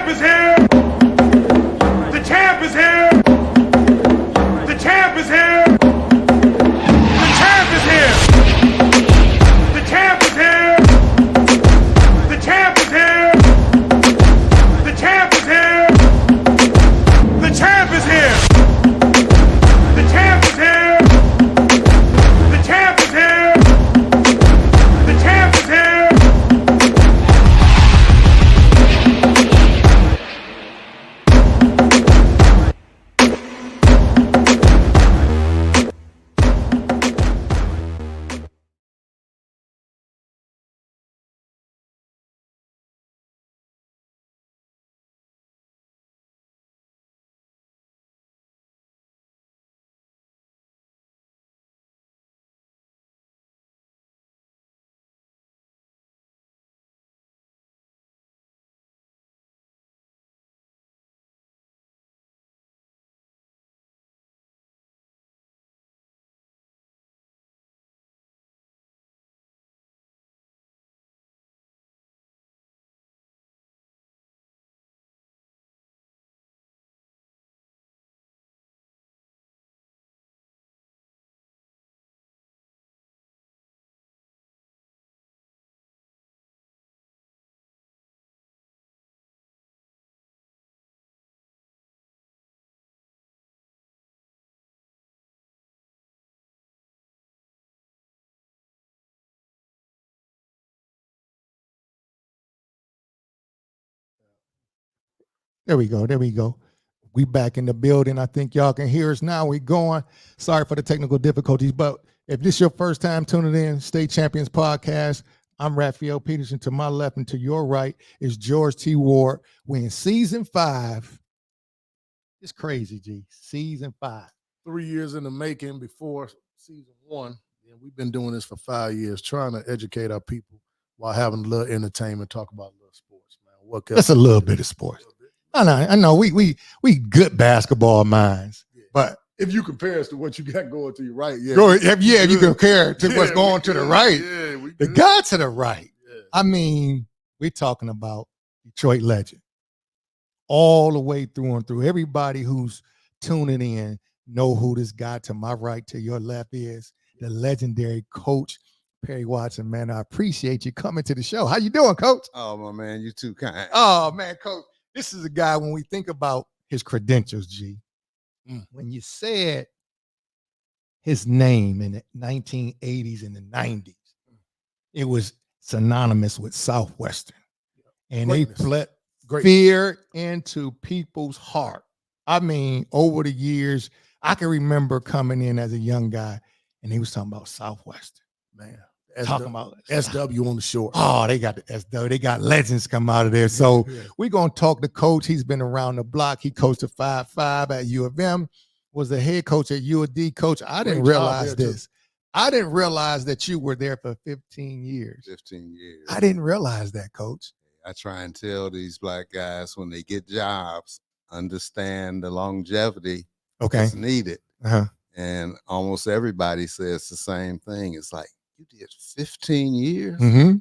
champ is here. The champ is here. The champ is here. The champ is here. The champ is here. The champ is here. The champ is here. The champ is here. The champ is here. The champ is here. The champ is here. There we go. There we go. We back in the building. I think y'all can hear us now. We going. Sorry for the technical difficulties, but if this is your first time tuning in, State Champions Podcast, I'm Raphael Peterson. To my left and to your right is George T. Ward. We're in season 5. It's crazy, G. Season 5. 3 years in the making before season 1. And we've been doing this for 5 years, trying to educate our people while having a little entertainment, talk about a little sports, man. What That's a little bit of sports. I know. We good basketball minds, Yeah. but If you compare us to what you got going to your right, yeah. if you compare it to what's going to the right, Yeah, we the good. guy to the right. Yeah. I mean, we're talking about Detroit legend all the way through and through. Everybody who's tuning in know who this guy to my right, to your left is, the legendary Coach Perry Watson. Man, I appreciate you coming to the show. How you doing, Coach? Oh, my man, you too kind. Oh, man, Coach. This is a guy, when we think about his credentials, G, when you said his name in the 1980s and the 90s, it was synonymous with Southwestern. And Greatness. they bled Great. fear into people's heart. I mean, over the years, I can remember coming in as a young guy, and he was talking about Southwestern. Man. Talking about SW on the shore. Oh, they got the SW. They got legends come out of there. So Yeah. we're going to talk to Coach. He's been around the block. He coached a 5-5 at U of M, was the head coach at U of D. Coach, I didn't Great job realize there, too. this. I didn't realize that you were there for 15 years. 15 years. I didn't realize that, Coach. I try and tell these black guys when they get jobs, understand the longevity Okay. that's needed. Uh-huh. And almost everybody says the same thing. It's like, you did 15 years? Mm-hmm.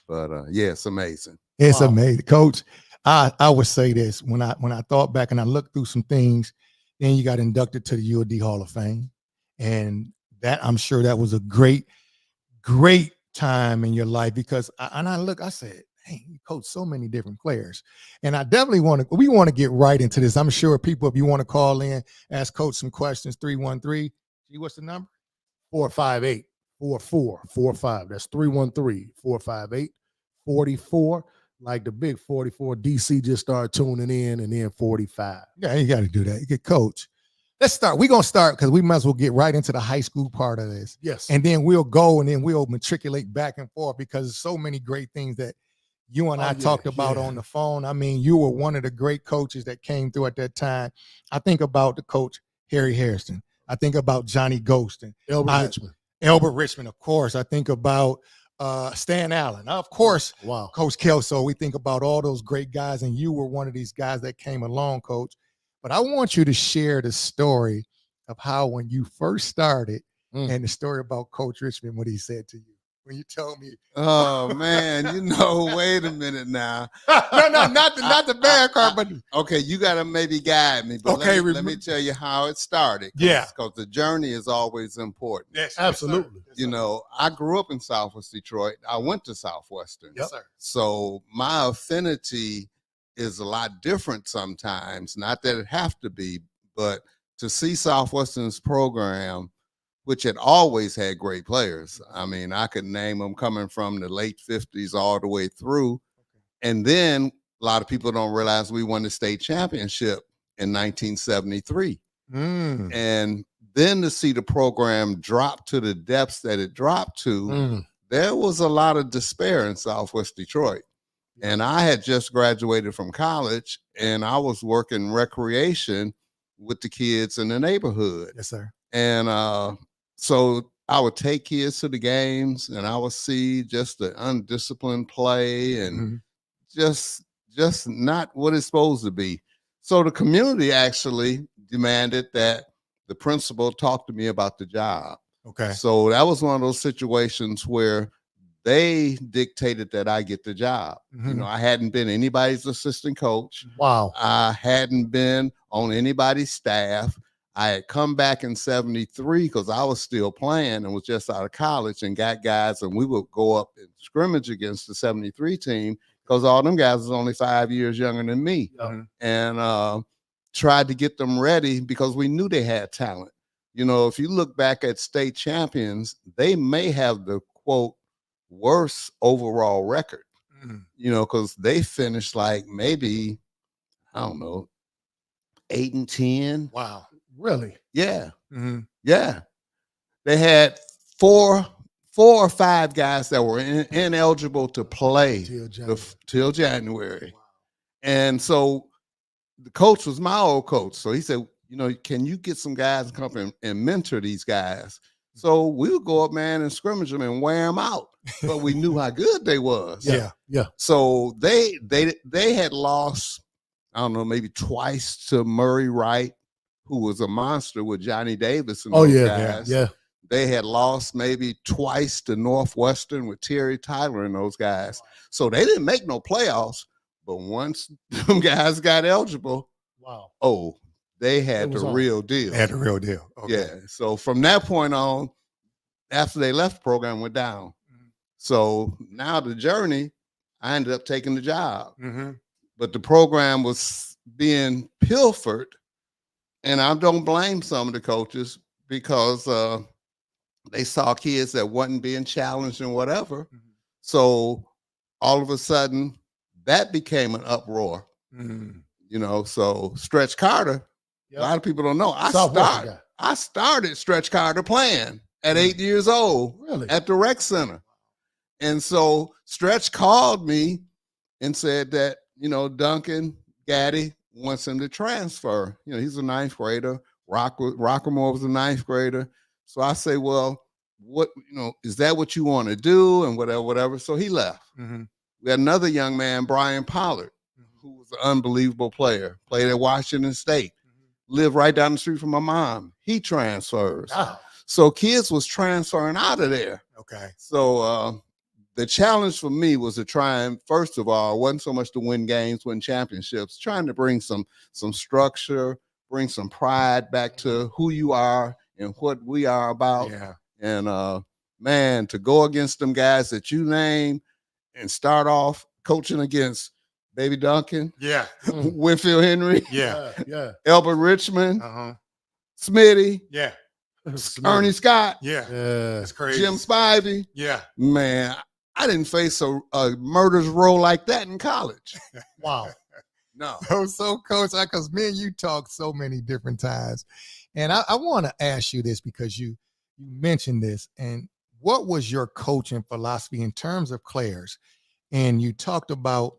But yeah, it's amazing. It's Wow. amazing, Coach. I would say this when I thought back and I looked through some things. Then you got inducted to the U of D Hall of Fame, and that I'm sure that was a great time in your life because I said, hey, you coach so many different players, and I definitely we want to get right into this. I'm sure people, if you want to call in, ask Coach some questions, 313. Gee, what's the number? 458-4445. That's 313-458-44. Like the big 44. DC just started tuning in, and then 45. Yeah, you got to do that. You get Coach. Let's start. We're going to start because we might as well get right into the high school part of this. Yes. And then we'll go and then we'll matriculate back and forth because there's so many great things that you and I talked about on the phone. I mean, you were one of the great coaches that came through at that time. I think about the coach, Harry Harrison. I think about Johnny Ghostin. Elbert Richmond, of course. I think about Stan Allen. Of course, wow. Coach Kelso. We think about all those great guys, and you were one of these guys that came along, Coach. But I want you to share the story of how when you first started and the story about Coach Richmond, what he said to you. when you told me. Oh man, wait a minute now. No, not the bad part, but Okay, you gotta maybe guide me. But Okay, let me tell you how it started. Yeah. Because the journey is always important. yes, Absolutely. I grew up in Southwest Detroit. I went to Southwestern. Yes, sir. So my affinity is a lot different sometimes. Not that it have to be, but to see Southwestern's program, which had always had great players. I mean, I could name them coming from the late 50s all the way through. And then a lot of people don't realize we won the state championship in 1973. And then to see the program drop to the depths that it dropped to, there was a lot of despair in Southwest Detroit. And I had just graduated from college, and I was working recreation with the kids in the neighborhood. Yes, sir. And so I would take kids to the games, and I would see just the undisciplined play and just not what it's supposed to be. So the community actually demanded that the principal talk to me about the job. Okay. So that was one of those situations where they dictated that I get the job. I hadn't been anybody's assistant coach. Wow. I hadn't been on anybody's staff. I had come back in 73 because I was still playing and was just out of college and got guys, and we would go up and scrimmage against the 73 team because all them guys was only 5 years younger than me. And tried to get them ready because we knew they had talent. If you look back at state champions, they may have the, quote, worst overall record, because they finished like maybe, I don't know, 8-10. Wow. Really? Yeah. Yeah. They had four or five guys that were ineligible to play till January. Wow. And so the coach was my old coach. So he said, can you get some guys to come up and mentor these guys? So we would go up, man, and scrimmage them and wear them out. But we knew how good they was. Yeah. So they had lost, I don't know, maybe twice to Murray Wright, who was a monster with Johnny Davis and those guys. Yeah. They had lost maybe twice to Northwestern with Terry Tyler and those guys. So they didn't make no playoffs. But once them guys got eligible, they had the real deal. They had the real deal. Okay. Yeah. So from that point on, after they left, the program went down. So now the journey, I ended up taking the job. But the program was being pilfered. And I don't blame some of the coaches because they saw kids that wasn't being challenged and whatever. So all of a sudden, that became an uproar. So Stretch Carter, a lot of people don't know. I started Stretch Carter playing at 8 years old at the rec center. And so Stretch called me and said that, Duncan Gaddy wants him to transfer. He's a ninth grader. Rockamore was a ninth grader. So I say, well, what, is that what you want to do? And whatever. So he left. We had another young man, Brian Pollard, who was an unbelievable player, played at Washington State, lived right down the street from my mom. He transfers. So kids was transferring out of there. Okay. So the challenge for me was to try and, first of all, wasn't so much to win games, win championships, trying to bring some structure, bring some pride back to who you are and what we are about. Yeah. And man, to go against them guys that you name and start off coaching against Baby Duncan, Winfield Henry, Elbert Richmond, Smitty, Ernie Scott, that's crazy. Jim Spivey, man, I didn't face a murder's row like that in college. Wow. No. So Coach, because me and you talked so many different times, and I want to ask you this because you mentioned this, and what was your coaching philosophy in terms of players? And you talked about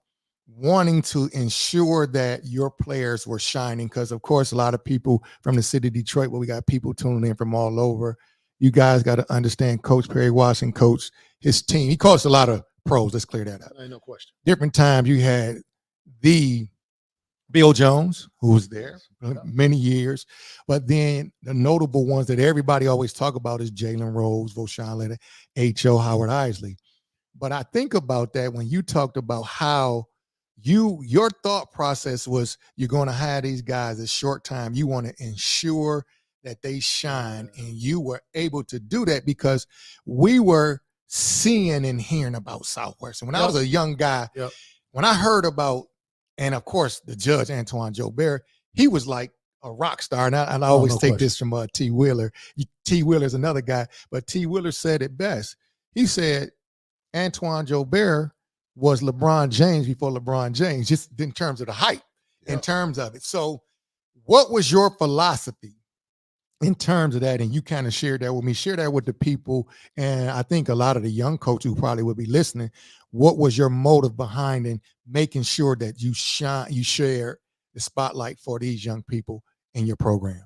wanting to ensure that your players were shining because, of course, a lot of people from the city of Detroit, we got people tuning in from all over. You guys got to understand Coach Perry Watson, coach his team. He coached a lot of pros. Let's clear that up. Ain't no question. Different times you had the Bill Jones, who was there many years. But then the notable ones that everybody always talk about is Jalen Rose, Voshon, Lenard, H.O. Howard Esley. But I think about that when you talked about how your thought process was you're going to have these guys a short time. You want to ensure that they shine, and you were able to do that because we were seeing and hearing about Southwestern. When I was a young guy, when I heard about, and of course the judge Antoine Joubert, he was like a rock star. And I always take this from T. Wheeler. T. Wheeler's another guy, but T. Wheeler said it best. He said Antoine Joubert was LeBron James before LeBron James, just in terms of the height, in terms of it. So what was your philosophy in terms of that? And you kind of shared that with me, share that with the people. And I think a lot of the young coaches who probably would be listening, what was your motive behind in making sure that you share the spotlight for these young people in your program?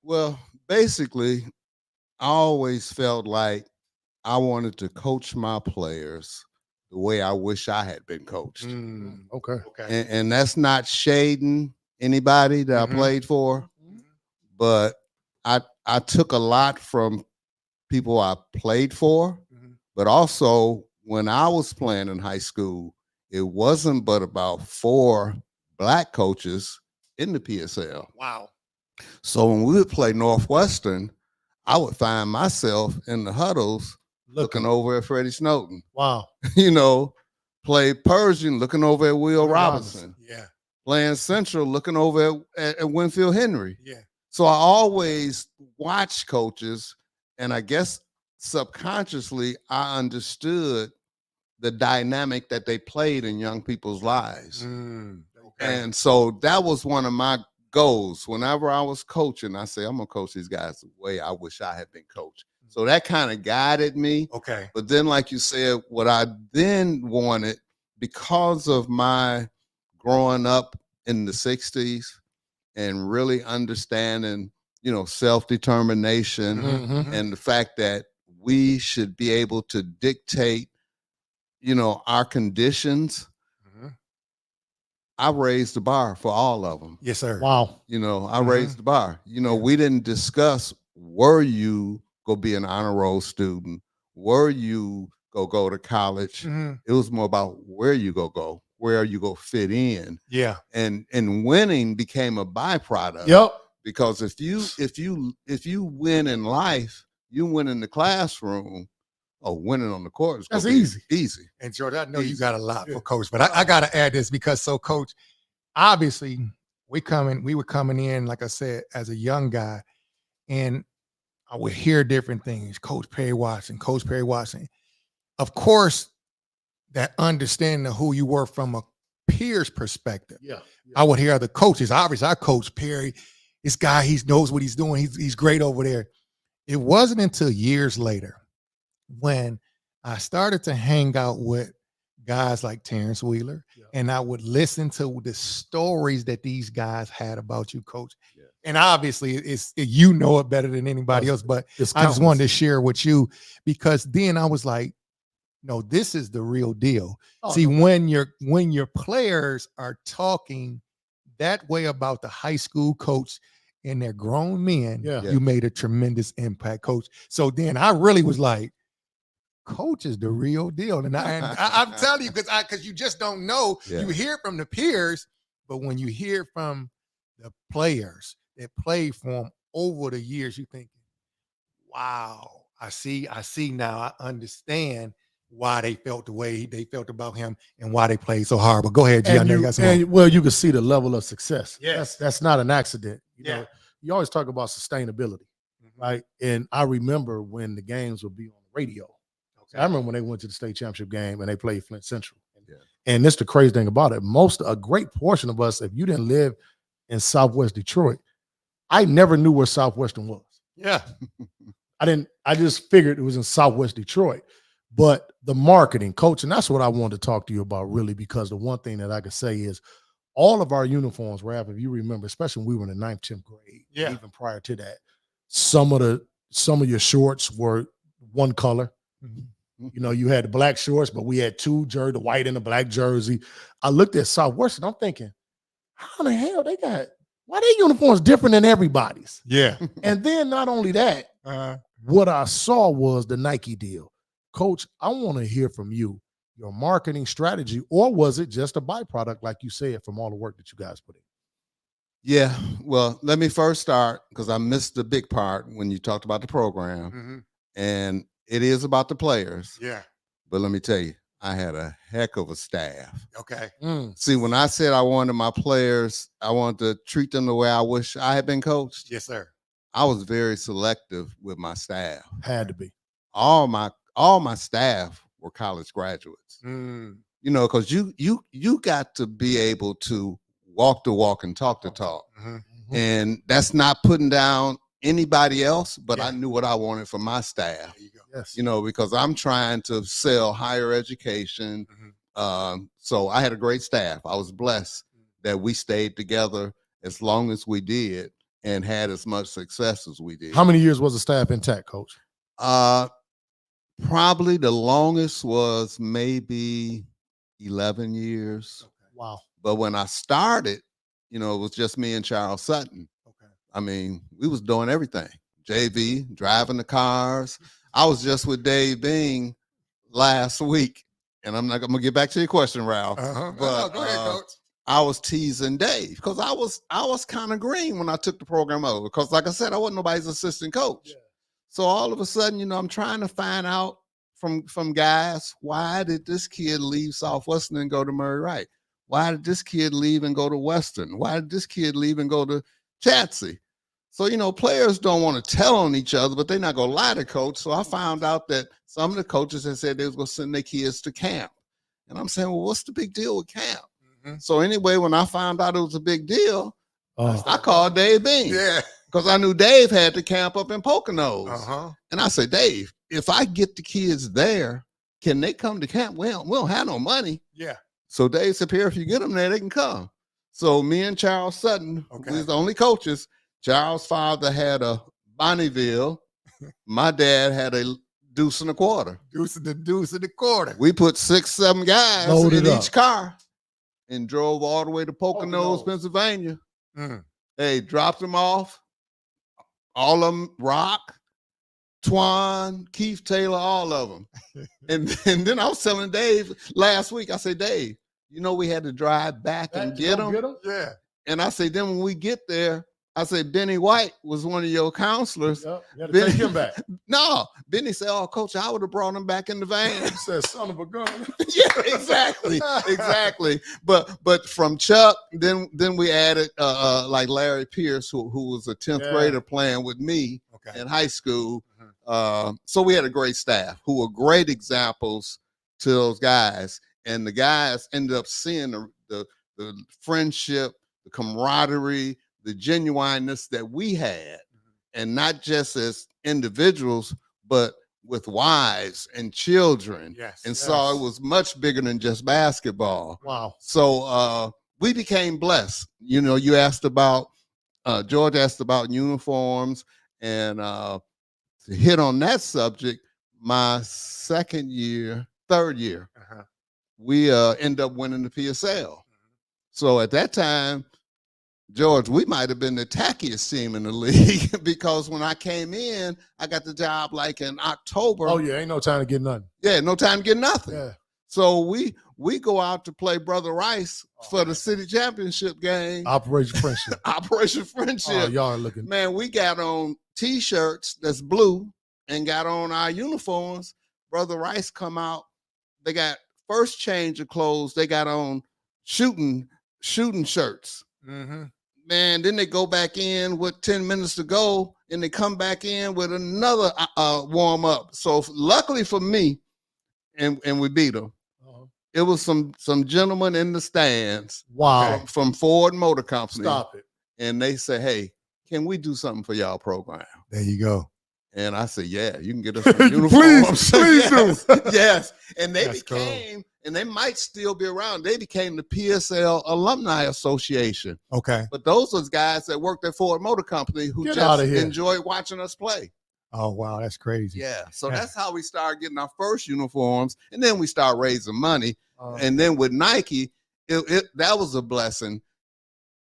Well, basically, I always felt like I wanted to coach my players the way I wish I had been coached. Okay. And that's not shading anybody that I played for, but I took a lot from people I played for, but also when I was playing in high school, it wasn't but about 4 black coaches in the PSL. Wow. So when we would play Northwestern, I would find myself in the huddles looking over at Freddie Snowden. Wow. Play Persian, looking over at Will Robinson. Yeah. Playing Central, looking over at Winfield Henry. Yeah. So I always watched coaches, and I guess subconsciously I understood the dynamic that they played in young people's lives. And so that was one of my goals. Whenever I was coaching, I say, I'm going to coach these guys the way I wish I had been coached. So that kind of guided me. Okay. But then, like you said, what I then wanted, because of my growing up in the 60s and really understanding, self-determination and the fact that we should be able to dictate, our conditions, I raised the bar for all of them. Yes, sir. Wow. I raised the bar. We didn't discuss, were you go be an honor roll student? Were you go to college? It was more about where you go, where you go fit in. Yeah. And winning became a byproduct. Yep. Because if you win in life, you win in the classroom. Oh, winning on the court is easy. Easy. And George, I know you got a lot for Coach, but I got to add this because Coach, obviously we were coming in, like I said, as a young guy, and I would hear different things. Coach Perry Watson. Of course, that understanding of who you were from a peer's perspective. Yeah. I would hear other coaches. Obviously, I coach Perry. This guy, he knows what he's doing. He's great over there. It wasn't until years later when I started to hang out with guys like Terrence Wheeler, and I would listen to the stories that these guys had about you, Coach. Yeah. And obviously, it's it better than anybody else, but I just wanted to share with you because then I was like, no, this is the real deal. See, when your players are talking that way about the high school coach and they're grown men, you made a tremendous impact, Coach. So then I really was like, Coach is the real deal. And I'm telling you, because you just don't know. Yeah. You hear it from the peers, but when you hear from the players that played for them over the years, you think, wow, I see now. I understand why they felt the way they felt about him and why they played so hard. But go ahead, G. I know you got some. You can see the level of success. Yes. That's not an accident. You know, you always talk about sustainability, right? And I remember when the games would be on the radio. I remember when they went to the state championship game and they played Flint Central. And this is the crazy thing about it. A great portion of us, if you didn't live in Southwest Detroit, I never knew where Southwestern was. Yeah. I just figured it was in Southwest Detroit. But the marketing, Coach, and that's what I wanted to talk to you about really, because the one thing that I could say is all of our uniforms, Raph, if you remember, especially when we were in the 9th, 10th grade, even prior to that, some of your shorts were one color. You had the black shorts, but we had 2 jerseys, the white and the black jersey. I looked at Southwestern, I'm thinking, how the hell why their uniforms different than everybody's? Yeah. And then not only that, what I saw was the Nike deal. Coach, I want to hear from you, your marketing strategy, or was it just a byproduct, like you said, from all the work that you guys put in? Yeah, well, let me first start because I missed the big part when you talked about the program, and it is about the players. Yeah. But let me tell you, I had a heck of a staff. Okay. See, when I said I wanted my players, I wanted to treat them the way I wish I had been coached. Yes, sir. I was very selective with my staff. Had to be. All my staff were college graduates. You know, because you got to be able to walk the walk and talk the talk. And that's not putting down anybody else, but I knew what I wanted for my staff. There you go. Yes. You know, because I'm trying to sell higher education. So I had a great staff. I was blessed that we stayed together as long as we did and had as much success as we did. How many years was the staff intact, Coach? Probably the longest was maybe 11 years. Wow. But when I started, you know, it was just me and Charles Sutton. Okay. I mean, we was doing everything. JV, driving the cars. I was just with Dave Bing last week. And I'm gonna get back to your question, Ralph. But go ahead, Coach. I was teasing Dave because I was kind of green when I took the program over. Because like I said, I wasn't nobody's assistant coach. Yeah. So all of a sudden, you know, I'm trying to find out from guys, why did this kid leave Southwestern and go to Murray Wright? Why did this kid leave and go to Western? Why did this kid leave and go to Chatsey? So, you know, players don't want to tell on each other, but they're not going to lie to coach. So I found out that some of the coaches had said they was going to send their kids to camp. And I'm saying, well, what's the big deal with camp? So anyway, when I found out it was a big deal, I called Dave Bean. Yeah. Because I knew Dave had to camp up in Poconos. And I said, Dave, if I get the kids there, can they come to camp? We don't have no money. Yeah. So Dave said, here, if you get them there, they can come. So me and Charles Sutton, we was the only coaches. Charles' father had a Bonneville. My dad had a deuce and a quarter. Deuce and a quarter. We put 6-7 guys Loaded in up. each car and drove all the way to Poconos, Pennsylvania. Hey, dropped them off. All of them, Rock, Twan, Keith Taylor, all of them. and then I was telling Dave last week, I said, Dave, you know, we had to drive back and get them. Yeah. And I said, then when we get there, I said, Benny White was one of your counselors. Yep. You had to take him back. No, Benny said, oh, coach, I would have brought him back in the van. He said, son of a gun. Yeah, exactly. But from Chuck, then we added like Larry Pierce, who was a 10th grader playing with me in high school. So we had a great staff who were great examples to those guys. And the guys ended up seeing the friendship, the camaraderie, the genuineness that we had, and not just as individuals, but with wives and children. And so it was much bigger than just basketball. Wow. So we became blessed. You know, you asked about, George asked about uniforms, and to hit on that subject, my third year, we end up winning the PSL. So at that time, George, we might have been the tackiest team in the league because when I came in, I got the job like in October. Oh, yeah, ain't no time to get nothing. Yeah, no time to get nothing. Yeah. So we go out to play Brother Rice for the city championship game. Operation Friendship. Operation Friendship. Oh, y'all are looking. Man, we got on T-shirts that's blue and got on our uniforms. Brother Rice come out. They got first change of clothes. They got on shooting shirts. Man, then they go back in with 10 minutes to go, and they come back in with another warm up. So luckily for me, and we beat them. It was some gentlemen in the stands. Wow. From Ford Motor Company. Stop it. And they say, hey, can we do something for y'all program? There you go. And I said, yeah, you can get us some uniforms. Please do. Yes. And they became, and they might still be around, they became the PSL Alumni Association. Okay. But those was guys that worked at Ford Motor Company who just enjoyed watching us play. Oh, wow. That's crazy. Yeah. So that's how we started getting our first uniforms. And then we start raising money. And then with Nike, that was a blessing.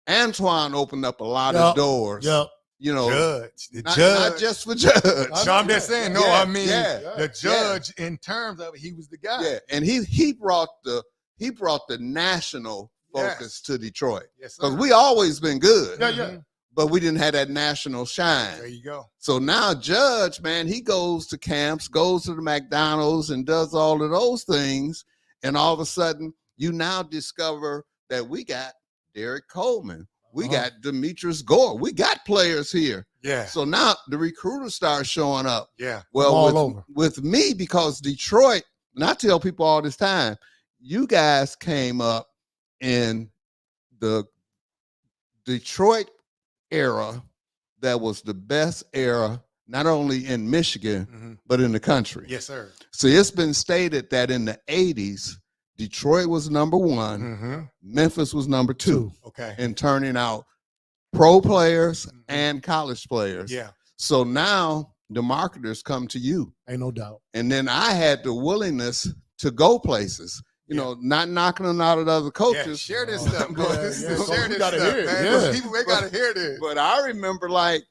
Antoine opened up a lot of doors. Yep. You know, The not judge. just for Judge. No, I'm just saying. No, Yeah, I mean yeah, the judge. In terms of it, he was the guy. Yeah, and he brought the national focus to Detroit. Yes, because we always been good. Yeah. But we didn't have that national shine. There you go. So now Judge, man, he goes to camps, goes to the McDonald's, and does all of those things. And all of a sudden, you now discover that we got Derek Coleman. We got Demetrius Gore. We got players here. Yeah. So now the recruiters start showing up. Yeah. Well, with me, because Detroit, and I tell people all this time, you guys came up in the Detroit era that was the best era, not only in Michigan, but in the country. Yes, sir. So it's been stated that in the 80s, Detroit was number one, Memphis was number two. Okay. In turning out pro players and college players. Yeah. So now the marketers come to you. Ain't no doubt. And then I had the willingness to go places. You know, not knocking them out of the other coaches. Yeah, share this stuff, bro. Yeah, Share this gotta stuff, hear it. man. Yeah. People, they gotta hear this. But I remember, like,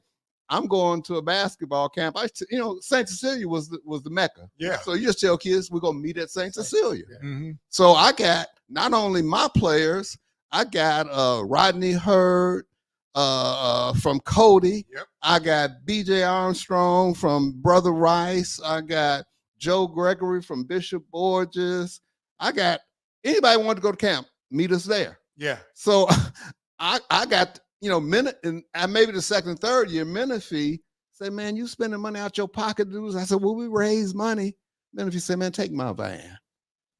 I'm going to a basketball camp. St. Cecilia was the Mecca. Yeah. So you just tell kids we're gonna meet at St. Cecilia. Mm-hmm. So I got not only my players, I got Rodney Hurd from Cody. Yep. I got BJ Armstrong from Brother Rice. I got Joe Gregory from Bishop Borges. I got anybody want to go to camp, meet us there. Yeah. So I got, and maybe the second, third year, Menifee say, man, you spending money out your pocket, dudes. I said, well, we raise money. Menifee said, man, take my van.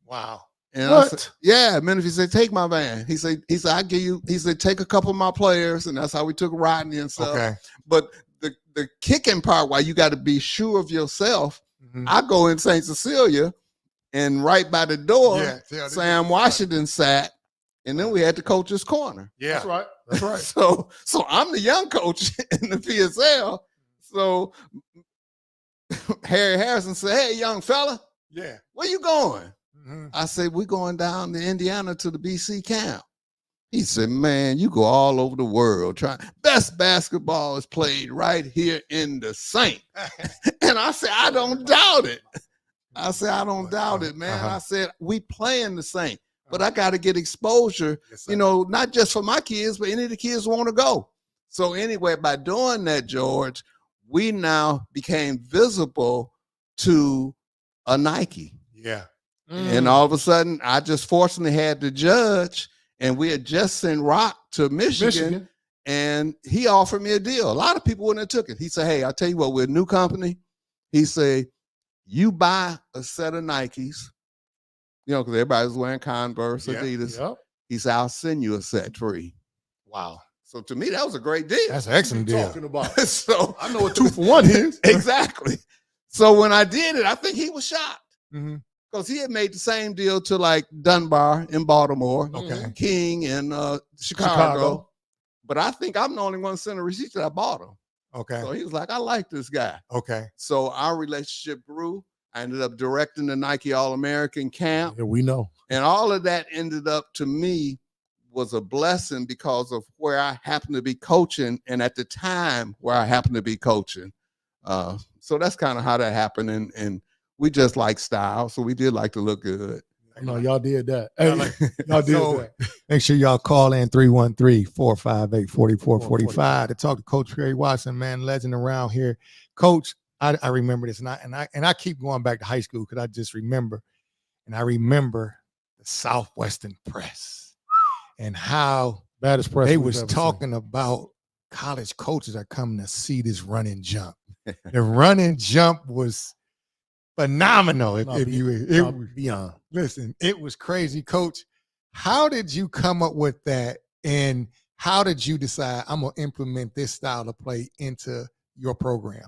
Wow. And What? I said, yeah, Menifee said, take my van. He said, I give you, he said, take a couple of my players. And that's how we took Rodney and stuff. Okay. But the kicking part, why you got to be sure of yourself, I go in St. Cecilia, and right by the door, Sam Washington sat, and then we had the coach's corner. Yeah. That's right. That's right. So I'm the young coach in the PSL. So Harry Harrison said, hey, young fella, Yeah. where you going? Mm-hmm. I said, we're going down to Indiana to the BC camp. He said, man, you go all over the world. Best basketball is played right here in the Saint. And I said, I don't doubt it. I said, I don't doubt it, man. I said, we playing the Saint, but I got to get exposure, not just for my kids, but any of the kids want to go. So anyway, by doing that, George, we now became visible to a Nike. Yeah. And all of a sudden, I just fortunately had the judge, and we had just sent Rock to Michigan, and he offered me a deal. A lot of people wouldn't have took it. He said, hey, I'll tell you what, we're a new company. He said, you buy a set of Nikes, because everybody's wearing Converse, Adidas. Yep. He said, I'll send you a set free. Wow. So to me, that was a great deal. That's an excellent deal. Talking about. So I know what 2 for 1 is. Exactly. So when I did it, I think he was shocked. Mm-hmm. Because he had made the same deal to like Dunbar in Baltimore, King in Chicago. But I think I'm the only one sending a receipt that I bought him. Okay. So he was like, I like this guy. Okay. So our relationship grew. I ended up directing the Nike All-American camp. Yeah, we know. And all of that ended up, to me, was a blessing because of where I happened to be coaching, and at the time where I happened to be coaching. So that's kind of how that happened. And we just like style, so we did like to look good. No, y'all did that. Hey, y'all did that. Make sure y'all call in 313-458-4445 to talk to Coach Perry Watson, man, legend around here. Coach, I remember this, and I keep going back to high school because I just remember, and I remember the Southwestern Press and how Baddest press they we've was ever talking about college coaches are coming to see this run and jump. The run and jump was phenomenal. Beyond. Listen, it was crazy. Coach, how did you come up with that? And how did you decide I'm going to implement this style of play into your program?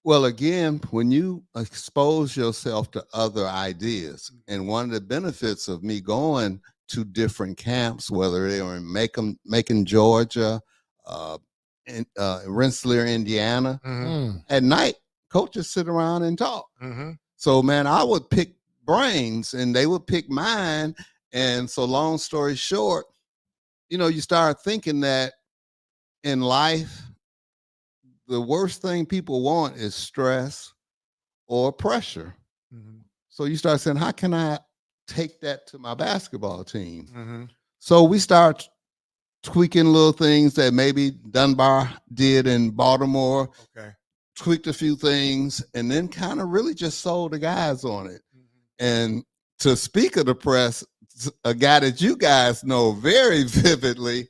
Well, again, when you expose yourself to other ideas, and one of the benefits of me going to different camps, whether they were in Macon, Georgia, Rensselaer, Indiana, at night, coaches sit around and talk. So, man, I would pick brains and they would pick mine. And so long story short, you start thinking that in life, the worst thing people want is stress or pressure. So you start saying, how can I take that to my basketball team? So we start tweaking little things that maybe Dunbar did in Baltimore, tweaked a few things, and then kind of really just sold the guys on it. And to speak of the press, a guy that you guys know very vividly.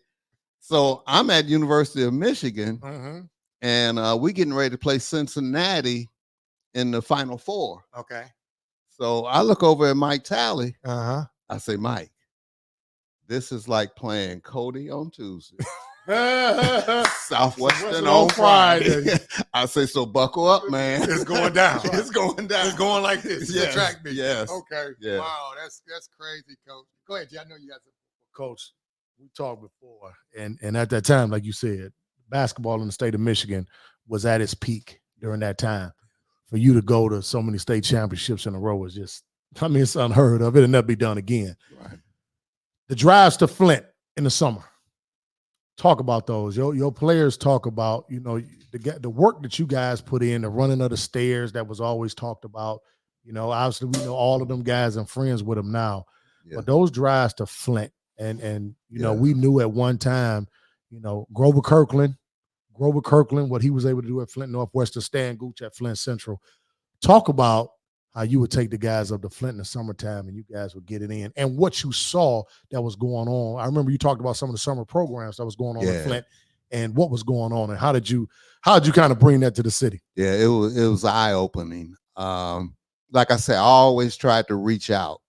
So I'm at University of Michigan, and we getting ready to play Cincinnati in the Final Four. So I look over at Mike Talley. I say, Mike, this is like playing Cody on Tuesday. Southwestern on Friday. I say, so buckle up, man. It's going down. It's going down. It's going like this. Yes. Track me. Yes. Okay. Yeah. Wow, that's crazy, Coach. Go ahead, I know you got some. Coach, we talked before, and at that time, like you said, basketball in the state of Michigan was at its peak during that time. For you to go to so many state championships in a row is just, it's unheard of. It'll never be done again. Right. The drives to Flint in the summer. Talk about those. Your players talk about, the work that you guys put in, the running of the stairs that was always talked about. Obviously we know all of them guys and friends with them now. Yeah. But those drives to Flint, and we knew at one time, Grover Kirkland, what he was able to do at Flint Northwestern, Stan Gooch at Flint Central. Talk about how you would take the guys up to Flint in the summertime and you guys would get it in, and what you saw that was going on. I remember you talked about some of the summer programs that was going on in Flint and what was going on, and how did you kind of bring that to the city? Yeah, it was eye-opening. Like I said, I always tried to reach out,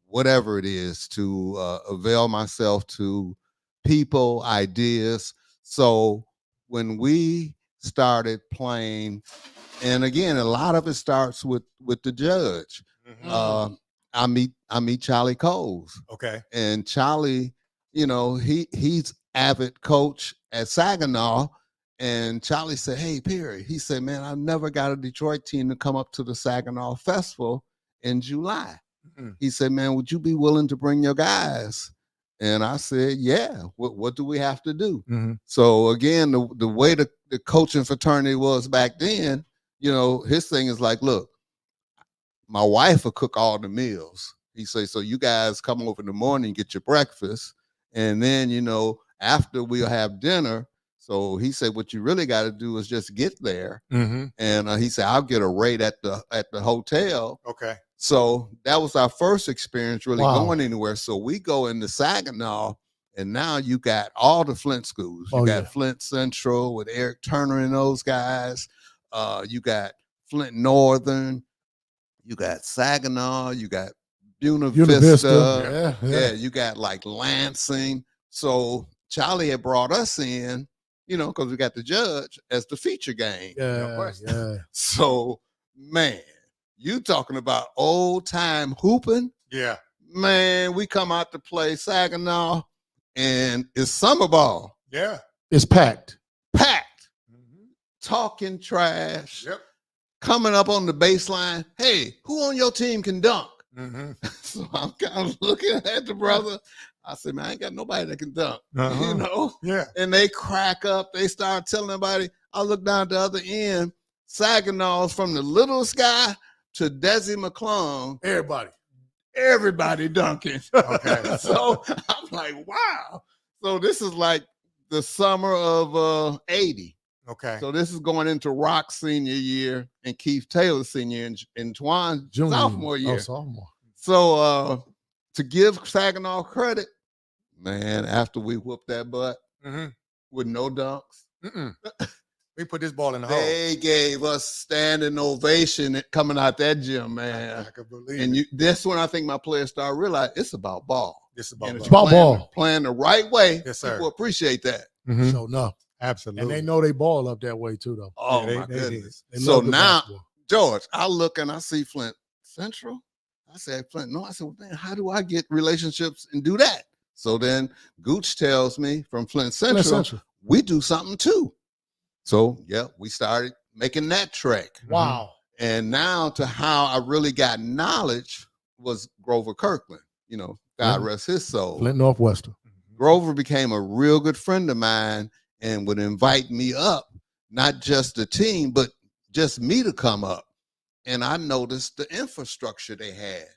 whatever it is, to avail myself to people, ideas. So when we started playing, and again, a lot of it starts with the judge. I meet Charlie Coles. And Charlie, he's avid coach at Saginaw. And Charlie said, hey, Perry, he said, man, I've never got a Detroit team to come up to the Saginaw Festival in July. He said, man, would you be willing to bring your guys? And I said, yeah, what do we have to do? So again, the way the coaching fraternity was back then, his thing is like, look, my wife will cook all the meals. He said, so you guys come over in the morning, get your breakfast. And then, after we'll have dinner. So he said, what you really got to do is just get there. And he said, I'll get a rate at the hotel. So that was our first experience really going anywhere. So we go into Saginaw, and now you got all the Flint schools. You got Flint Central with Eric Turner and those guys. You got Flint Northern. You got Saginaw. You got Buena Vista. Yeah, you got like Lansing. So Charlie had brought us in, because we got the judge as the feature game. So, man, you talking about old time hooping? Man, we come out to play Saginaw, and it's summer ball. It's packed. Talking trash. Coming up on the baseline. Hey, who on your team can dunk? So I'm kind of looking at the brother. I said, man, I ain't got nobody that can dunk. And they crack up. They start telling everybody. I look down at the other end. Saginaw's from the littlest guy to Desi McClung. Everybody dunking. So I'm like, wow. So this is like the summer of 80. So this is going into Rock's senior year and Keith Taylor's senior year and Juwan sophomore year. So to give Saginaw credit, man, after we whooped that butt with no dunks, we put this ball in the hole. They gave us standing ovation coming out that gym, man. I could believe and it. That's when I think my players started realizing it's about ball. It's about ball. Playing the right way. Yes, sir. People appreciate that. So no. Absolutely. And they know they ball up that way too, though. Oh, Yeah, my goodness. They So love the now, basketball. George, I look and I see Flint Central. I said, Flint, no. I said, well, man, how do I get relationships and do that? So then Gooch tells me from Flint Central, we do something too. So, yeah, we started making that trek. Wow. And now to how I really got knowledge was Grover Kirkland, God rest his soul. Flint Northwestern. Grover became a real good friend of mine and would invite me up, not just the team, but just me to come up. And I noticed the infrastructure they had.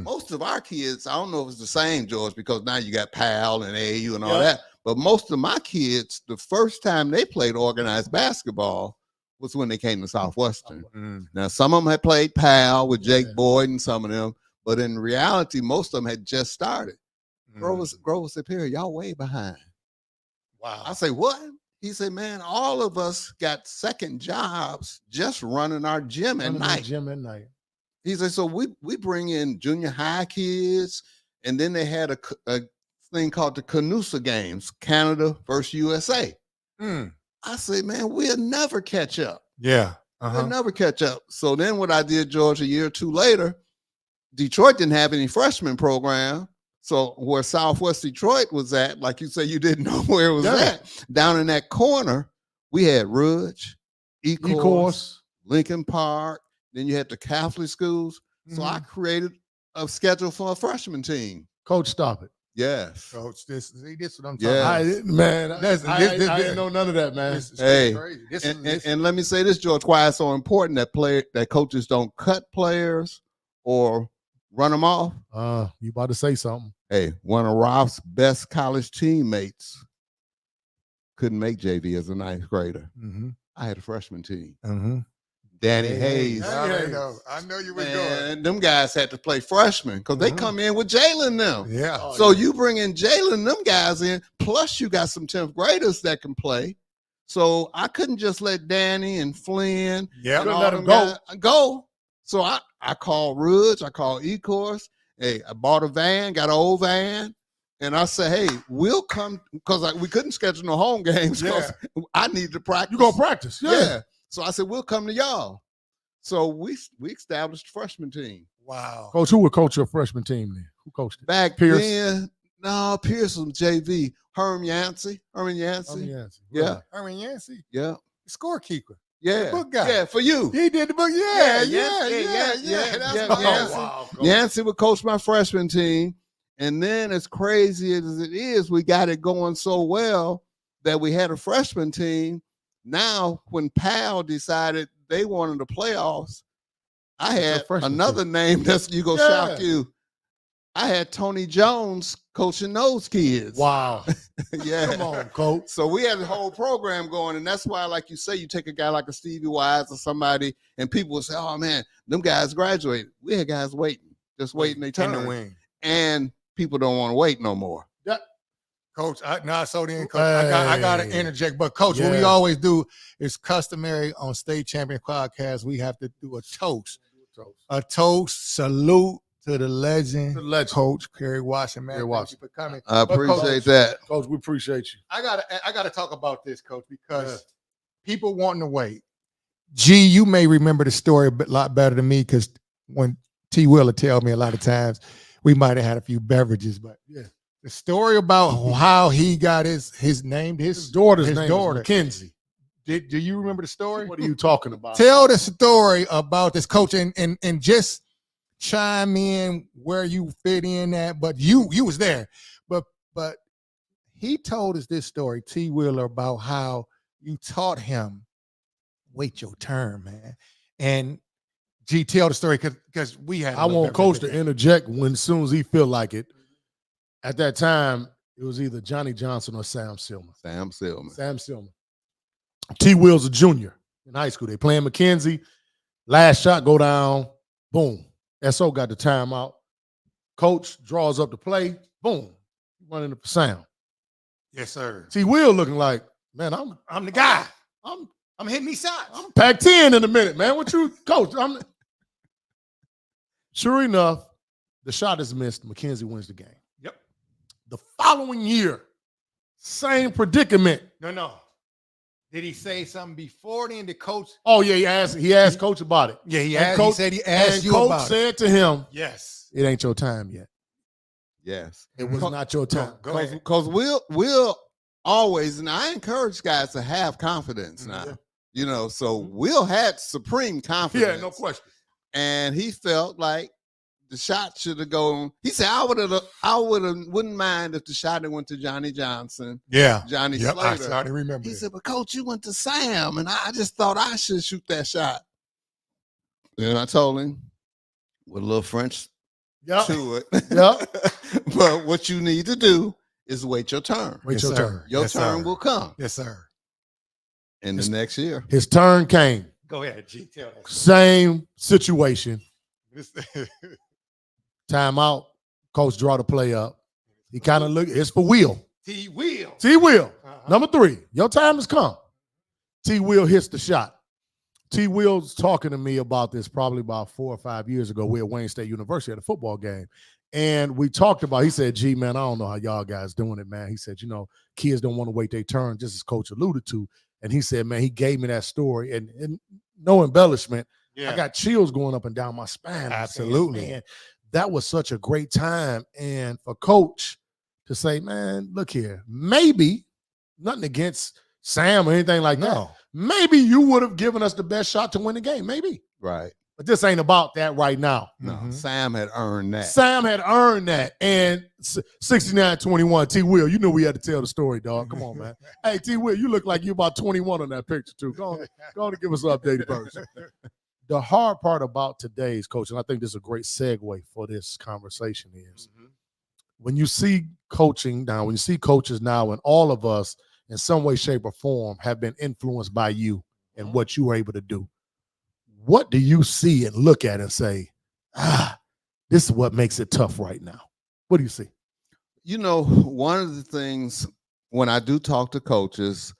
Most of our kids, I don't know if it's the same, George, because now you got PAL and AAU and all that. But most of my kids, the first time they played organized basketball was when they came to Southwestern. Now, some of them had played PAL with Jake Boyd and some of them, but in reality, most of them had just started. Grover said, Perry, y'all way behind. Wow. I say, what? He said, man, all of us got second jobs just running our gym at night. He said, so we bring in junior high kids, and then they had a thing called the Canusa Games, Canada versus USA. I said, man, we'll never catch up. Yeah. We'll never catch up. So then what I did, George, a year or two later, Detroit didn't have any freshman program. So where Southwest Detroit was at, like you say, you didn't know where it was at. Down in that corner, we had Ridge, Ecorse, Lincoln Park. Then you had the Catholic schools. So I created a schedule for a freshman team. Coach, stop it. Yes. Coach, this is what I'm talking about. I didn't know none of that, man. Hey, crazy. And let me say this, George, why it's so important that coaches don't cut players or run them off. You about to say something. Hey, one of Ralph's best college teammates couldn't make JV as a ninth grader. I had a freshman team. Danny Hayes. I know you were going. And them guys had to play freshmen because they come in with Jalen them. Yeah. So you bring in Jalen, them guys in, plus you got some 10th graders that can play. So I couldn't just let Danny and Flynn and all them guys go. So I called Ridge, I called Ecorse. Hey, I bought a van, got an old van. And I said, hey, we'll come because we couldn't schedule no home games because I need to practice. You go practice. Yeah. So I said, we'll come to y'all. So we established a freshman team. Wow. Coach, who would coach your freshman team then? Who coached it? Back Pierce? then, no, Pierce was JV. Herman Yancey. Yeah. Herman Yancey. Yeah. Scorekeeper. Yeah. Book guy. Yeah, for you. He did the book. Yeah. Yancey would coach my freshman team. And then as crazy as it is, we got it going so well that we had a freshman team. Now, when PAL decided they wanted the playoffs, I had another name that's gonna shock you. I had Tony Jones coaching those kids. Wow. Yeah. Come on, coach. So we had the whole program going, and that's why, like you say, you take a guy like a Stevie Wise or somebody, and people will say, oh, man, them guys graduated. We had guys waiting, just waiting their turn. In the wing. And people don't want to wait no more. Coach, I got to interject. But, Coach, what we always do is customary on State Champion Podcast. We have to do a toast. A toast, salute to the legend, Coach Kerry Washington. Man, thank you for coming. I appreciate that. Coach, we appreciate you. I gotta talk about this, Coach, because people wanting to wait. G, you may remember the story a lot better than me because when T. Wheeler tell me a lot of times, we might have had a few beverages, but the story about how he got his daughter's name, Mackenzie. Do you remember the story? What are you talking about? Tell the story about this, Coach, and just chime in where you fit in at. But you was there, but he told us this story, T. Wheeler, about how you taught him wait your turn, man. And G, tell the story because we had. I want Coach to interject when as soon as he feel like it. At that time, it was either Johnny Johnson or Sam Silman. Sam Silman. T. Will's a junior in high school. They playing Mackenzie. Last shot go down. Boom. SO got the timeout. Coach draws up the play. Boom. Running the sound. Yes, sir. T. Will looking like, man, I'm the guy. I'm hitting these shots. I'm Pac-10 in a minute, man. What you, Coach? Sure enough, the shot is missed. Mackenzie wins the game. Yep. The following year, same predicament. No. Did he say something before then? Did Coach? Oh yeah, he asked Coach about it. Yeah, he said he and asked you Coach about it. said to him, "Yes, it ain't your time yet. Yes, it was not your time." Because we'll always, and I encourage guys to have confidence now. Yeah. So Will had supreme confidence. Yeah, no question. And he felt like the shot should have gone. He said, wouldn't mind if the shot had went to Johnny Johnson. Yeah. Johnny Yep, I Slater. started to remember He that. said, but Coach, you went to Sam, and I just thought I should shoot that shot. And I told him, with a little French to it. But what you need to do is wait your turn. Wait your turn. Your turn will come. Yes, sir. In the next year. His turn came. Go ahead, G. Tell that. Same situation. Timeout. Coach draw the play up. He kind of look. It's for Will. T. Will. T. Will. Number 3. Your time has come. T. Will hits the shot. T. Will's talking to me about this probably about 4 or 5 years ago. We're at Wayne State University at a football game. And we talked about, he said, gee, man, I don't know how y'all guys doing it, man. He said, you know, kids don't want to wait their turn, just as Coach alluded to. And he said, man, he gave me that story. And no embellishment. Yeah. I got chills going up and down my spine. Absolutely. Saying, man, that was such a great time. And for Coach to say, man, look here, maybe, nothing against Sam or anything like that. Maybe you would have given us the best shot to win the game. Maybe. Right. But this ain't about that right now. No, Sam had earned that. Sam had earned that. And 69-21, T. Will, you knew we had to tell the story, dog. Come on, man. Hey, T. Will, you look like you're about 21 on that picture, too. Go on and give us an updated version. The hard part about today's coach, and I think this is a great segue for this conversation, is when you see coaching now, when you see coaches now, and all of us in some way, shape, or form have been influenced by you and what you were able to do. What do you see and look at and say, this is what makes it tough right now? What do you see? You know, one of the things when I do talk to coaches,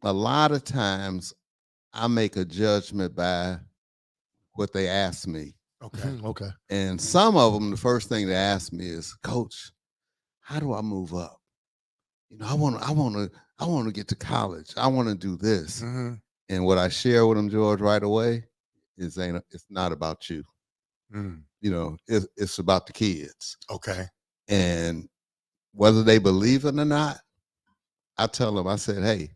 a lot of times I make a judgment by what they ask me. Okay. And some of them, the first thing they ask me is, Coach, how do I move up? You know, I want to get to college. I want to do this. And what I share with them, George, right away is it's not about you. You know, it's about the kids. Okay. And whether they believe it or not, I tell them, I said, hey,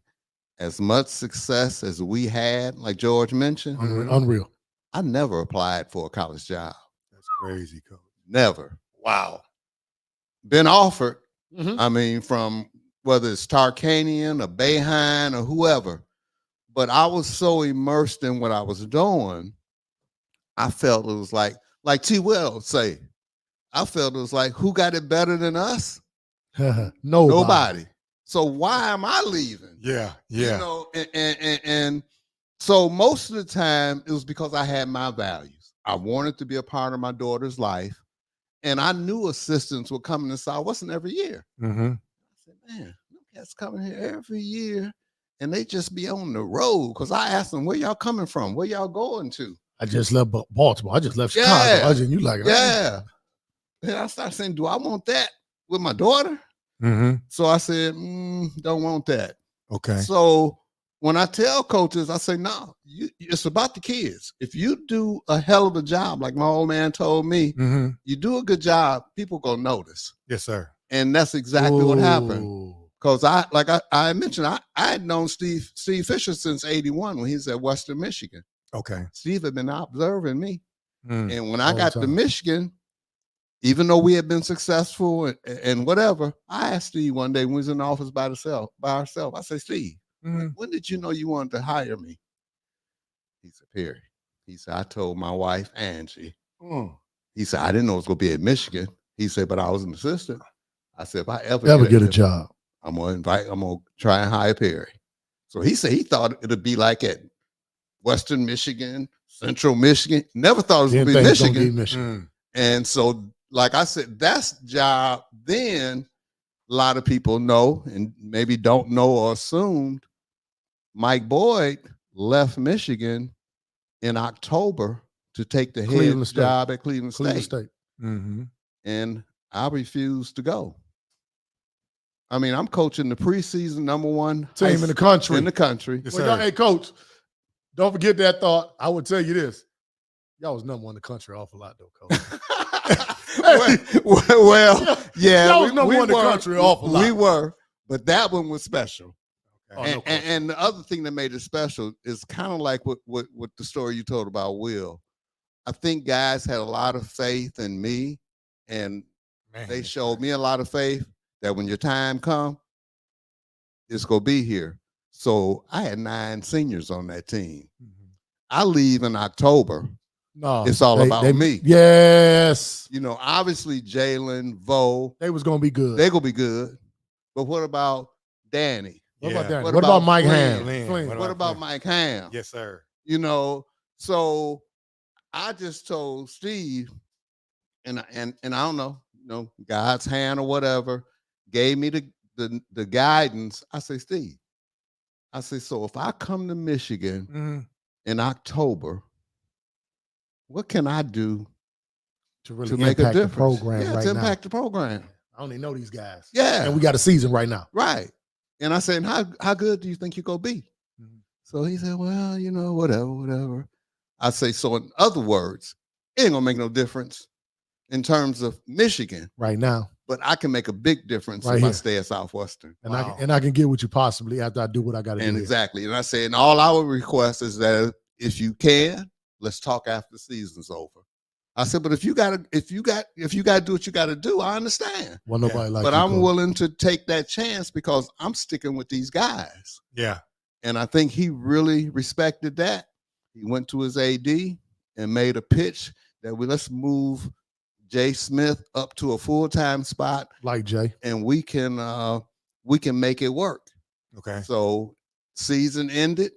as much success as we had, like George mentioned, unreal. I never applied for a college job. That's crazy, Coach. Never. Wow. Been offered. I mean, from whether it's Tarkanian or Bayhine or whoever. But I was so immersed in what I was doing, I felt it was like T. Will say, I felt it was like, who got it better than us? Nobody. So why am I leaving? Yeah. You know, and so most of the time it was because I had my values. I wanted to be a part of my daughter's life. And I knew assistants were coming to Southwestern every year. I said, man, them cats coming here every year. And they just be on the road. Because I asked them, where y'all coming from? Where y'all going to? I just left Baltimore. I just left Chicago. You like it? Yeah. And I started saying, do I want that with my daughter? So I said, don't want that. Okay. So when I tell coaches, I say, no, it's about the kids. If you do a hell of a job, like my old man told me, you do a good job, people gonna notice. Yes, sir. And that's exactly what happened. Because I mentioned, I had known Steve Fisher since 81 when he was at Western Michigan. Okay. Steve had been observing me. And when I got to Michigan, even though we had been successful and whatever, I asked Steve one day when we was in the office by ourselves. I said, Steve, when did you know you wanted to hire me? He said, Perry. He said, I told my wife, Angie. He said, I didn't know it was going to be at Michigan. He said, but I was an assistant. I said, if I ever get a job, I'm going to try and hire Perry. So he said he thought it'd be like at Western Michigan, Central Michigan. Never thought it was going to be Michigan. And so, like I said, that's the job. Then a lot of people know and maybe don't know or assumed Mike Boyd left Michigan in October to take the head job at Cleveland State. And I refused to go. I mean, I'm coaching the preseason #1 team in the country. Yes, well, hey, Coach, don't forget that thought. I would tell you this. Y'all was #1 in the country awful lot, though, Coach. well, yeah. Y'all was #1 in the country awful lot. We were, but that one was special. Okay. And the other thing that made it special is kind of like what the story you told about Will. I think guys had a lot of faith in me, and they showed me a lot of faith that when your time come, it's gonna be here. So I had 9 seniors on that team. I leave in October. No, It's all about me. Yes. You know, obviously Jalen, Vo, They was gonna be good. they're gonna be good. But what about Danny? What about that? What What about about Mike Flynn? Ham? Flynn. What about Mike Ham? Yes, sir. You know, so I just told Steve, and I don't know, God's hand or whatever, gave me the guidance. I say, Steve, so if I come to Michigan in October, what can I do to really to make a impact the difference? program right to now. impact the program. I only know these guys. Yeah. And we got a season right now. Right. And I said, how good do you think you're going to be? So he said, well, whatever. I say, so in other words, it ain't going to make no difference in terms of Michigan right now. But I can make a big difference if I stay at Southwestern. And I can get with you possibly after I do what I got to do. And exactly. And I said, and all I would request is that if you can, let's talk after the season's over. I said, but if you gotta do what you gotta do, I understand. Well, nobody like. But I'm willing to take that chance because I'm sticking with these guys. Yeah. And I think he really respected that. He went to his AD and made a pitch that let's move Jay Smith up to a full-time spot. Like Jay. And we can make it work. Okay. So season ended.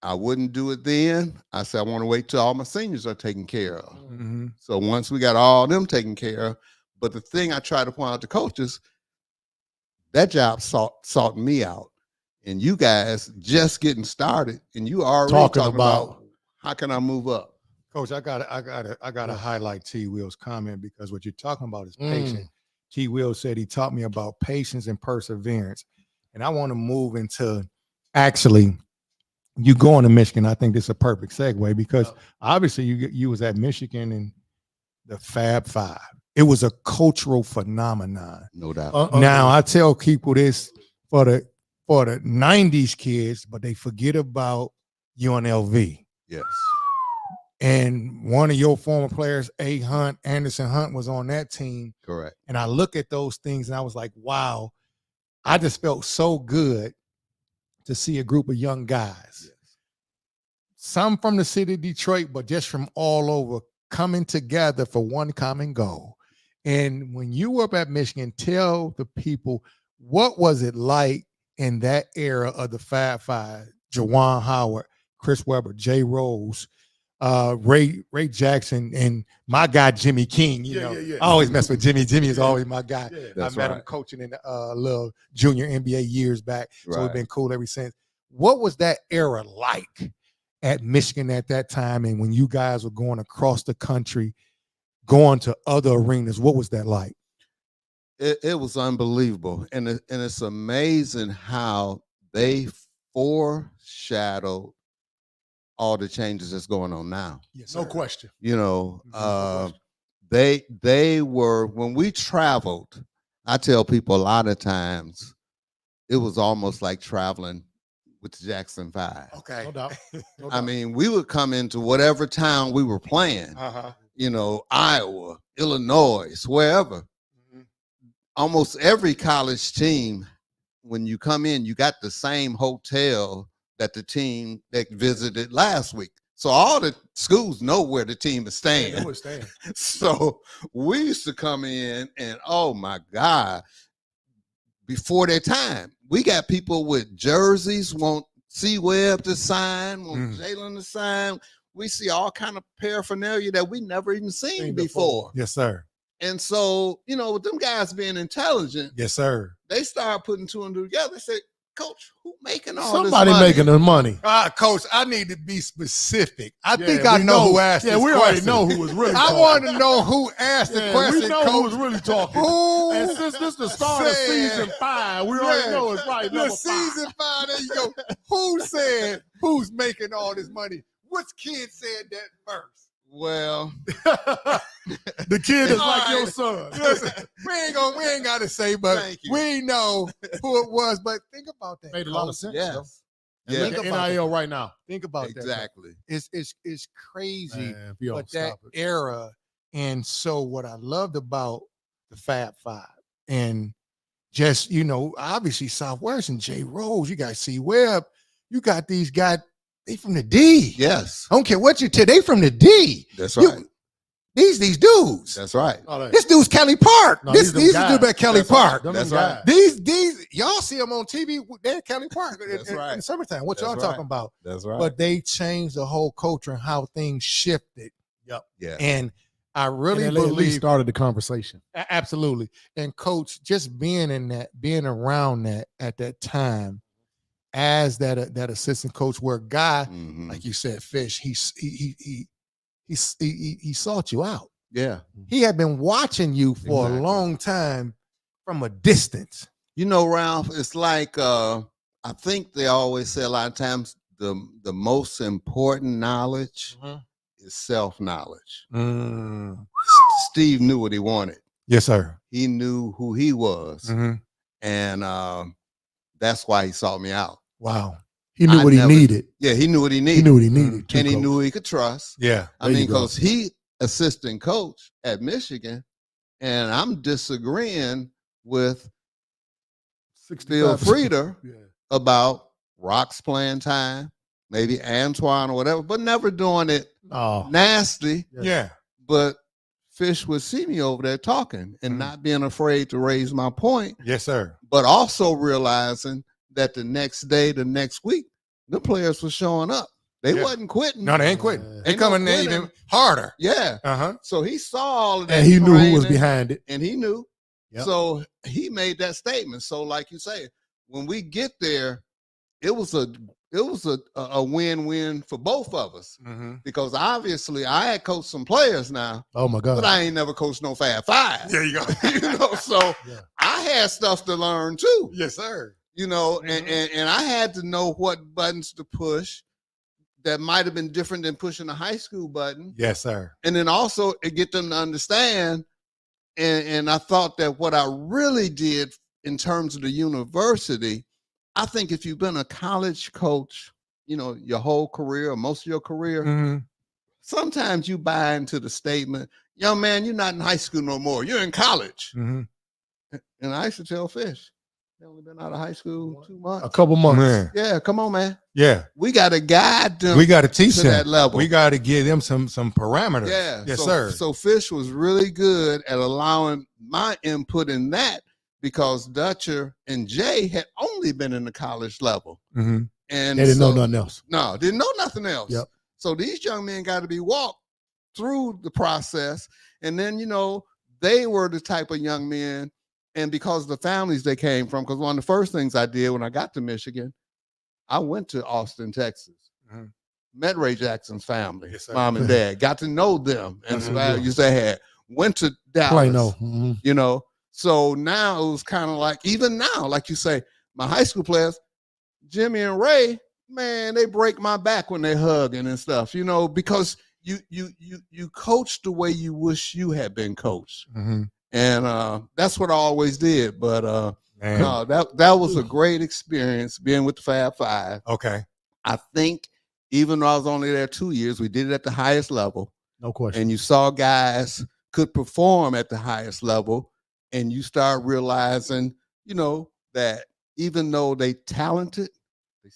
I wouldn't do it then. I said, I want to wait till all my seniors are taken care of. Mm-hmm. So once we got all them taken care of, but the thing I try to point out to coaches, that job sought me out. And you guys just getting started, and you already talking about how can I move up? Coach, I gotta highlight T. Will's comment because what you're talking about is patience. T. Will said he taught me about patience and perseverance. And I want to move into actually you going to Michigan. I think this is a perfect segue because obviously you was at Michigan in the Fab Five. It was a cultural phenomenon. No doubt. Now I tell people this for the 90s kids, but they forget about UNLV. Yes. And one of your former players, Anderson Hunt, was on that team. Correct. And I look at those things and I was like, wow, I just felt so good to see a group of young guys, some from the city of Detroit, but just from all over coming together for one common goal. And when you were up at Michigan, tell the people, what was it like in that era of the Fab Five? Juwan Howard, Chris Webber, Jay Rose, Ray Jackson, and my guy Jimmy King. You know, I always mess with Jimmy. Jimmy is always my guy. I met him coaching in the little junior NBA years back, so we've been cool ever since. What was that era like at Michigan at that time, and when you guys were going across the country, going to other arenas? What was that like? It was unbelievable, and it's amazing how they foreshadowed all the changes that's going on now. Yes, no question. You know, they were, when we traveled, I tell people a lot of times it was almost like traveling with the Jackson 5. Okay. No doubt. No I doubt. mean, we would come into whatever town we were playing, you know, Iowa, Illinois, wherever. Almost every college team, when you come in, you got the same hotel that the team that visited last week. So all the schools know where the team is staying. They were staying. So we used to come in and, oh my God, before their time, we got people with jerseys, want C-Web to sign, want Jalen to sign. We see all kind of paraphernalia that we never even seen before. Yes, sir. And so, you know, with them guys being intelligent, Yes, sir. they start putting two and two together. They say, Coach, who making all Somebody this money? making the money. Coach, I need to be specific. I Yeah, think I we know who asked this we question. already know who was really I talking. want to know who asked the question, we know Coach. who was really talking. Who And since this is the start of said- season 5, we already know it's right. The Number season 5, there you go. Who said who's making all this money? Which kid said that first? Well, The kid is All like right. your son. Listen, we ain't got to say, but Thank you. we know who it was. But think about that. Made a lot of Coach. sense. yes. And Yeah. look at NIL right now. Think about that. Exactly. It's crazy. Man, if you don't But that stop it. era, and so what I loved about the Fab Five, and just obviously Southwest and Jay Rose, you got C Webb, you got these guys, they from the D. Yes. I don't care what you tell, they from the D. That's right. These dudes. That's right. This dude's Kelly Park. No, these these dudes back Kelly That's Park. right. That's right. These y'all see them on TV. They're at Kelly Park That's in right. the summertime. What That's y'all right. talking about? That's right. But they changed the whole culture and how things shifted. Yep. Yeah. And I really And they at least believe started the conversation. absolutely. And Coach, just being around that at that time, as that assistant coach, where a guy Mhm. like you said, Fish, he sought you out. Yeah. He had been watching you for Exactly. a long time from a distance. Ralph, it's like I think they always say a lot of times the most important knowledge is self-knowledge. Steve knew what he wanted. Yes, sir. He knew who he was. And that's why he sought me out. Wow. He knew what he needed. Yeah, he knew what he needed. He knew what he needed. too, and he Coach. knew who he could trust. Yeah. I There you mean, go. because he assistant coach at Michigan, and I'm disagreeing with Bill 65. Frieder Yeah. about Rock's playing time, maybe Antoine or whatever, but never doing it Oh, nasty. Yeah. But Fish would see me over there talking and not being afraid to raise my point, Yes, sir. but also realizing that the next day, the next week, the players were showing up. They Yeah. wasn't quitting. No, they ain't quitting. Yeah. They Ain't no coming in quitting. even harder. Yeah. Uh-huh. So he saw all of that. and he knew who was training, behind it. and he knew. Yep. So he made that statement. So, like you say, when we get there, it was a win-win for both of us, because obviously I had coached some players now, Oh my God. but I ain't never coached no Fab Five. There you go. So Yeah. I had stuff to learn too. Yes, sir. And I had to know what buttons to push that might have been different than pushing a high school button. Yes, sir. And then also get them to understand. And I thought that what I really did in terms of the university, I think if you've been a college coach, your whole career or most of your career, sometimes you buy into the statement, young man, you're not in high school no more. You're in college. And I used to tell Fish, they only been out of high school 2 months. A couple months. Man. Yeah, come on, man. Yeah. We got to guide them We got to teach to them that level. We got to give them some parameters. Yeah. Yes, so, sir. So Fish was really good at allowing my input in that, because Dutcher and Jay had only been in the college level. And They didn't know nothing else. No, didn't know nothing else. Yep. So these young men got to be walked through the process. And then, they were the type of young men, and because of the families they came from, because one of the first things I did when I got to Michigan, I went to Austin, Texas. Met Ray Jackson's family, Yes, sir. mom and dad, got to know them and the Mhm. values they had. Went to Dallas, Plano. Mhm. So now it was kind of like, even now, like you say, my high school players, Jimmy and Ray, man, they break my back when they hugging and stuff, because you coach the way you wish you had been coached. And that's what I always did. But Man. no, that was a great experience being with the Fab Five. Okay. I think even though I was only there 2 years, we did it at the highest level. No question. And you saw guys could perform at the highest level, and you start realizing, that even though they talented, they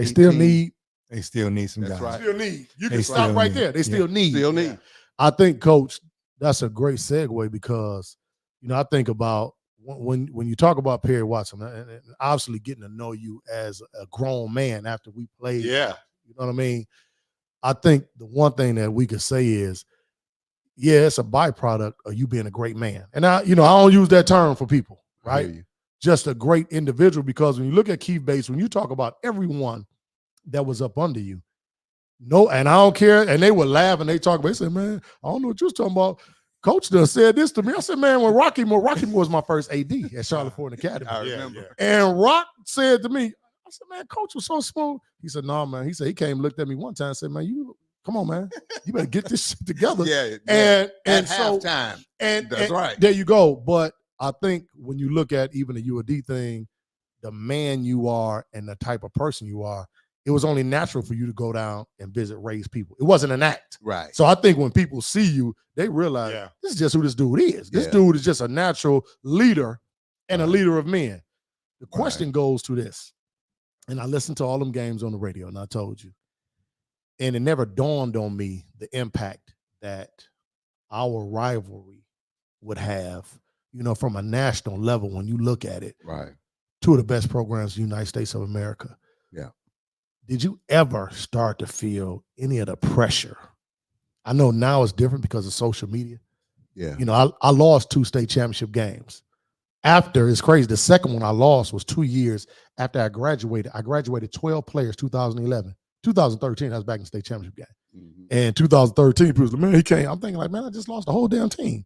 still need. They still need some That's guys. right. Still need. You They can still stop right need. there. They still need. Still need. I think, Coach, that's a great segue, because, I think about when you talk about Perry Watson, and obviously getting to know you as a grown man after we played. Yeah. You know what I mean? I think the one thing that we could say is, yeah, it's a byproduct of you being a great man. And I don't use that term for people, I hear right? you. Just a great individual, because when you look at Keith Bates, when you talk about everyone that was up under you, and I don't care, and they would laugh and they talk about, they said, man, I don't know what you was talking about. Coach done said this to me. I said, man, when Rocky Moore was my first AD at Charlotte Ford Academy. I remember. Yeah. And Rock said to me, I said, man, Coach was so smooth. He said, no, man. He said, he came and looked at me one time and said, man, come on, man. You better get this shit together. Yeah. And at so, halftime. and That's right. there you go. But I think when you look at even the UAD thing, the man you are and the type of person you are, it was only natural for you to go down and visit Ray's people. It wasn't an act. Right. So I think when people see you, they realize this is just who this dude is. This dude is just a natural leader and a leader of men. The question goes to this, and I listened to all them games on the radio, and I told you, and it never dawned on me the impact that our rivalry would have, from a national level when you look at it. Right. Two of the best programs in the United States of America. Yeah. Did you ever start to feel any of the pressure? I know now it's different because of social media. Yeah. I lost 2 state championship games. After, it's crazy, the second one I lost was 2 years after I graduated. I graduated 12 players 2011. 2013, I was back in the state championship game. Mm-hmm. And 2013, people was like, man, he can't. I'm thinking like, man, I just lost the whole damn team.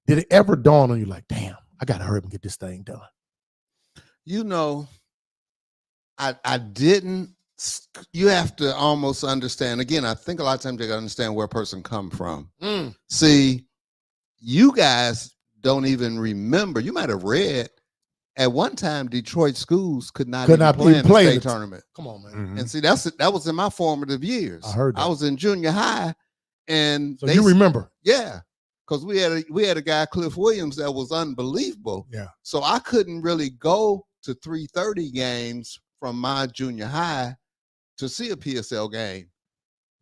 Did it ever dawn on you like, damn, I got to hurry up and get this thing done? I didn't. You have to almost understand. Again, I think a lot of times you got to understand where a person come from. See, you guys don't even remember. You might have read at one time Detroit schools could not even play in the state tournament. Come on, man. Mm-hmm. And see, that was in my formative years. I heard that. I was in junior high, and so you remember? Yeah, because we had a guy, Cliff Williams, that was unbelievable. Yeah. So I couldn't really go to 3:30 games from my junior high to see a PSL game.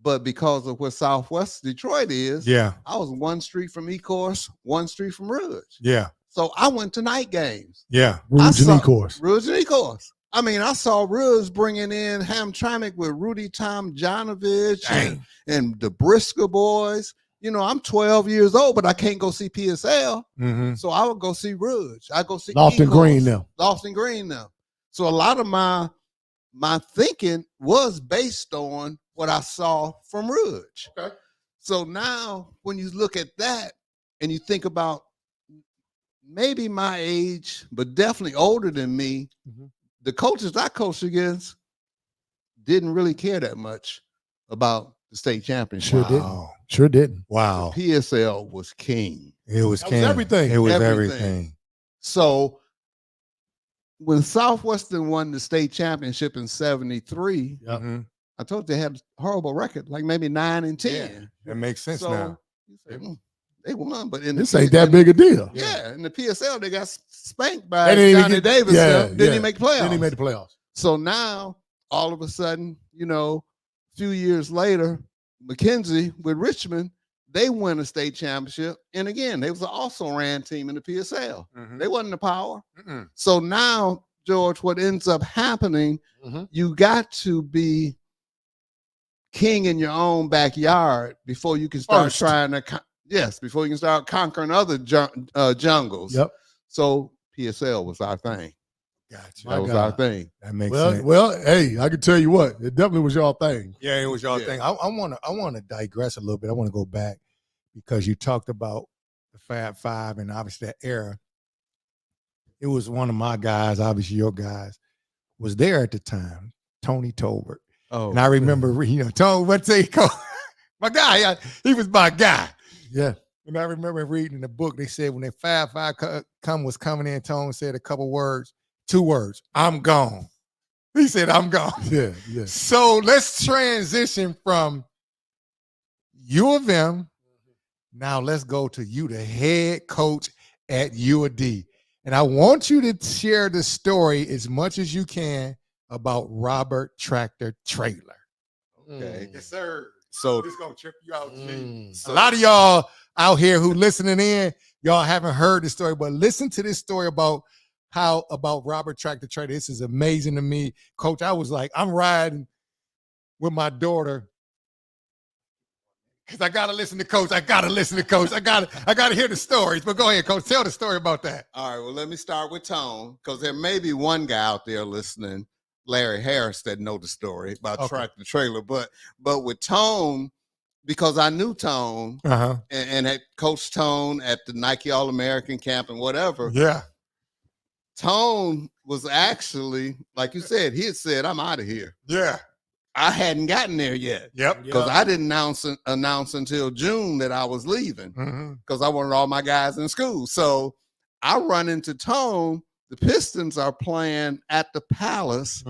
But because of where Southwest Detroit is, I was 1 street from E-Course, 1 street from Rouge. Yeah. So I went to night games. Yeah. Rouge and E-Course. Rouge and E-Course. I mean, I saw Rouge bringing in Hamtramck with Rudy Tomjanovich and the Brisker boys. I'm 12 years old, but I can't go see PSL. Mm-hmm. So I would go see Rouge. I go see Lofton E-Course. Green now. Lofton Green now. So a lot of my thinking was based on what I saw from Rouge. Okay. So now when you look at that and you think about maybe my age, but definitely older than me, the coaches I coached against didn't really care that much about the state championship. Sure didn't. Wow. The PSL was king. It was king. Everything. It was everything. So when Southwestern won the state championship in 73, I told you they had a horrible record, like maybe 9 and 10. Yeah, that makes sense now. You say, they won, but in this ain't that big a deal. Yeah, in the PSL, they got spanked by Johnny Davis. Didn't even make playoffs. Didn't even make the playoffs. So now, all of a sudden, a few years later, McKenzie with Richmond, they win a state championship. And again, they was an also-ran team in the PSL. They wasn't the power. So now, George, what ends up happening, you got to be king in your own backyard before you can start before you can start conquering other jungles. Yep. So PSL was our thing. Gotcha. That was our thing. That makes sense. Well, hey, I can tell you what, it definitely was your thing. Yeah, it was your thing. I want to digress a little bit. I want to go back because you talked about the Fab Five and obviously that era. It was one of my guys, obviously your guys, was there at the time, Tony Tolbert. Oh, and I remember, Tony, what's he called? My guy, he was my guy. Yeah. And I remember reading in the book, they said when they Fab Five was coming in, Tone said a couple words, 2 words, I'm gone. He said, I'm gone. Yeah. So let's transition from U of M. Now let's go to you, the head coach at U of D. And I want you to share the story as much as you can about Robert Tractor Trailer. Okay. Yes, sir. So this is gonna trip you out, G. A lot of y'all out here who listening in, y'all haven't heard the story, but listen to this story about Robert Tractor Trailer. This is amazing to me. Coach, I was like, I'm riding with my daughter because I gotta listen to Coach. I gotta hear the stories. But go ahead, Coach. Tell the story about that. All right. Well, let me start with Tone, because there may be one guy out there listening, Larry Harris, that know the story about Tractor Trailer. But with Tone, because I knew Tone and had coached Tone at the Nike All-American camp and whatever. Yeah. Tone was actually, like you said, he had said, I'm out of here. Yeah. I hadn't gotten there yet. Yep. Because I didn't announce until June that I was leaving, because I wanted all my guys in school. So I run into Tone. The Pistons are playing at the Palace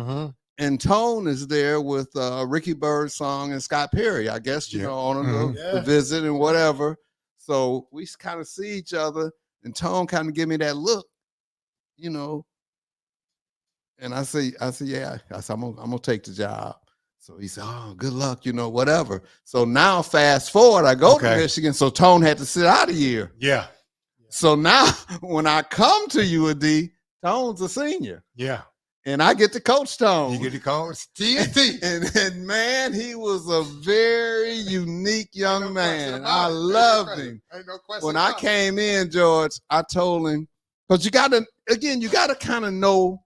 and Tone is there with Ricky Birdsong and Scott Perry, I guess, you know, on the visit and whatever. So we kind of see each other, and Tone kind of give me that look, you know. And I say, yeah. I said, I'm gonna take the job. So he said, oh, good luck, you know, whatever. So now fast forward, I go to Michigan. So Tone had to sit out a year. Yeah. So now when I come to UAD, Tone's a senior. Yeah. And I get to coach Tone. You get to coach TNT. and man, he was a very unique young man. I loved him. Ain't no question When I came in, George, I told him, because you got to kind of know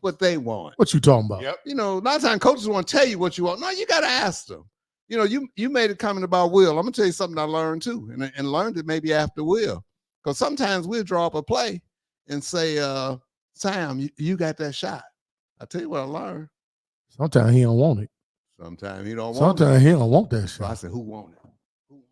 what they want. What you talking about? Yep. You know, a lot of times coaches want to tell you what you want. No, you got to ask them. You know, you made a comment about Will. I'm going to tell you something I learned too, and learned it maybe after Will. Because sometimes we'll draw up a play and say, Sam, you got that shot. I tell you what I learned. Sometimes he don't want it. Sometimes he don't want it. Sometimes he don't want that So I shot. said, who want it?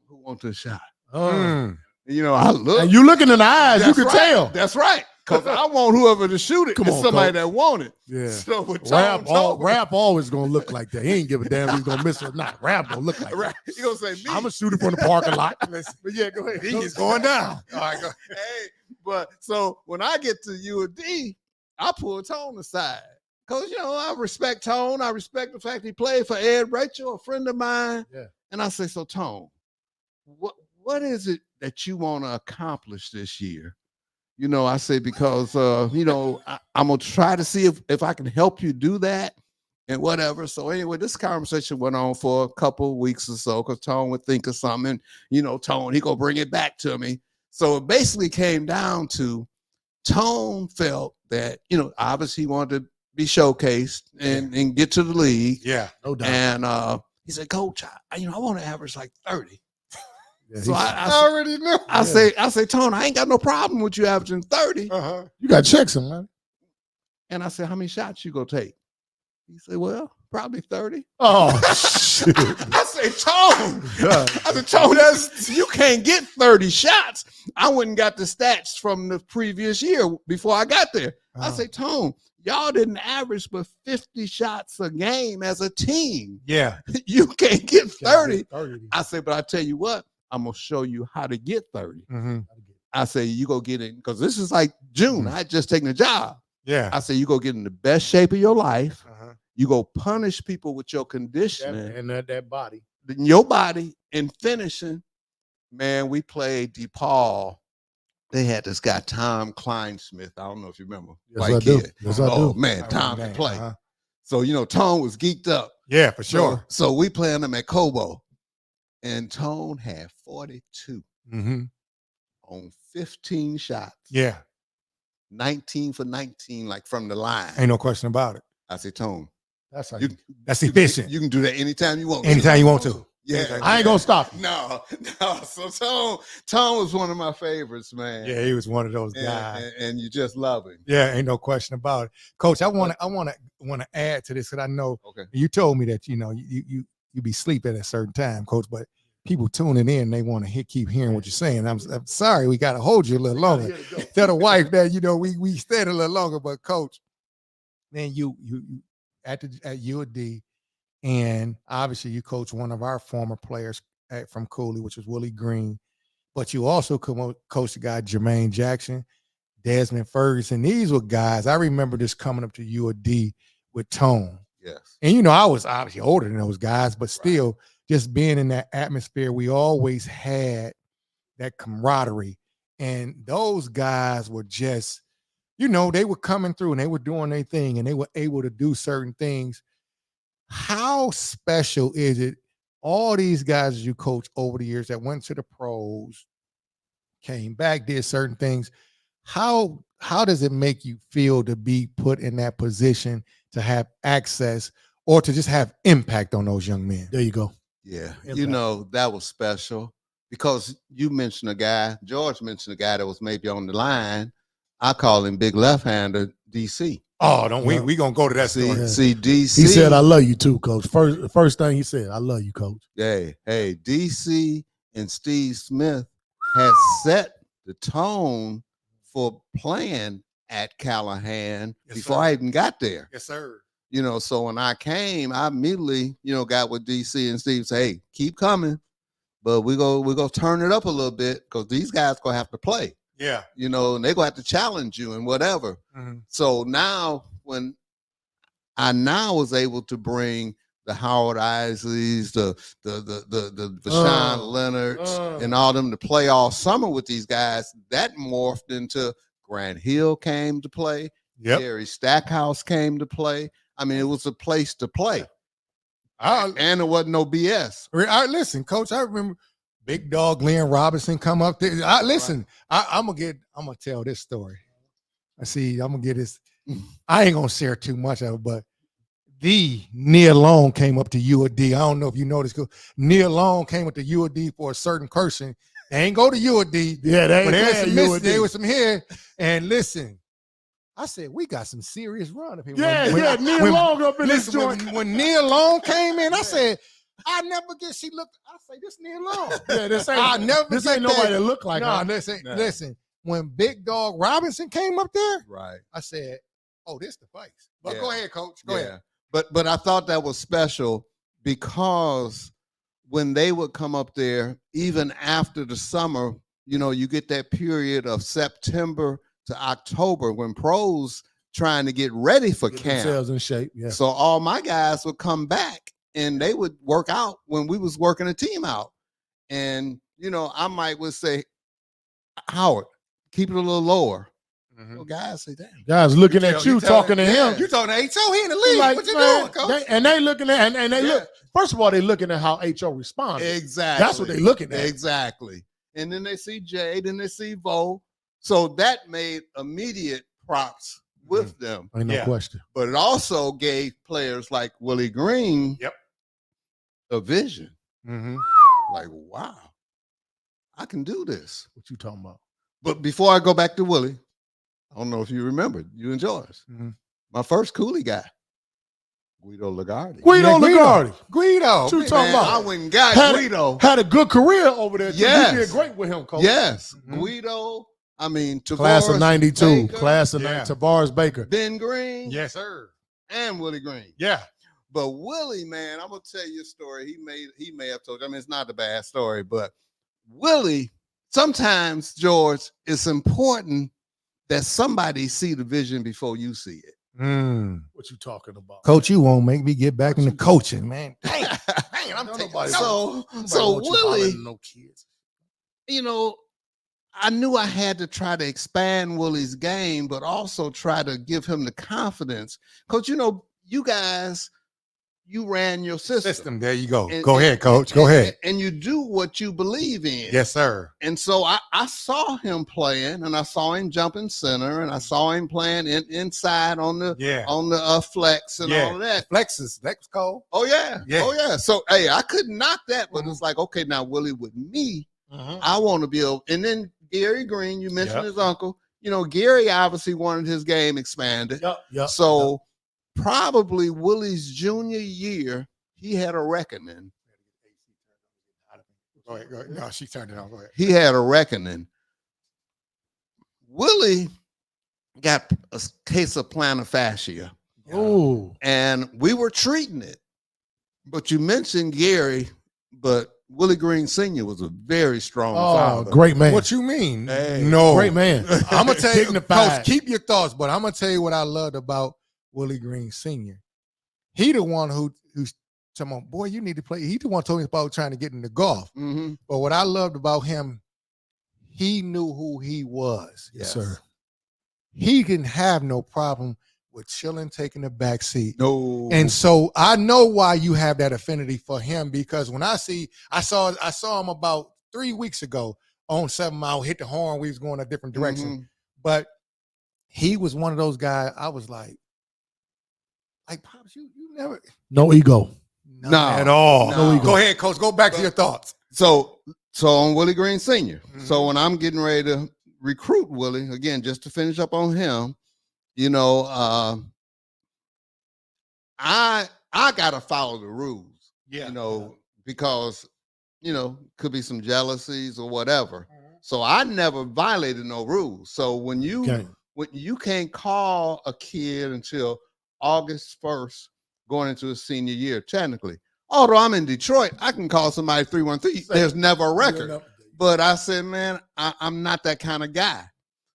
Who wants this shot? You know, I look. And you look in the eyes, you can tell. That's right. Because I want whoever to shoot it. Come It's on, somebody Coach. that want it. Yeah. So with Rap always gonna look like that. He ain't give a damn if he's gonna miss it or not. Rap gonna look like that. You gonna say me? I'm gonna shoot it from the parking lot. But yeah, go ahead. He is going down. All right, go. Hey, but so when I get to UAD, I pull Tone aside. Because, you know, I respect Tone. I respect the fact he played for Ed Rachel, a friend of mine. Yeah. And I say, so Tone, what is it that you want to accomplish this year? You know, I say, because, you know, I'm going to try to see if I can help you do that and whatever. So anyway, this conversation went on for a couple of weeks or so because Tone would think of something. And, you know, Tone, he going to bring it back to me. So it basically came down to Tone felt that, you know, obviously he wanted to be showcased and get to the league. Yeah, no doubt. And he said, Coach, I want to average like 30. Yeah, So I already know. I say, Tone, I ain't got no problem with you averaging 30. You got to check some, man. And I said, how many shots you gonna take? He said, well, probably 30. Oh, shit. I say, Tone. I said, Tone, you can't get 30 shots. I went and got the stats from the previous year before I got there. I say, Tone, y'all didn't average but 50 shots a game as a team. Yeah. You can't get 30. I say, but I tell you what, I'm going to show you how to get 30. I say, you go get it, because this is like June. I had just taken a job. Yeah. I say, you go get in the best shape of your life. You go punish people with your conditioning. And that body. Your body and finishing. Man, we played DePaul. They had this guy, Tom Kleinsmith. I don't know if you remember. Yes, white I do. kid. Yes, I do. Man, Tom can play. So, you know, Tone was geeked up. Yeah, for sure. So we playing them at Cobo. And Tone had 42 on 15 shots. Yeah. 19 for 19, like from the line. Ain't no question about it. I say, Tone, That's how that's efficient. You can do that anytime you want. Anytime you want to. Yeah. I ain't gonna stop you. No. So Tone was one of my favorites, man. Yeah, he was one of those guys. And you just love him. Yeah, ain't no question about it. Coach, I want to add to this, because I know you told me that, you know, you be sleeping at a certain time, Coach, but people tuning in, they want to keep hearing what you're saying. I'm sorry, we got to hold you a little longer. Tell the wife that, you know, we stayed a little longer, but Coach, then you at UAD, and obviously you coach one of our former players from Cooley, which was Willie Green, but you also coached the guy Jermaine Jackson, Desmond Ferguson. These were guys, I remember this coming up to UAD with Tone. Yes. And, you know, I was obviously older than those guys, but still just being in that atmosphere, we always had that camaraderie. And those guys were just, you know, they were coming through and they were doing their thing and they were able to do certain things. How special is it? All these guys you coach over the years that went to the pros, came back, did certain things. How does it make you feel to be put in that position, to have access or to just have impact on those young men? There you go. Yeah. You know, that was special because you mentioned a guy, George mentioned a guy that was maybe on the line. I call him Big Left-Hander, DC. Oh, don't we gonna go to that story. See, DC. He said, I love you too, Coach. First thing he said, I love you, Coach. Hey, DC and Steve Smith had set the tone for playing at Callahan before I even got there. Yes, sir. You know, so when I came, I immediately, you know, got with DC and Steve say, hey, keep coming, but we're gonna turn it up a little bit because these guys gonna have to play. Yeah. You know, and they're gonna have to challenge you and whatever. Mhm. So now when I now was able to bring the Howard Isleys, the Voshon Lenards, and all them to play all summer with these guys, that morphed into Grant Hill came to play. Yep. Gary Stackhouse came to play. I mean, it was a place to play. And it wasn't no BS. Listen, Coach, I remember Big Dog Glenn Robinson come up there. I'm gonna tell this story. I'm gonna get this. I ain't gonna share too much of it, but Neil Long came up to UAD. I don't know if you know this. Neil Long came up to UAD for a certain person. They ain't go to UAD. Yeah, there was some here. And listen, I said, we got some serious run up here. Neil Long up in this joint. When Neil Long came in, I said, I never get, she looked, I say, this Neil Long. This ain't nobody that look like her. Listen, when Big Dog Robinson came up there, right, I said, oh, this the place. But go ahead, Coach. Go ahead. But I thought that was special because when they would come up there, even after the summer, you know, you get that period of September to October when pros trying to get ready for camp. Themselves in shape. Yeah. So all my guys would come back and they would work out when we was working a team out. And, you know, I would say, Howard, keep it a little lower. Well, guys say, damn. Guys looking at you talking to him. You talking to HO, he in the league. Like, what you doing, Coach? They looking at, and they look, first of all, they looking at how HO responded. Exactly. That's what they looking at. Exactly. And then they see Jay, then they see Vo. So that made immediate props with them. Ain't no question. But it also gave players like Willie Green a vision. Like, wow, I can do this. What you talking about? But before I go back to Willie, I don't know if you remember, you and George. My first coolie guy, Guido Lagarde. Guido. What you talking about? I went and got Guido. Had a good career over there. Yes. You did great with him, Coach. Yes. Guido, I mean, Tavares Class of 92. Baker, Class of 92. Tavares Baker. Ben Green. Yes, sir. And Willie Green. Yeah. But Willie, man, I'm going to tell you a story. He may have told you. I mean, it's not a bad story, but Willie, sometimes, George, it's important that somebody see the vision before you see it. What you talking about? Coach, you won't make me get back into coaching, man. Dang, I'm taking so Willie, no kids. You know, I knew I had to try to expand Willie's game, but also try to give him the confidence. Coach, you know, you guys, you ran your system. There you go. Go ahead, Coach. Go ahead. And you do what you believe in. Yes, sir. And so I saw him playing, and I saw him jumping center, and I saw him playing inside on the flex and all of that. Flex was cold. Oh yeah. Oh yeah. So hey, I couldn't knock that, but it's like, okay, now Willie with me, I want to be able. And then Gary Green, you mentioned his uncle. You know, Gary obviously wanted his game expanded. So probably Willie's junior year, he had a reckoning. Go ahead. No, she turned it on. Go ahead. He had a reckoning. Willie got a case of plantar fascia. Oh. And we were treating it. But you mentioned Gary, but Willie Green Sr. was a very strong father. Great man. What you mean? Hey, no. Great man. I'm going to tell you, Dignified. Coach, keep your thoughts, but I'm going to tell you what I loved about Willie Green Sr. He the one who's talking about, boy, you need to play. He the one told me about trying to get into golf. But what I loved about him, he knew who he was. Yes, sir. He didn't have no problem with chilling, taking the back seat. No. And so I know why you have that affinity for him, because when I saw him about 3 weeks ago on 7 Mile, hit the horn, we was going a different direction. But he was one of those guys, I was like, Pops, you never. No ego. Not at all. No ego. Go ahead, Coach. Go back to your thoughts. So on Willie Green Sr. So when I'm getting ready to recruit Willie, again, just to finish up on him, you know, I gotta follow the rules. You know, because, you know, could be some jealousies or whatever. So I never violated no rules. So when you can't call a kid until August 1st, going into his senior year, technically. Although I'm in Detroit, I can call somebody 313. There's never a record. But I said, man, I'm not that kind of guy.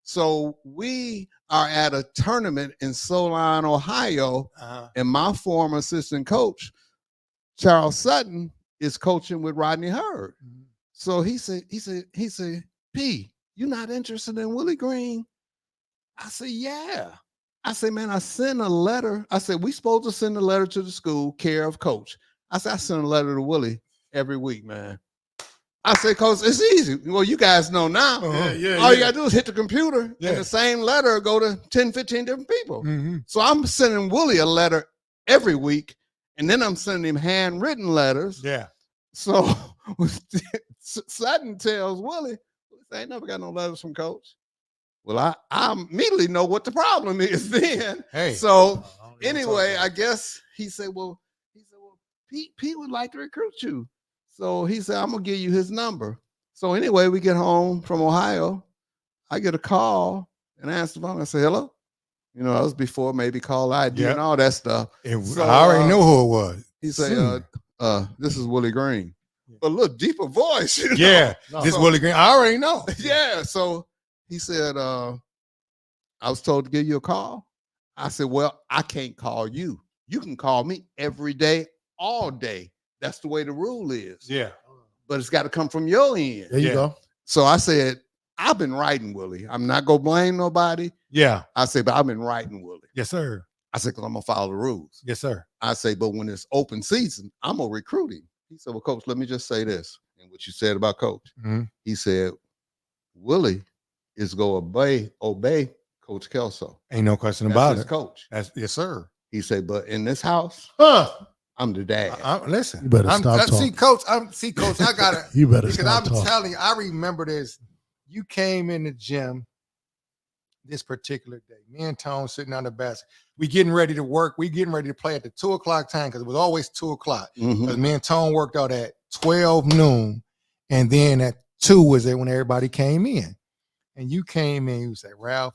So we are at a tournament in Solon, Ohio, and my former assistant coach, Charles Sutton, is coaching with Rodney Hurd. So he said, P, you not interested in Willie Green? I said, yeah. I said, man, I sent a letter. I said, we supposed to send a letter to the school, care of coach. I said, I send a letter to Willie every week, man. I said, Coach, it's easy. Well, you guys know now. All you got to do is hit the computer, and the same letter go to 10, 15 different people. So I'm sending Willie a letter every week, and then I'm sending him handwritten letters. Yeah. So Sutton tells Willie, I ain't never got no letters from Coach. Well, I immediately know what the problem is then. Hey. So anyway, I guess he said, well, Pete would like to recruit you. So he said, I'm going to give you his number. So anyway, we get home from Ohio. I get a call and I answer the phone. I say, hello. You know, that was before maybe call ID and all that stuff. So, I already know who it was. He said, this is Willie Green. But a little deeper voice. You know? Yeah, this Willie Green. I already know. Yeah. So he said, I was told to give you a call. I said, well, I can't call you. You can call me every day, all day. That's the way the rule is. Yeah. But it's got to come from your end. There you go. So I said, I've been writing Willie. I'm not going to blame nobody. Yeah. I said, but I've been writing Willie. Yes, sir. I said, because I'm going to follow the rules. Yes, sir. I say, but when it's open season, I'm going to recruit him. He said, well, Coach, let me just say this. And what you said about Coach. He said, Willie is going to obey Coach Kelso. Ain't no question about his it. Coach. Yes, sir. He said, but in this house, I'm the dad. Listen, you better stop talking. See, Coach, I gotta. You better because stop I'm talking. telling you, I remember this. You came in the gym this particular day. Me and Tone sitting on the basket. We getting ready to work. We getting ready to play at the 2:00 time because it was always 2:00. Because me and Tone worked out at 12 noon, and then at 2 was there when everybody came in. And you came in. You said, Ralph,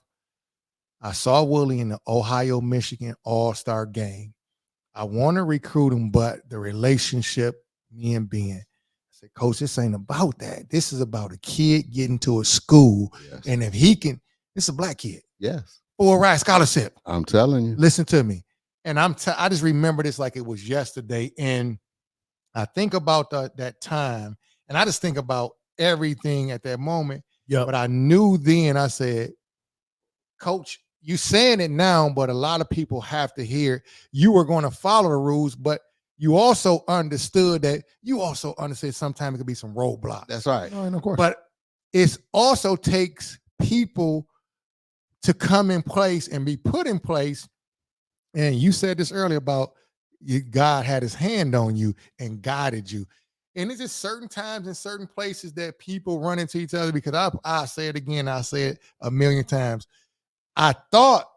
I saw Willie in the Ohio-Michigan All-Star game. I want to recruit him, but the relationship, me and Ben. I said, Coach, this ain't about that. This is about a kid getting to a school. Yes. And if he can, this is a black kid. Yes. For a ride scholarship. I'm telling you. Listen to me. And I just remember this like it was yesterday. And I think about that time, and I just think about everything at that moment. Yeah. But I knew then, I said, Coach, you saying it now, but a lot of people have to hear you were going to follow the rules, but you also understood that sometimes it could be some roadblocks. That's right. No, of course. But it also takes people to come in place and be put in place. And you said this earlier about God had his hand on you and guided you. And it's just certain times in certain places that people run into each other because I say it again, I say it a million times. I thought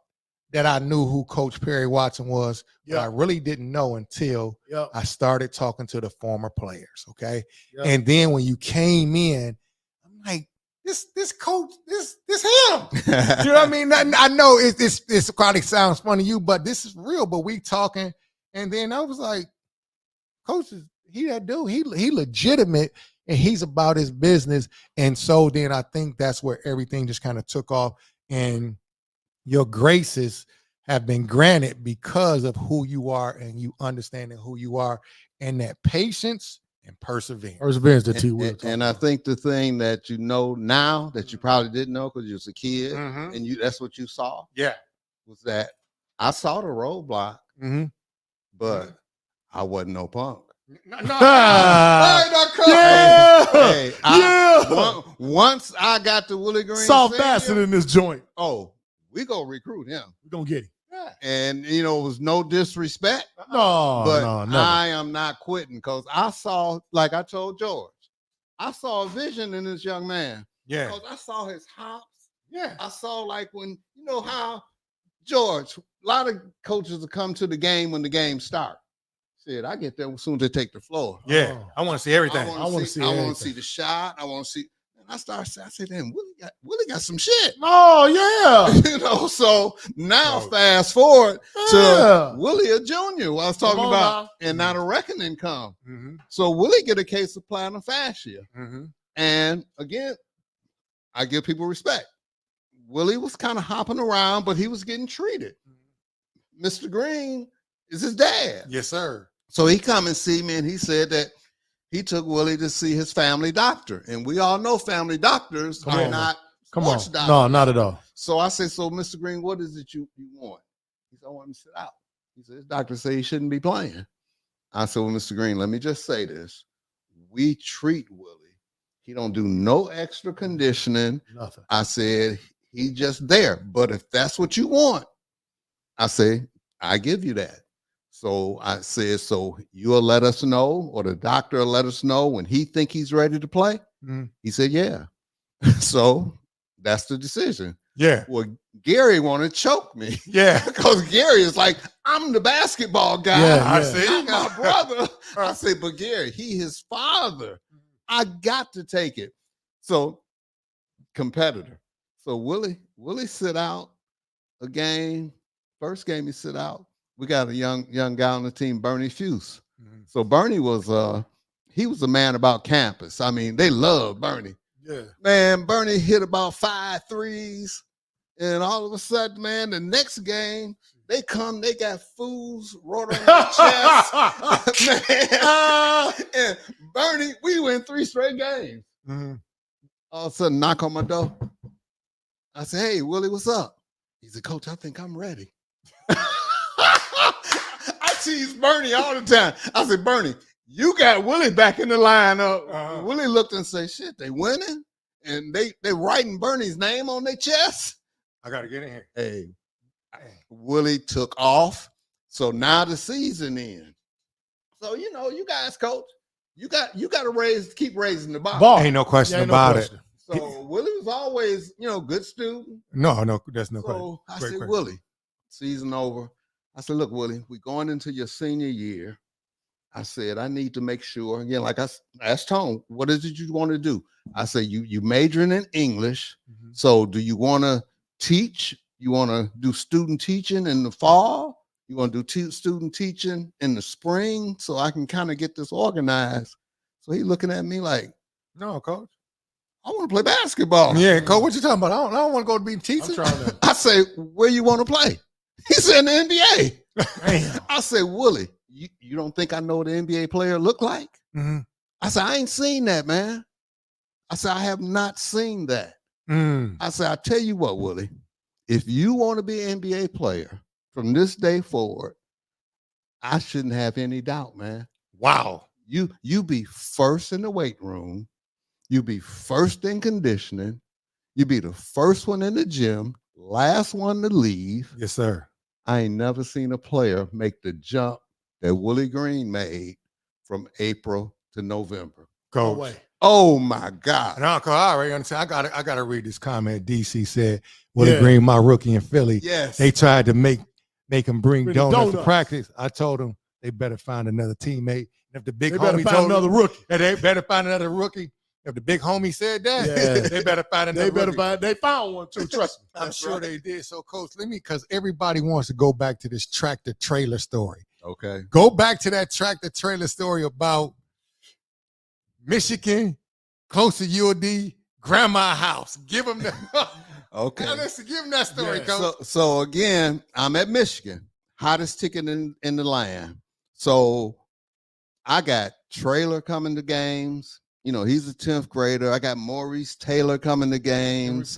that I knew who Coach Perry Watson was, but I really didn't know until I started talking to the former players. Okay. And then when you came in, I'm like, this coach, this him. You know what I mean? I know this probably sounds funny to you, but this is real. But we talking, and then I was like, Coach, he that dude, he legitimate, and he's about his business. And so then I think that's where everything just kind of took off, and your graces have been granted because of who you are and you understanding who you are, and that patience and perseverance. Perseverance, the two words. And I think the thing that you know now that you probably didn't know because you was a kid and that's what you saw. Yeah. Was that I saw the roadblock, but I wasn't no punk. Once I got to Willie Green, soft acid in this joint. Oh, we gonna recruit him. We gonna get him. Yeah. And it was no disrespect. No, but no. I am not quitting because I saw, like I told George, I saw a vision in this young man. Yeah. Because I saw his hops. Yeah. I saw like when how George, a lot of coaches will come to the game when the game starts. Said, I get there as soon as they take the floor. Yeah. I want to see everything. I want to see the shot. I want to see. And I said, damn, Willie got some shit. Oh, yeah. So now fast forward to Willie a junior, what I was talking about, and now the reckoning come. So Willie get a case of plantar fascia. And again, I give people respect. Willie was kind of hopping around, but he was getting treated. Mr. Green is his dad. Yes, sir. So he come and see me, and he said that he took Willie to see his family doctor. And we all know family doctors are not sports doctors. No, not at all. So I said, so Mr. Green, what is it you want? He said, I want him to sit out. He said, his doctor said he shouldn't be playing. I said, well, Mr. Green, let me just say this. We treat Willie. He don't do no extra conditioning. Nothing. I said, he just there. But if that's what you want, I say, I give you that. So I said, so you'll let us know, or the doctor will let us know when he think he's ready to play? He said, yeah. So that's the decision. Yeah. Well, Gary want to choke me. Yeah. Because Gary is like, I'm the basketball guy. Yeah, I see. I'm my brother. I say, but Gary, he his father. I got to take it. So competitor. So Willie sit out a game. First game he sit out. We got a young guy on the team, Bernie Fuse. So Bernie was he was a man about campus. I mean, they love Bernie. Yeah. Man, Bernie hit about 5 threes. And all of a sudden, man, the next game, they got fools wrote on their chest. Man. And Bernie, we win 3 straight games. All of a sudden, knock on my door. I said, hey, Willie, what's up? He said, Coach, I think I'm ready. I tease Bernie all the time. I said, Bernie, you got Willie back in the lineup. Willie looked and said, shit, they winning? And they writing Bernie's name on their chest. I got to get in here. Hey, Willie took off. So now the season ends. So, you guys, Coach, you got to keep raising the bar. Ain't no question about it. So Willie was always, good student. No, that's no question. So I said, Willie, season over. I said, look, Willie, we're going into your senior year. I said, I need to make sure, again, like I asked Tone, what is it you want to do? I said, you majoring in English. So do you want to teach? You want to do student teaching in the fall? You want to do student teaching in the spring so I can kind of get this organized? So he looking at me like, no, Coach. I want to play basketball. Yeah, Coach, what you talking about? I don't want to go to be teaching. I say, where you want to play? He said in the NBA. Damn. I said, Willie, you don't think I know what an NBA player look like? I said, I ain't seen that, man. I said, I have not seen that. I said, I tell you what, Willie, if you want to be an NBA player from this day forward, I shouldn't have any doubt, man. Wow. You be first in the weight room. You be first in conditioning. You be the first one in the gym, last one to leave. Yes, sir. I ain't never seen a player make the jump that Willie Green made from April to November. Coach. No way. Oh my God. And Uncle, I already understand. I gotta read this comment. DC said, Willie Green, my rookie in Philly. Yes. They tried to make him bring donuts to practice. I told them they better find another teammate. And if the big homie told another rookie. They better find another rookie. If the big homie said that, they better find another rookie. They found one too, trust me. I'm sure they did. So, Coach, because everybody wants to go back to this tractor trailer story. Okay. Go back to that tractor trailer story about Michigan, close to UOD, grandma house. Give them the Okay. Now, listen, give them that story, Coach. So again, I'm at Michigan, hottest ticket in the land. So I got Trailer coming to games. He's a 10th grader. I got Maurice Taylor coming to games.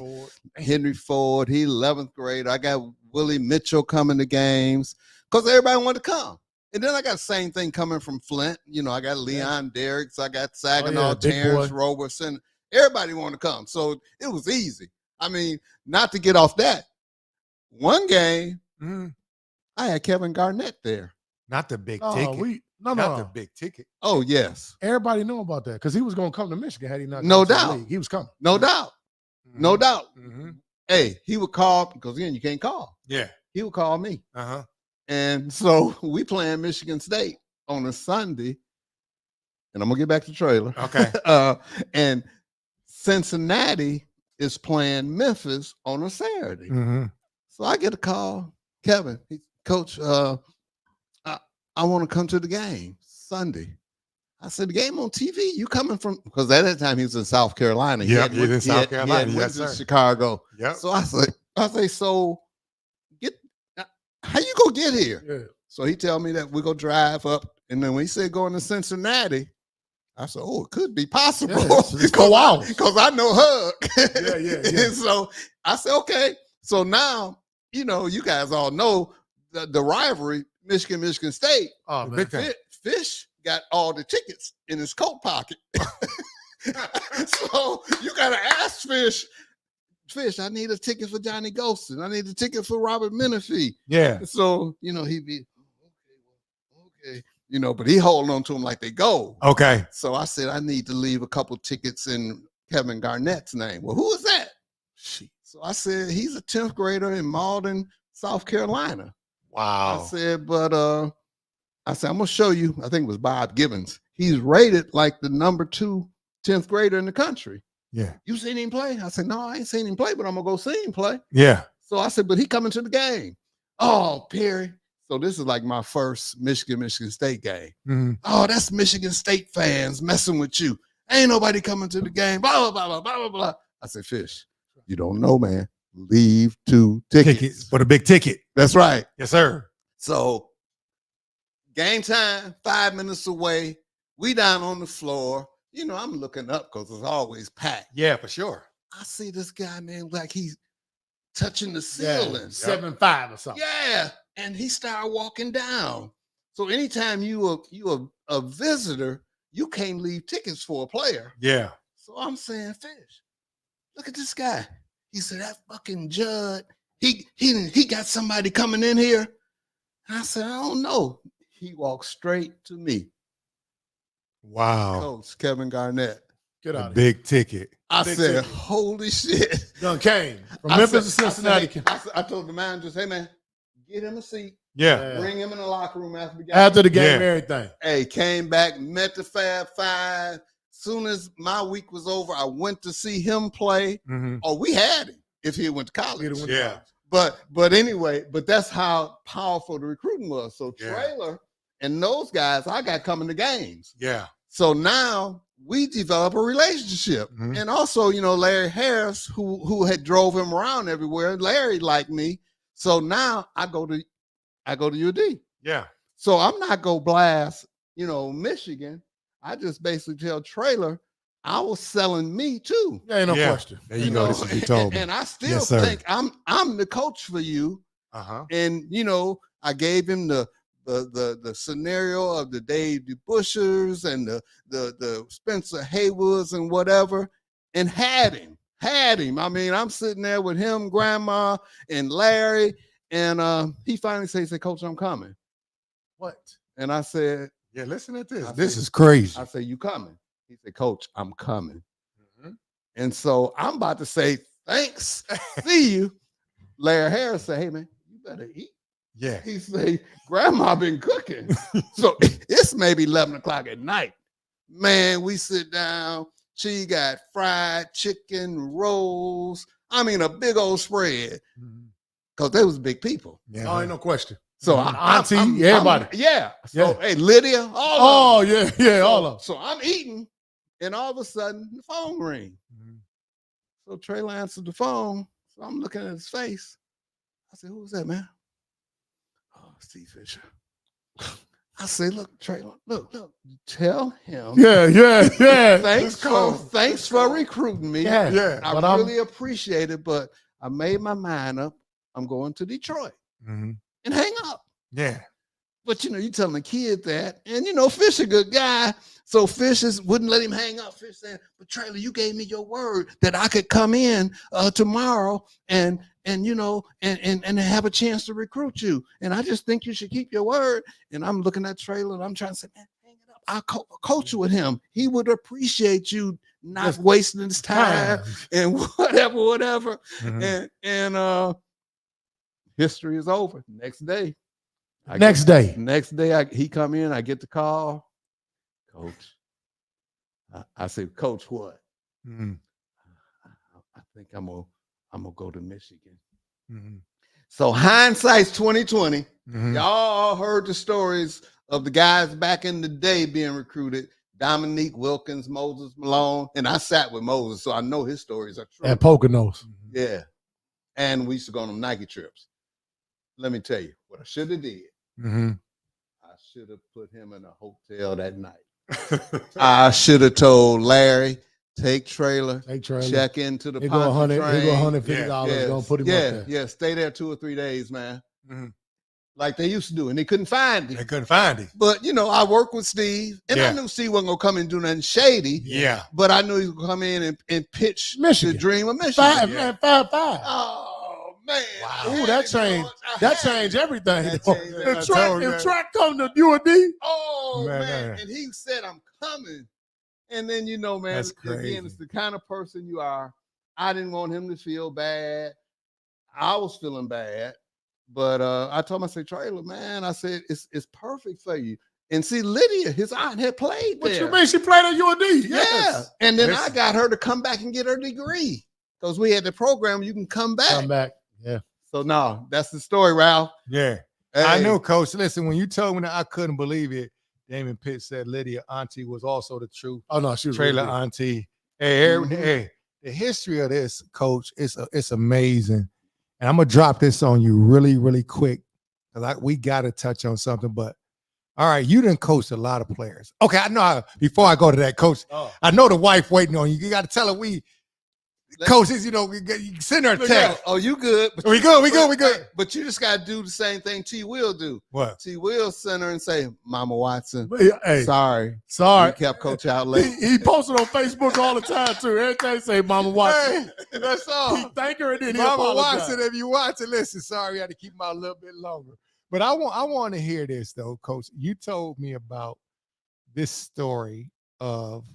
Henry Ford, he 11th grader. I got Willie Mitchell coming to games because everybody wanted to come. And then I got the same thing coming from Flint. I got Leon Derricks. I got Saginaw, Terrence Roberson. Everybody wanted to come. So it was easy. I mean, not to get off that. One game, I had Kevin Garnett there. Not the big ticket. Not the big ticket. Oh, yes. Everybody knew about that because he was going to come to Michigan had he not. No doubt. He was coming. No doubt. No doubt. Hey, he would call because, again, you can't call. Yeah. He would call me. And so we playing Michigan State on a Sunday. And I'm going to get back to Trailer. Okay. And Cincinnati is playing Memphis on a Saturday. So I get a call, Kevin, Coach, I want to come to the game Sunday. I said, the game on TV, you coming from, because at that time he was in South Carolina. Yeah, he's in South Carolina. He Yes, went to sir. Chicago. Yep. So I say, so how you gonna get here? Yeah. So he tell me that we're gonna drive up, and then when he said going to Cincinnati, I said, oh, it could be possible. Yeah, it's 4 hours. Because I know Hug. Yeah. And so I said, okay. So now, you know, you guys all know the rivalry, Michigan State. Oh, man. Big time. Fish got all the tickets in his coat pocket. So you gotta ask Fish, I need a ticket for Johnny Golston. I need a ticket for Robert Menifee. Yeah. So, you know, he'd be, okay. You know, but he holding on to them like they go. Okay. So I said, I need to leave a couple tickets in Kevin Garnett's name. Well, who is that? So I said, he's a 10th grader in Malden, South Carolina. Wow. I said, I'm gonna show you. I think it was Bob Gibbons. He's rated like the number 2 10th grader in the country. Yeah. You seen him play? I said, no, I ain't seen him play, but I'm gonna go see him play. Yeah. So I said, but he coming to the game. Oh, Perry. So this is like my first Michigan State game. Oh, that's Michigan State fans messing with you. Ain't nobody coming to the game. Blah, blah, blah, blah, blah, blah. I said, Fish, you don't know, man. Leave 2 tickets. For the big ticket. That's right. Yes, sir. So game time, 5 minutes away. We down on the floor. You know, I'm looking up because it's always packed. Yeah, for sure. I see this guy, man, like he's touching the ceiling. 7'5" or something. Yeah. And he started walking down. So anytime you a visitor, you can't leave tickets for a player. Yeah. So I'm saying, Fish, look at this guy. He said, that fucking Judd, he got somebody coming in here. And I said, I don't know. He walked straight to me. Wow. Coach Kevin Garnett. Get A out of here. big ticket. I Big said, ticket. holy shit. Done came from I Memphis said- to Cincinnati. I told the managers, hey, man, get him a seat. Yeah. Bring him in the locker room after the game. After the game, Yeah. everything. Hey, came back, met the Fab Five. Soon as my week was over, I went to see him play. Oh, we had him if he went to college. Yeah. But anyway, but that's how powerful the recruiting was. So Yeah. Trailer and those guys, I got coming to games. Yeah. So now we develop a relationship. And also, you know, Larry Harris, who had drove him around everywhere, Larry liked me. So now I go to UD. Yeah. So I'm not gonna blast, you know, Michigan. I just basically tell Trailer I was selling me too. There ain't no Yeah. question. There you go. This is what you told me. And I still Yes, sir. think I'm the coach for you. And you know, I gave him the scenario of the Dave DeBuschers and the Spencer Haywoods and whatever, and had him. I mean, I'm sitting there with him, Grandma, and Larry, and he finally said, Coach, I'm coming. What? And I said, Yeah. Listen at this. I This said- is crazy. I said, you coming? He said, Coach, I'm coming. And so I'm about to say, thanks, see you. Larry Harris said, hey, man, you better eat. Yeah. He said, Grandma been cooking. So it's maybe 11 o'clock at night. Man, we sit down. She got fried chicken, rolls. I mean, a big old spread. Because they was big people. Yeah. Oh, ain't no question. So Auntie, everybody. yeah. So, Yeah. hey, Lydia, all Oh, of them. yeah, So- all of them. So I'm eating, and all of a sudden, the phone rings. So Trailer answered the phone. So I'm looking at his face. I said, who's that, man? Oh, Steve Fisher. I say, look, Trailer, look, tell him. Yeah. Thanks for recruiting me. Yeah. I But really appreciate it, but I made my mind up. I'm going to Detroit and hang up. Yeah. But you know, you telling the kid that, and you know, Fish a good guy, so Fish wouldn't let him hang up. Fish said, "But Trailer, you gave me your word that I could come in tomorrow and you know and have a chance to recruit you, and I just think you should keep your word." And I'm looking at Trailer, and I'm trying to say, "Man, hang it up. I'll coach with him. He would appreciate you not wasting his time and whatever." And history is over. Next day. Next day. He come in, I get the call. Coach. I said, Coach, what? I think I'm gonna go to Michigan. Mhm. So hindsight's 2020. Mhm. Y'all all heard the stories of the guys back in the day being recruited. Dominique Wilkins, Moses Malone, and I sat with Moses, so I know his stories are true. And Poconos. Yeah. And we used to go on them Nike trips. Let me tell you what I should have did. Mhm. I should have put him in a hotel that night. I should have told Larry, take trailer, check into the Poncha train. He go $150. Gonna put him up there. Yeah, stay there 2 or 3 days, man. Mhm. Like they used to do, and they couldn't find him. They couldn't find him. But I worked with Steve, and I knew Steve wasn't gonna come in and do nothing shady. Yeah. But I knew he was gonna come in and pitch Michigan. the dream of Michigan. 5-5. Oh man! Wow. Ooh, that changed everything. That changed If track come to UD, oh Man. man! And he said, "I'm coming." And then man, That's again, crazy. it's the kind of person you are. I didn't want him to feel bad. I was feeling bad. But I told him, I said, Trailer, man, I said, it's perfect for you. And see, Lydia, his aunt had played there. what you mean? She played at UD. Yeah. Yes. And then Listen. I got her to come back and get her degree. Because we had the program, you can come back. Come back. Yeah. So no, that's the story, Ralph. Yeah. Hey, I know, Coach. Listen, when you told me that, I couldn't believe it. Damon Pitt said Lydia auntie was also the truth. Oh no, she was Trailer really good. auntie. Hey, Mhm. hey, the history of this, Coach, it's amazing. And I'm gonna drop this on you really, really quick. Because we gotta touch on something. But all right, you done coached a lot of players. Okay, I know before I go to that, Coach, I know the wife waiting on you. You gotta tell her coaches, you send her a text. Oh, you good. But We good. But you just got to do the same thing T Will do. What? T Will send her and say, Mama Watson, Hey, sorry. sorry. We kept Coach out late. He posted on Facebook all the time too. Everything say Mama Watson. Hey, that's all. He thank her and then he Mama apologize. Watson, if you watch it, listen, sorry, I had to keep him out a little bit longer. But I want to hear this though, Coach. You told me about this story of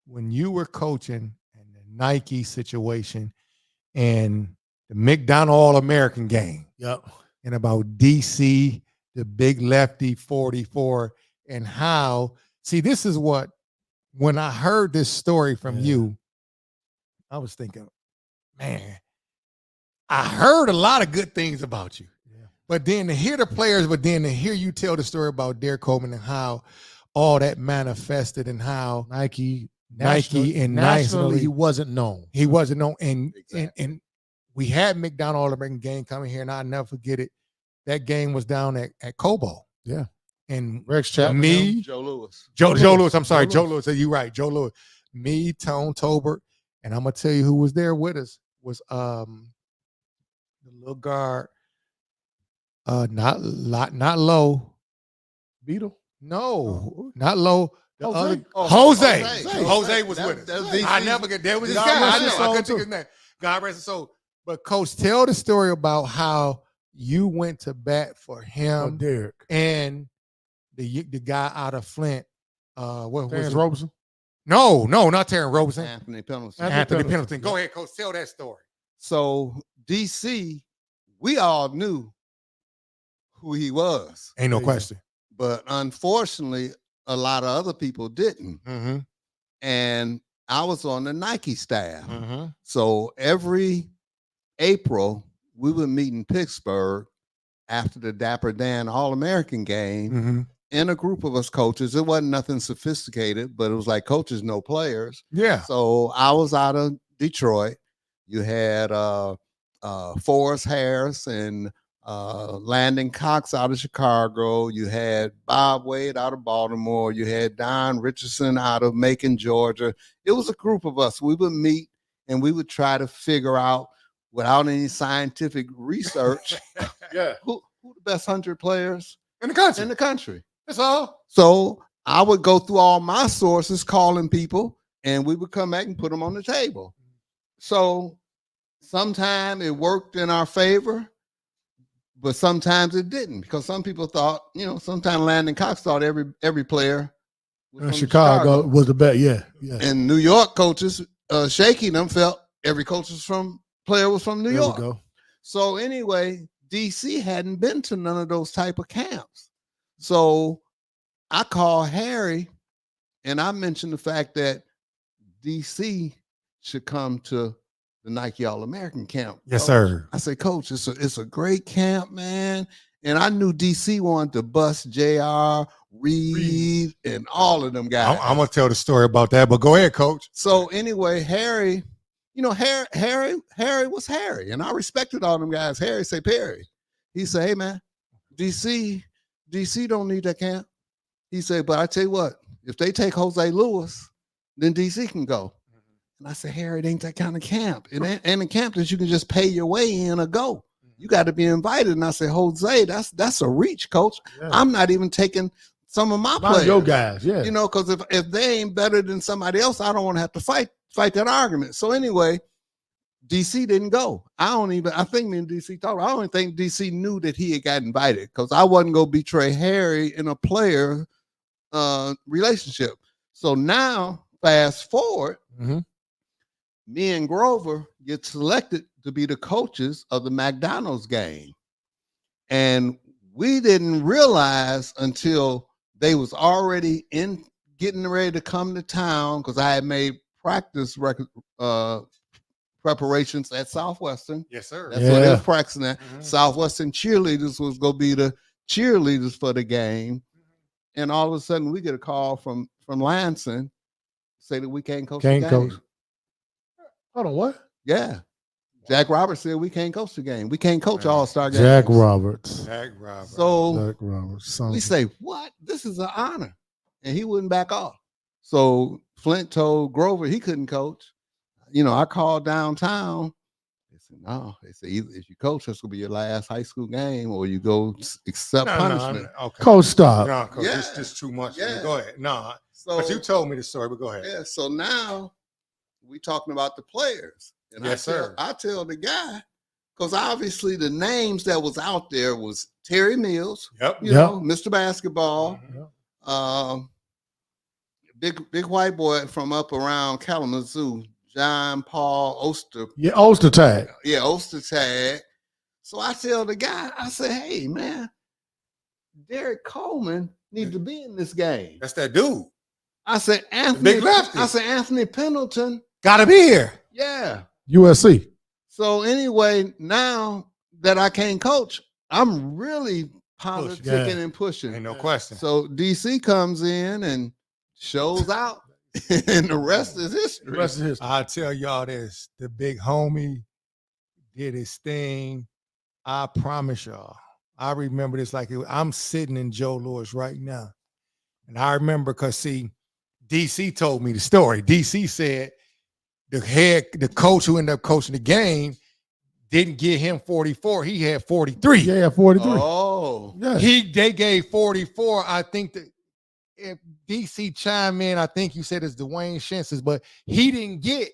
when you were coaching and the Nike situation and the McDonald All-American game. Yep. And about DC, the big lefty 44, and how, see, this is what, when I heard this story from you, I was thinking, man, I heard a lot of good things about you. Yeah. But then to hear the players, but then to hear you tell the story about Derek Coleman and how all that manifested and how Nike and nationally he wasn't known. He wasn't known. And, Exactly. and we had McDonald All-American game coming here, and I'll never forget it. That game was down at Cobo. Yeah. And Rex Chapman. me, Joe Lewis. Joe Lewis. I'm sorry, Joe Joe Lewis. You're right, Joe Lewis. Me, Tone Tolbert, and I'm gonna tell you who was there with us was the little guard, not low. Beetle. No, not low. The Jose? other Oh, Jose. Jose. Jose was That- with us. that's I DC. never get there was this God guy. rest I his know. I soul, couldn't think too. of his name. God rest his soul. But Coach, tell the story about how you went to bat for him Derek. and the guy out of Flint. What was Terrence it? Roberson. No, not Terrence Roberson. Anthony Pendleton. Anthony Pendleton. Pendleton. Go ahead, Coach. Tell that story. So DC, we all knew who he was, Ain't no There you go. question. but unfortunately, a lot of other people didn't. Mm-hmm. And I was on the Nike staff. Mm-hmm. So every April, we would meet in Pittsburgh after the Dapper Dan All-American game. Mm-hmm. In a group of us coaches. It wasn't nothing sophisticated, but it was like coaches know players. Yeah. So I was out of Detroit. You had Forrest Harris and Landon Cox out of Chicago. You had Bob Wade out of Baltimore. You had Don Richardson out of Macon, Georgia. It was a group of us. We would meet and we would try to figure out, without any scientific research, Yeah. who the best 100 players In the country. in the country. That's all. So I would go through all my sources, calling people, and we would come back and put them on the table. So sometimes it worked in our favor, but sometimes it didn't, because some people thought, sometimes Landon Cox thought every player was from Chicago was the best. Yeah. And New York coaches, Shaky them felt every player was from New There we York. go. So anyway, DC hadn't been to none of those type of camps. So I called Harry and I mentioned the fact that DC should come to the Nike All-American camp. Yes, Coach. sir. I said, Coach, it's a great camp, man. And I knew DC wanted to bust JR, Reed, and all of them guys. I'm gonna tell the story about that, but go ahead, Coach. So anyway, Harry, Harry was Harry, and I respected all them guys. Harry say Perry. He said, hey man, DC don't need that camp. He said, but I tell you what, if they take Jose Lewis, then DC can go. And I said, Harry, it ain't that kind of camp. It ain't a camp that you can just pay your way in or go. You got to be invited. And I said, Jose, that's a reach, Coach. Yeah. I'm not even taking some of my players. Your guys, yeah. You know, because if they ain't better than somebody else, I don't want to have to fight that argument. So anyway, DC didn't go. I think me and DC talked. I don't think DC knew that he had got invited because I wasn't going to betray Harry in a player relationship. So now, fast forward, me and Grover get selected to be the coaches of the McDonald's game. And we didn't realize until they was already getting ready to come to town because I had made practice preparations at Southwestern. Yes, sir. That's what they was practicing at. Southwestern cheerleaders was going to be the cheerleaders for the game. And all of a sudden we get a call from Lansing say that we can't coach the game. Coach. Hold on, what? Yeah. Jack Roberts said we can't coach the game. We can't coach All-Star games. Jack Roberts. So Jack Roberts. we say, what? This is an honor. And he wouldn't back off. So Flint told Grover he couldn't coach. You know, I called downtown. They said, no. They said, either if you coach, this will be your last high school game or you go accept punishment. Okay. Coach, stop. No, Coach, this is too much. Yeah. Go ahead. No, so, but you told me the story, but go ahead. Yeah, so now we talking about the players. And yes, sir. I tell the guy, because obviously the names that was out there was Terry Mills, you know, Mr. Basketball, big white boy from up around Kalamazoo, John Paul Oster. Yeah, Ostertag. Yeah, Ostertag. So I tell the guy, I say, hey, man, Derek Coleman needs to be in this game. That's that dude. I said, Anthony. Big lefty. I said, Anthony Pendleton. Gotta be here. Yeah. USC. So anyway, now that I can't coach, I'm really politicking and pushing. Ain't no question. So DC comes in and shows out, and the rest is history. I tell y'all this: the big homie did his thing. I promise y'all. I remember this like I'm sitting in Joe Louis right now, and I remember because see, DC told me the story. DC said the coach who ended up coaching the game didn't give him 44. He had 43. Yeah, 43. Oh, yeah. They gave 44. I think that if DC chime in, I think you said it's Dwayne Shensis, but he didn't get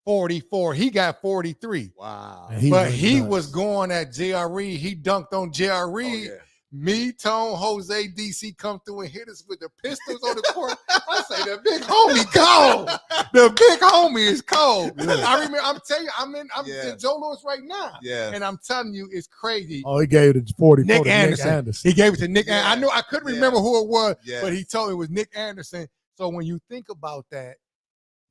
44. He got 43. Wow. But he was going at JRE. He dunked on JRE. Me, Tone, Jose, DC come through and hit us with the pistols on the court. I say the big homie cold. The big homie is cold. Yeah. I remember. I'm telling you, I'm in Joe Louis right now. Yeah. And I'm telling you, it's crazy. Oh, he gave it to 44. Nick Anderson. He gave it to Nick. Yeah. I know I couldn't remember who it was, but he told me it was Nick Anderson. So when you think about that,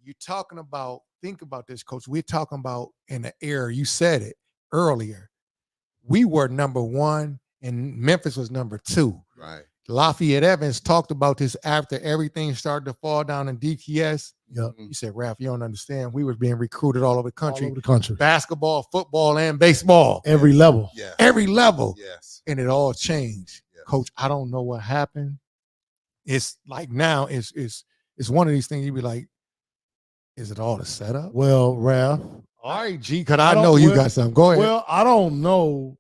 you're talking about. Think about this, Coach. We're talking about in the era. You said it earlier. We were number one. And Memphis was number 2. Right. Lafayette Evans talked about this after everything started to fall down in DTS. Yep. He said, Ralph, you don't understand. We were being recruited all over the country. All over the country. Basketball, football, and baseball. Every level. Yeah. Every level. Yes. And it all changed. Yes. Coach, I don't know what happened. It's like now, it's one of these things you be like, is it all a setup? Well, Ralph. All right, G, because I know you got something. Go ahead. Well, I don't know.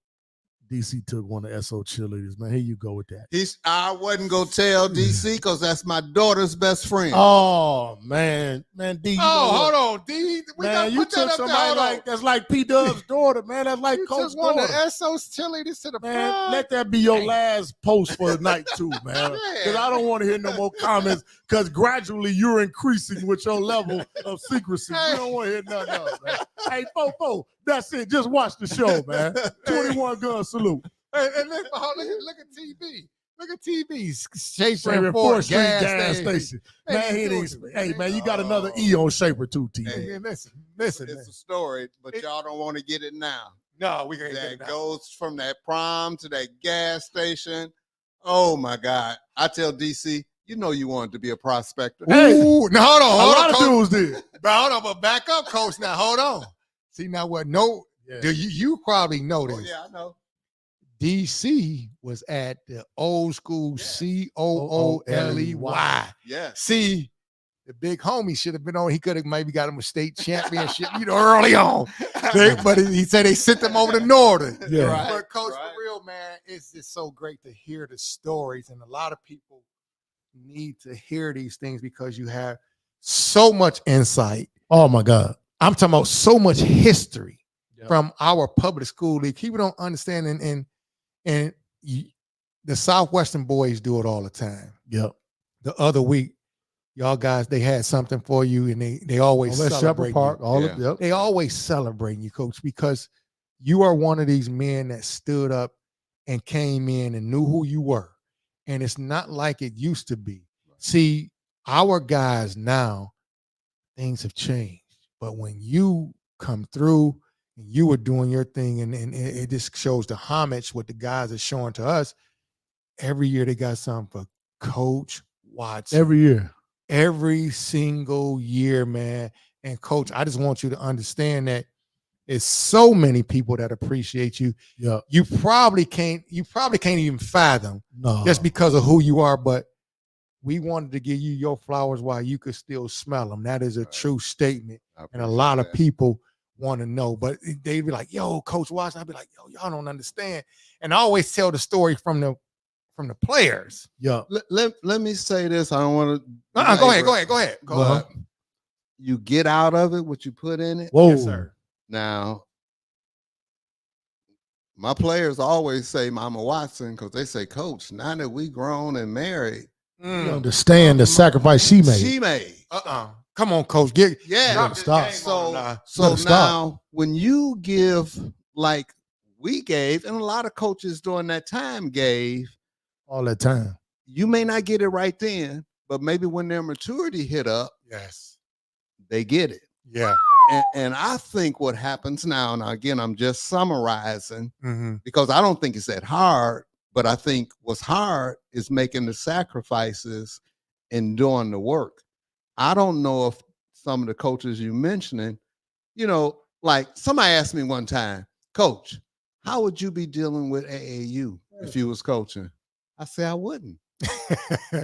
DC took one of SO cheerleaders, man. Here you go with that. I wasn't gonna tell DC because that's my daughter's best friend. Oh man, D. Hold on, D. Man, you took somebody that's like P Dub's daughter, man. That's like Coach's daughter. One of SO's cheerleaders to the man. pride. Let that be your last post for the night too, man. Because I don't want to hear no more comments. Because gradually you're increasing with your level of secrecy. We don't want to hear nothing else, man. Hey, Fofo, that's it. Just watch the show, man. 21 gun salute. And look at TV. Look at TV. Shaper Shaper and Ford Ford Street gas station. Man, he didn't. Hey, man, you got another E on Shaper too, T. Hey, Man. listen. It's a story, but y'all don't want to get it now. No, we can't get That it now. goes from that prom to that gas station. Oh my God! I tell DC, you know you wanted to be a prospector. Ooh, now hold on. A Hold lot on, of Coach. dudes did. But hold on, but back up, Coach. Now, hold on. See, now what? No, Yeah. do you probably know this. Oh yeah, I know. DC was at the old school COOLEY. Yeah. See, the big homie should have been on. He could have maybe got him a state championship, early on. But he said they sent them over to Northern. Yeah. Right, But Coach, right. for real, man, it's just so great to hear the stories, and a lot of people need to hear these things because you have so much insight. Oh my God. I'm talking about so much history Yep. from our public school league. People don't understand, and the Southwestern boys do it all the time. Yep. The other week, y'all guys, they had something for you, and they always All that Shepherd celebrate Park. you. All Yeah. of yep. They always celebrate you, Coach, because you are one of these men that stood up and came in and knew who you were. And it's not like it used to be. See, our guys now, things have changed. But when you come through and you were doing your thing, and it just shows the homage what the guys are showing to us. Every year they got something for Coach Watson. Every year. Every single year, man. And Coach, I just want you to understand that it's so many people that appreciate you. Yeah. You probably can't even fathom No. just because of who you are, but we wanted to give you your flowers while you could still smell them. That is a Right. true statement. I And a appreciate lot of that. people want to know, but they'd be like, yo, Coach Watson. I'd be like, yo, y'all don't understand. And I always tell the story from the players. Yeah. Let me say this. I don't want to. Go ahead. Go ahead. But you get out of it what you put in it. Whoa. Yes, sir. Now, my players always say Mama Watson because they say, Coach, now that we grown and married, You understand the sacrifice she made. she made. Come on, Coach. Get Yeah. drop this Stop. game So, on now. so Better now stop. when you give like we gave, and a lot of coaches during that time gave, All that time. you may not get it right then, but maybe when their maturity hit up, Yes. they get it. Yeah. And I think what happens now again, I'm just summarizing Mm-hmm. because I don't think it's that hard, but I think what's hard is making the sacrifices and doing the work. I don't know if some of the coaches you mentioning, like somebody asked me one time, Coach, how would you be dealing with AAU if you was coaching? I said, I wouldn't.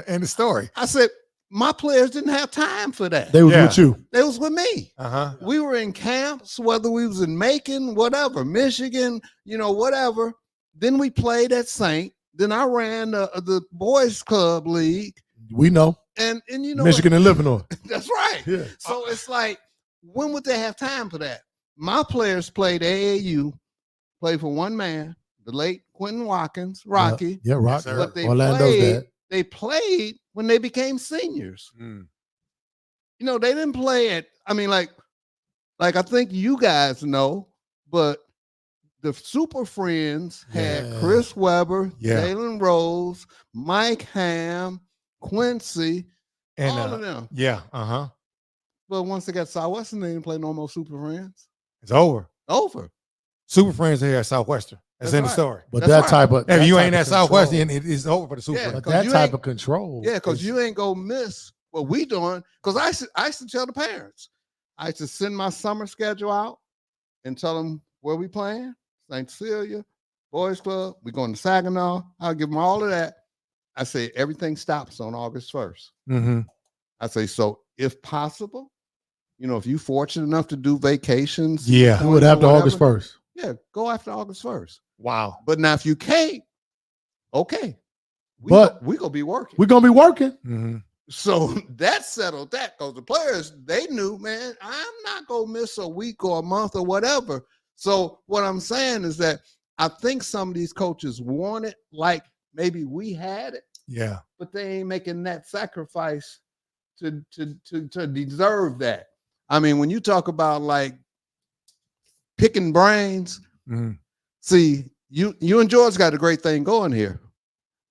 End of story. I said, my players didn't have time for that. They was Yeah. with you. They was with me. Uh-huh. We were in camps, whether we was in Macon, whatever, Michigan, whatever. Then we played at St. Then I ran the boys club league. We know. And Michigan and Livernois. That's right. Yeah. So it's like, when would they have time for that? My players played AAU, played for one man, the late Quentin Watkins, Rocky. Yeah, Rocky. Yes, sir. But they Orlando's dad. they played when they became seniors. Mm. They didn't play at, like I think you guys know, but the Super Friends had Yeah. Chris Webber, Yeah. Jalen Rose, Mike Ham, Quincy, And all of them. yeah, uh-huh. But once they got Southwestern, they didn't play no more Super Friends. It's over. Over. Super Friends here at Southwestern. That's That's in the right. story. But That's that right. type of If that you type ain't of at Southwestern, control- it's over for the Super Yeah. Friends. but 'cause that you type ain't- of control. Yeah, because is- you ain't gonna miss what we doing. Because I used to tell the parents, I used to send my summer schedule out and tell them where we playing. St. Cecilia, Boys Club, we going to Saginaw. I'll give them all of that. I say everything stops on August 1st. Mm-hmm. I say, so if possible, if you fortunate enough to do vacations, Yeah. do it after August 1st. Yeah, go after August 1st. Wow. But now if you can't, okay. But- we gonna be working. We're gonna be working. Mm-hmm. So that settled that because the players, they knew, man, I'm not going to miss a week or a month or whatever. So what I'm saying is that I think some of these coaches want it like maybe we had it, Yeah. but they ain't making that sacrifice to deserve that. I mean, when you talk about like picking brains, Mm-hmm. see, you and George got a great thing going here.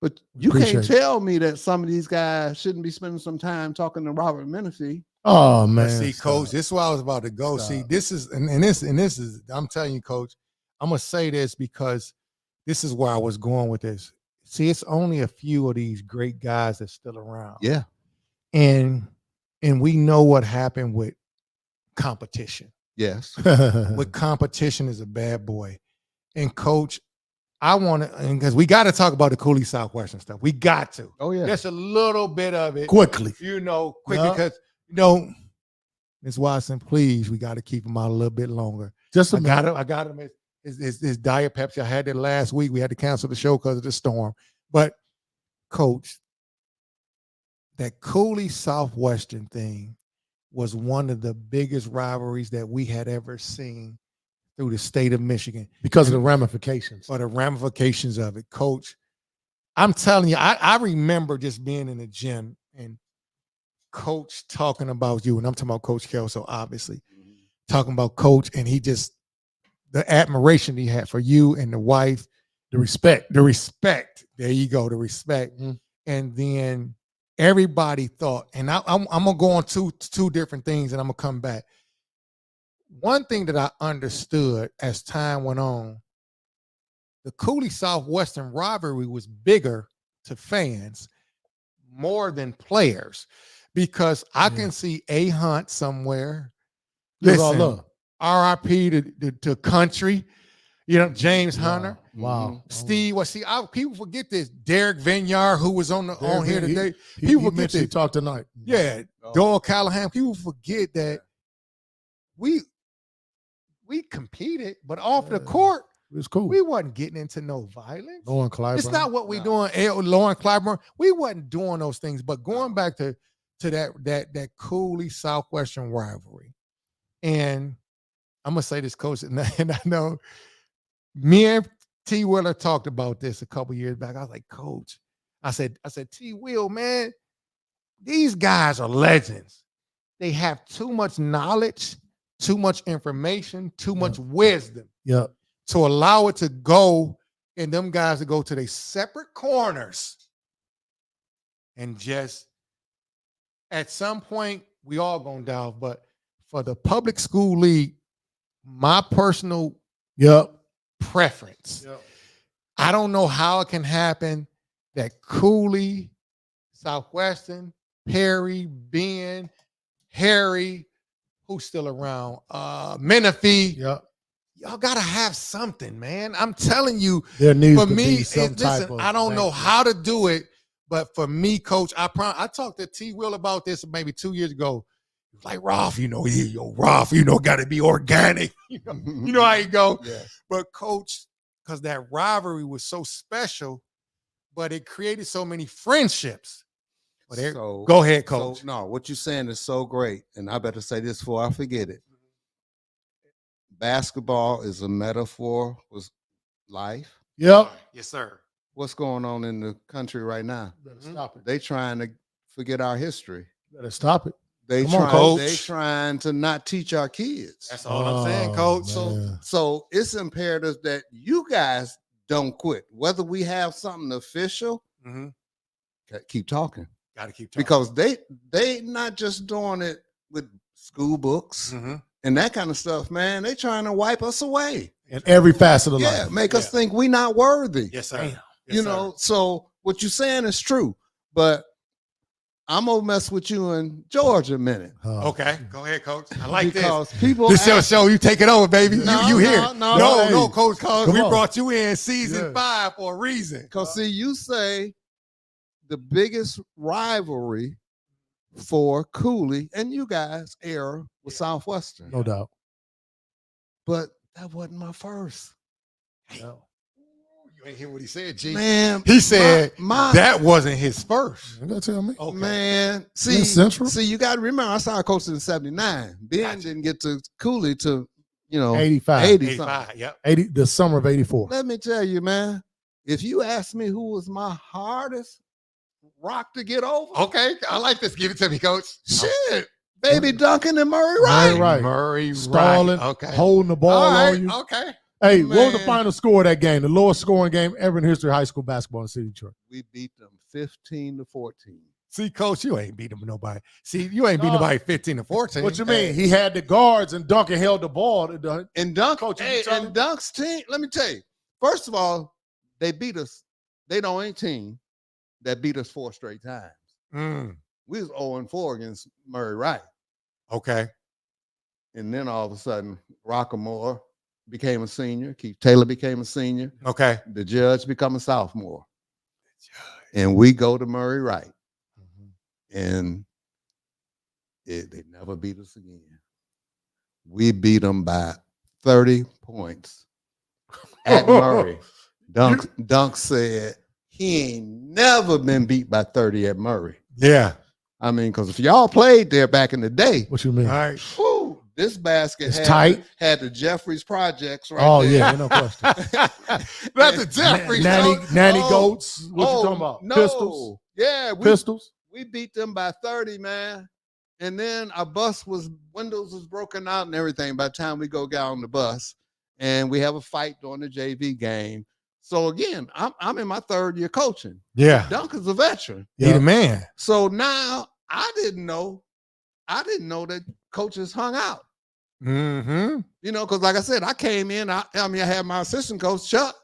But you Appreciate can't it. tell me that some of these guys shouldn't be spending some time talking to Robert Menifee. Oh man, But see, stop. Coach, this is where I was about to go. Stop. See, this is and this is. I'm telling you, Coach. I'm gonna say this because this is where I was going with this. See, it's only a few of these great guys that's still around. Yeah. And we know what happened with competition. Yes. With competition is a bad boy. And Coach, I want to, and because we got to talk about the Cooley Southwestern stuff. We got to. Oh yeah. Just a little bit of it. Quickly. Quickly, Yeah. because Ms. Watson, please, we got to keep him out a little bit longer. Just a I minute. got him. His Diet Pepsi. I had it last week. We had to cancel the show because of the storm. But Coach, that Cooley Southwestern thing was one of the biggest rivalries that we had ever seen through the state of Michigan. Because of the ramifications. For the ramifications of it, Coach. I'm telling you, I remember just being in the gym and Coach talking about you, and I'm talking about Coach Kelso, obviously, talking about Coach, and he just, the admiration he had for you and the wife, the respect. There you go, the respect. Mm-hmm. And then everybody thought, and I'm gonna go on two different things, and I'm gonna come back. One thing that I understood as time went on, the Cooley Southwestern rivalry was bigger to fans more than players, because I can see A Hunt somewhere. Give all Listen, love. RIP to Country, James Hunter. Wow. Steve, people forget this. Derek Vinyard, who was on here today. He talked tonight. Yeah, Doyle Callahan. People forget that we competed, but off the court, it was cool. we wasn't getting into no violence. Lauren Clyburn. It's not what we doing. Lauren Clyburn. We wasn't doing those things. But going back to that Cooley Southwestern rivalry, and I'm gonna say this, Coach, and I know me and T. Willer talked about this a couple years back. I was like, Coach, I said, T. Will, man, these guys are legends. They have too much knowledge, too much information, too much wisdom Yep. to allow it to go and them guys to go to their separate corners and just at some point we all gonna die. But for the public school league, my personal preference. I don't know how it can happen that Cooley, Southwestern, Perry, Ben, Harry, who's still around, Menifee. Y'all gotta have something, man. I'm telling you, There needs for to me, be some type of I don't know how to do it, but for me, Coach, I talked to T. Will about this maybe 2 years ago. He was like, Rolf, got to be organic. You know how you go. Yeah. But Coach, because that rivalry was so special, but it created so many friendships. But go ahead, Coach. So, no, what you're saying is so great, and I better say this before I forget it. Basketball is a metaphor for life. Yep. Yes, sir. What's going on in the country right now? Better stop it. They trying to forget our history. Better stop it. They Come on, Coach. They trying to not teach our kids. That's all I'm saying, Coach. So it's imperative that you guys don't quit. Whether we have something official, keep talking. Got to keep talking. Because they not just doing it with school books and that kind of stuff, man. They trying to wipe us away. In every facet of life. Yeah, make us think we not worthy. Yes, sir. Damn. Yes, Know, so what you're saying is true. But I'm gonna mess with you in Georgia a minute. Okay, go ahead, Coach. I like because this. People this show, you take it over, baby. No, you here? No, Coach. Come We on. brought you in season 5 for a reason. Because see, you say the biggest rivalry for Cooley and you guys era with Southwestern. No doubt. But that wasn't my first. No. You ain't hear what he said, G. Man, he said my that wasn't his first. You gotta tell me. Okay. Man, Central. see, you got to remember, I started coaching in '79. Ben didn't get to Cooley to 85. 85. Yep. 80. The summer of '84. Let me tell you, man. If you ask me who was my hardest rock to get over, Okay, I like this. Give it to me, Coach. shit, Baby Duncan and Murray Wright. Murray Wright. Murray Stalling, Wright. Okay. holding the ball All right. on you. Okay. Hey, what was the Man. final score of that game? The lowest scoring game ever in history of high school basketball in the city of Detroit. We beat them 15-14. See, Coach, you ain't beating nobody. See, you ain't beating nobody 15-14. What you mean? He had the guards and Duncan held the ball. And Dunk, Coach, you hey, telling and me? Dunk's team, let me tell you, first of all, they beat us. They the only team that beat us 4 straight times. We was 0-4 against Murray Wright. Okay. And then all of a sudden, Rockamore became a senior. Keith Taylor became a senior. Okay. The judge become a sophomore. And we go to Murray Wright. And they never beat us again. We beat them by 30 points at Murray. Dunk said he ain't never been beat by 30 at Murray. Yeah. I mean, because if y'all played there back in the day, What you mean? All right. whew, this basket It's tight. had the Jeffries projects right Oh, there. yeah, ain't no question. That's the Jeffries. Nanny goats. What you talking about? No. Pistols. Yeah, Pistols. we beat them by 30, man. And then our windows was broken out and everything by the time we go get on the bus. And we have a fight during the JV game. So again, I'm in my 3rd year coaching. Yeah. Dunk is a veteran. He the man. So now I didn't know that coaches hung out. Mm-hmm. You know, because like I said, I came in, I had my assistant coach, Chuck.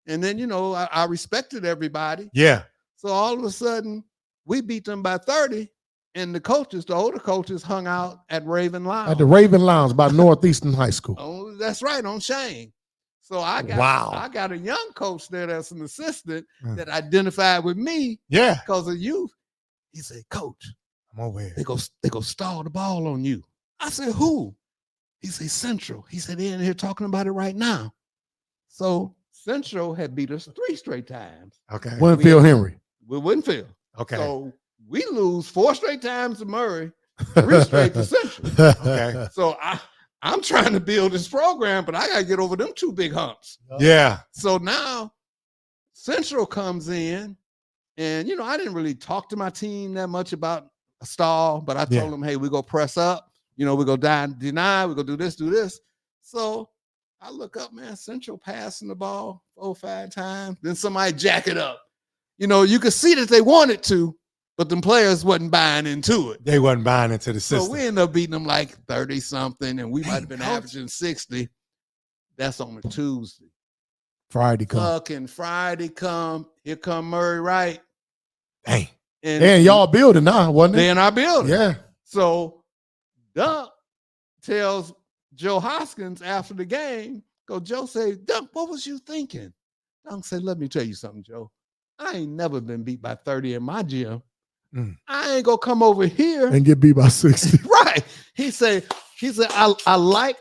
And then, you know, I respected everybody. Yeah. So all of a sudden, we beat them by 30, and the older coaches hung out at Raven Lounge. At the Raven Lounge by Northeastern High School. Oh, that's right, on Shane. So I got a young coach there that's an assistant that identified with me Yeah. because of youth. He said, Coach, I'm over here. they go stall the ball on you. I said, who? He said, Central. He said, they're in here talking about it right now. So Central had beat us 3 straight times. Okay. Winfield Henry. We Winfield. Okay. So we lose 4 straight times to Murray, 3 straight to Central. Okay. So I'm trying to build this program, but I got to get over them 2 big humps. Yeah. So now Central comes in, and, you know, I didn't really talk to my team that much about a stall, but I told them, hey, we go press up. You know, we go deny, we go do this. So I look up, man, Central passing the ball 4 or 5 times. Then somebody jack it up. You know, you could see that they wanted to, but them players wasn't buying into it. They wasn't buying into the system. So we ended up beating them like 30-something, and we might have been Coach. averaging 60. That's on a Tuesday. Friday come. Fucking Friday come. Here come Murray Wright. Dang. And y'all building now, wasn't They it? in our building. Yeah. So Dunk tells Joe Hoskins after the game, Joe say, Dunk, what was you thinking? Dunk said, let me tell you something, Joe. I ain't never been beat by 30 in my gym. I ain't gonna come over here And get beat by 60. Right. He said, I like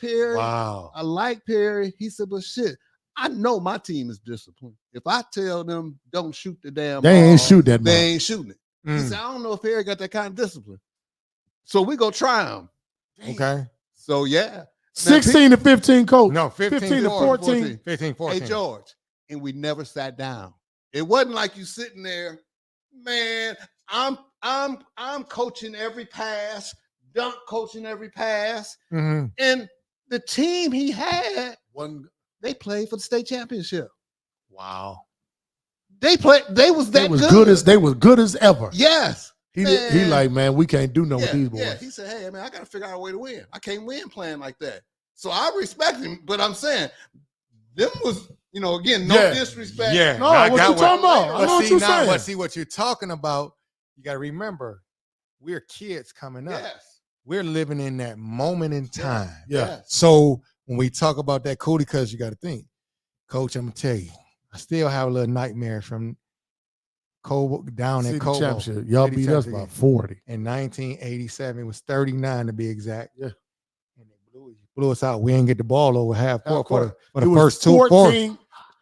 Perry. Wow. I like Perry. He said, but shit, I know my team is disciplined. If I tell them don't shoot the damn They ball, ain't shoot that they ball. ain't shooting it. He said, I don't know if Perry got that kind of discipline. So we go try him. Okay. So yeah. 16 to 15, coach. No, 15 to 14. 15, 14. Hey, George. And we never sat down. It wasn't like you sitting there, man, I'm coaching every pass, Dunk coaching every pass. Mm-hmm. And the team he had, they played for the state championship. Wow. They was that good. They was good as ever. Yes. He like, man, we can't do nothing with these boys. Yeah. He said, hey, man, I got to figure out a way to win. I can't win playing like that. So I respect him, but I'm saying them was, you know, again, no disrespect. Yeah. No, what you talking about? I know what you're saying. But see what you're talking about, you got to remember, we're kids coming up. Yes. We're living in that moment in time. Yeah. Yes. So when we talk about that, Cody, because you got to think, Coach, I'm going to tell you, I still have a little nightmare from down in City Cobo. championship. Y'all City beat us championship by 40. in 1987. It was 39 to be exact. Yeah. And they blew us out. We didn't get the ball over half court for the It was first 2 quarters.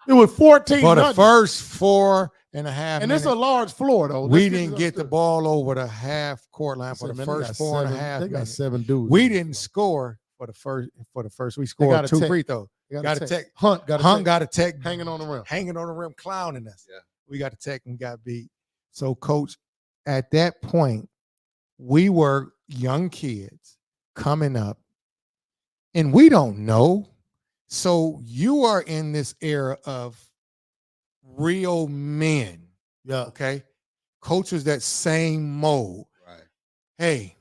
It was 14 For the nothing. first 4 and a half And minutes. it's a large floor, though. We didn't get the ball over the half court line for the first 4 and a half They got minutes. 7 dudes. We didn't score for the first. We scored got 2 a free throws. Got a tech. Hunt got a tech hanging on the rim. hanging on the rim, clowning us. Yeah. We got a tech and got beat. So, Coach, at that point, we were young kids coming up, and we don't know So you are in this era of real men. Yeah. Okay. Coaches that same mold. Right. Hey,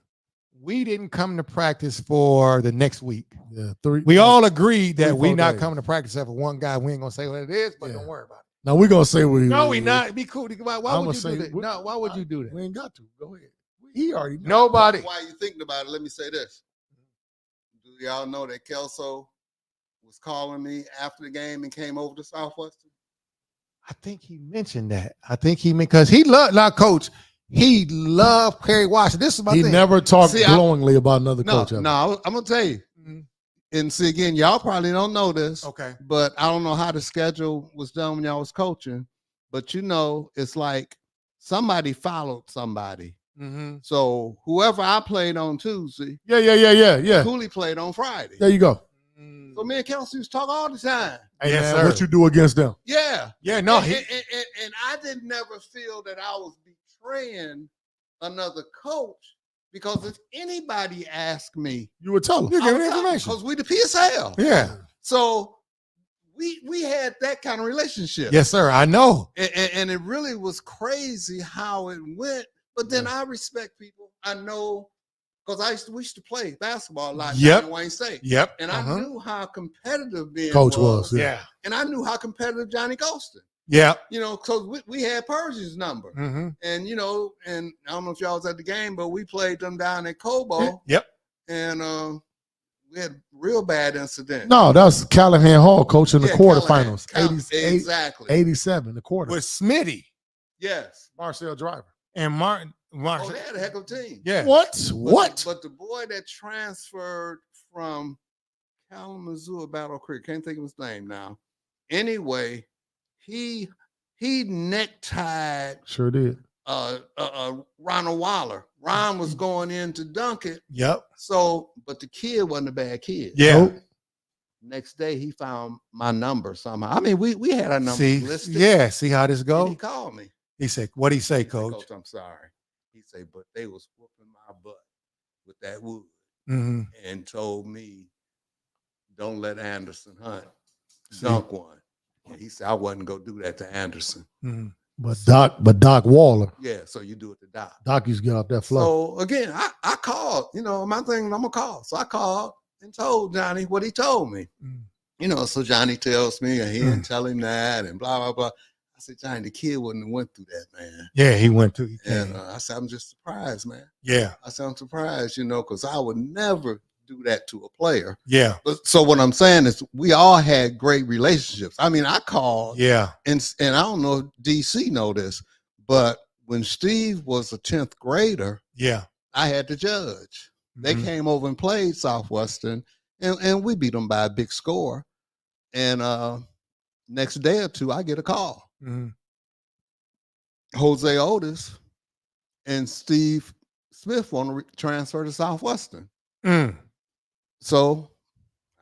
we didn't come to practice for the next week. Yeah. We all agreed that 3-4 we not days. coming to practice except for one guy. We ain't gonna say what it is, but Yeah. don't worry about it. Now we're gonna say No, we not. Be cool. Why I'ma would you say do that? No, why would you do that? We ain't got to. Go ahead. He already know. Nobody. While you thinking about it, let me say this. Do y'all know that Kelso was calling me after the game and came over to Southwestern? I think he mentioned that. I think he because he loved not coach. He loved Perry Washington. This is my He thing. never talked See, glowingly about another coach. No, I'm gonna tell you. Mhm. And see again, y'all probably don't know this, Okay. but I don't know how the schedule was done when y'all was coaching. But you know, it's like somebody followed somebody. Mm-hmm. So whoever I played on Tuesday, Yeah. Cooley played on Friday. There you go. So me and Kelsey used to talk all the time. Hey, Yes, man, sir. what you do against them? Yeah. Yeah, no, and, he, and I didn't never feel that I was betraying another coach because if anybody asked me, You would tell them. you give me information. because we the PSL. Yeah. So we had that kind of relationship. Yes, sir. I know. And it really was crazy how it went. But then I respect people. I know because we used to play basketball a lot Yep. in Wayne State. Yep. And I knew how competitive Ben Coach was. Yeah. And I knew how competitive Johnny Golston. Yeah. You know, because we had Persian's number. Mm-hmm. And, you know, and I don't know if y'all was at the game, but we played them down at Cobo. Yep. And we had real bad incident. No, that was Callahan Hall coach in the Yeah, quarterfinals. Callahan. 88, Exactly. 87, the quarter. With Smitty Yes. Marcel Driver. and Martin. Oh, they had a heck of a team. Yeah. What? But the boy that transferred from Kalamazoo, Battle Creek, can't think of his name now. Anyway, he necktied Sure did. Ronald Waller. Ron was going in to dunk it. Yep. So, but the kid wasn't a bad kid. Yeah. Nope. Next day, he found my number somehow. I mean, we had our number See, listed. yeah. See how this And go? he called me. He said, "What he say, He said, coach?" I'm sorry. He said, but they was whooping my butt with that wood Mm-hmm. and told me, don't let Anderson Hunt dunk one. And he said, I wasn't going to do that to Anderson. Mm-hmm. But Doc Waller. Yeah, so you do it to Doc. Doc used to get off that floor. So again, I called, you know, my thing, I'm going to call. So I called and told Johnny what he told me. Mm. You know, so Johnny tells me, and he didn't tell him that, and blah, blah, blah. I said, Johnny, the kid wouldn't have went through that, man. Yeah, he went to. He And came. I said, I'm just surprised, man. Yeah. I said, I'm surprised, you know, because I would never do that to a player. Yeah. But so what I'm saying is we all had great relationships. I mean, I called, Yeah. and I don't know if DC know this, but when Steve was a 10th grader, Yeah. I had to judge. They Mhm. came over and played Southwestern, and we beat them by a big score. And next day or two, I get a call. Mhm. Jose Otis and Steve Smith want to transfer to Southwestern. Mm. So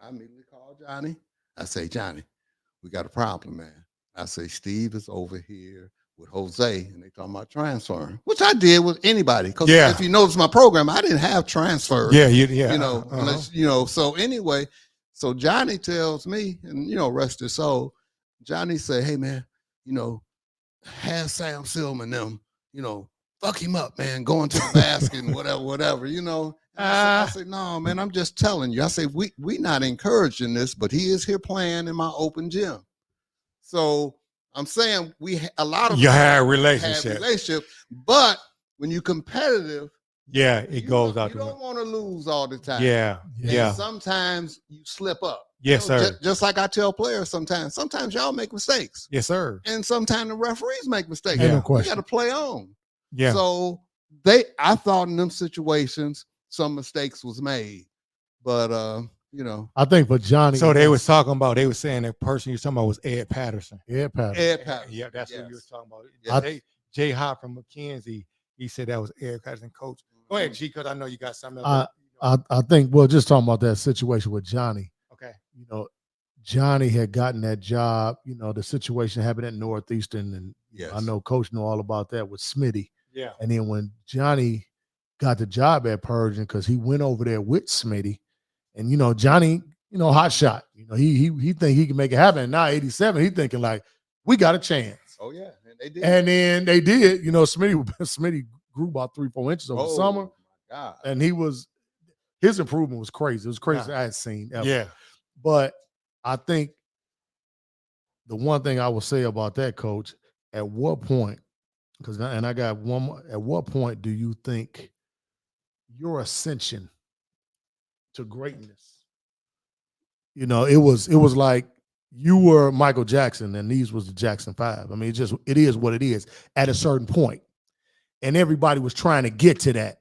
I immediately called Johnny. I say, Johnny, we got a problem, man. I say, Steve is over here with Jose, and they talking about transferring, which I did with anybody. Because Yeah. if you notice my program, I didn't have transfers. Yeah. Yeah. You know, unless, you know, so anyway, so Johnny tells me, and, you know, rest his soul, Johnny say, hey, man, you know, have Sam Silman them, you know, fuck him up, man, going to the basket and whatever, you know. And I said, no, man, I'm just telling you. I say, we not encouraging this, but he is here playing in my open gym. So I'm saying a lot of You us had have relationship. but when you're competitive, Yeah. It goes out you the don't window. want to lose all the time. Yeah. And Yeah. sometimes you slip up. Yes, You know, sir. Just like I tell players sometimes y'all make mistakes. Yes, sir. And sometimes the referees make mistakes. Ain't no Yeah. You question. got to play on. Yeah. So I thought in them situations, some mistakes was made. But you know, I think for Johnny. So they was talking about. They were saying that person you're talking about was Ed Patterson. Ed Patterson. Ed Patterson. Yeah, that's what you were Yes. talking about. Yes. Jay Hop from McKenzie. He said that was Ed Patterson coach. Go ahead, G, because I know you got something else. I think, well, just talking about that situation with Johnny, Okay. you know, Johnny had gotten that job, you know, the situation happened at Northeastern, and Yes. I know Coach know all about that with Smitty. Yeah. And then when Johnny got the job at Persian, because he went over there with Smitty, and, you know, Johnny, you know, hot shot, you He think he can make it happen. And now 87, he thinking like, we got a chance. Oh yeah, and they did. And then they did. Smitty grew about 3-4 inches over the summer. My God. And his improvement was crazy. It was crazy I had seen ever. Yeah. But I think the one thing I will say about that, Coach, at what point, I got one more, at what point do you think your ascension to greatness, it was like you were Michael Jackson and these was the Jackson 5. I mean, it is what it is at a certain point. And everybody was trying to get to that.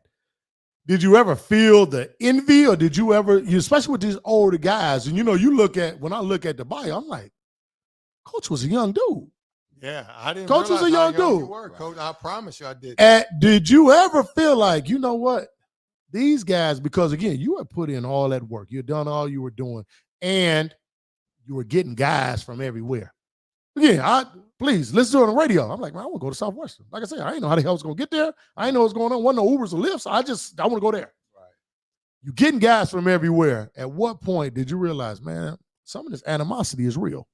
Did you ever feel the envy, or did you ever, especially with these older guys, and when I look at the bio, I'm like, Coach was a young dude. Yeah, I didn't. Coach was a young dude. You were, Coach. I promise you, I did. Did you ever feel like, you know what, these guys? Because again, you had put in all that work, you had done all you were doing, and you were getting guys from everywhere. Again, please listen to it on the radio. I'm like, man, I want to go to Southwestern. Like I said, I didn't know how the hell I was going to get there. I didn't know what's going on. Wasn't no Ubers or Lyfts. I want to go there. Right. You're getting guys from everywhere. At what point did you realize, man, some of this animosity is real?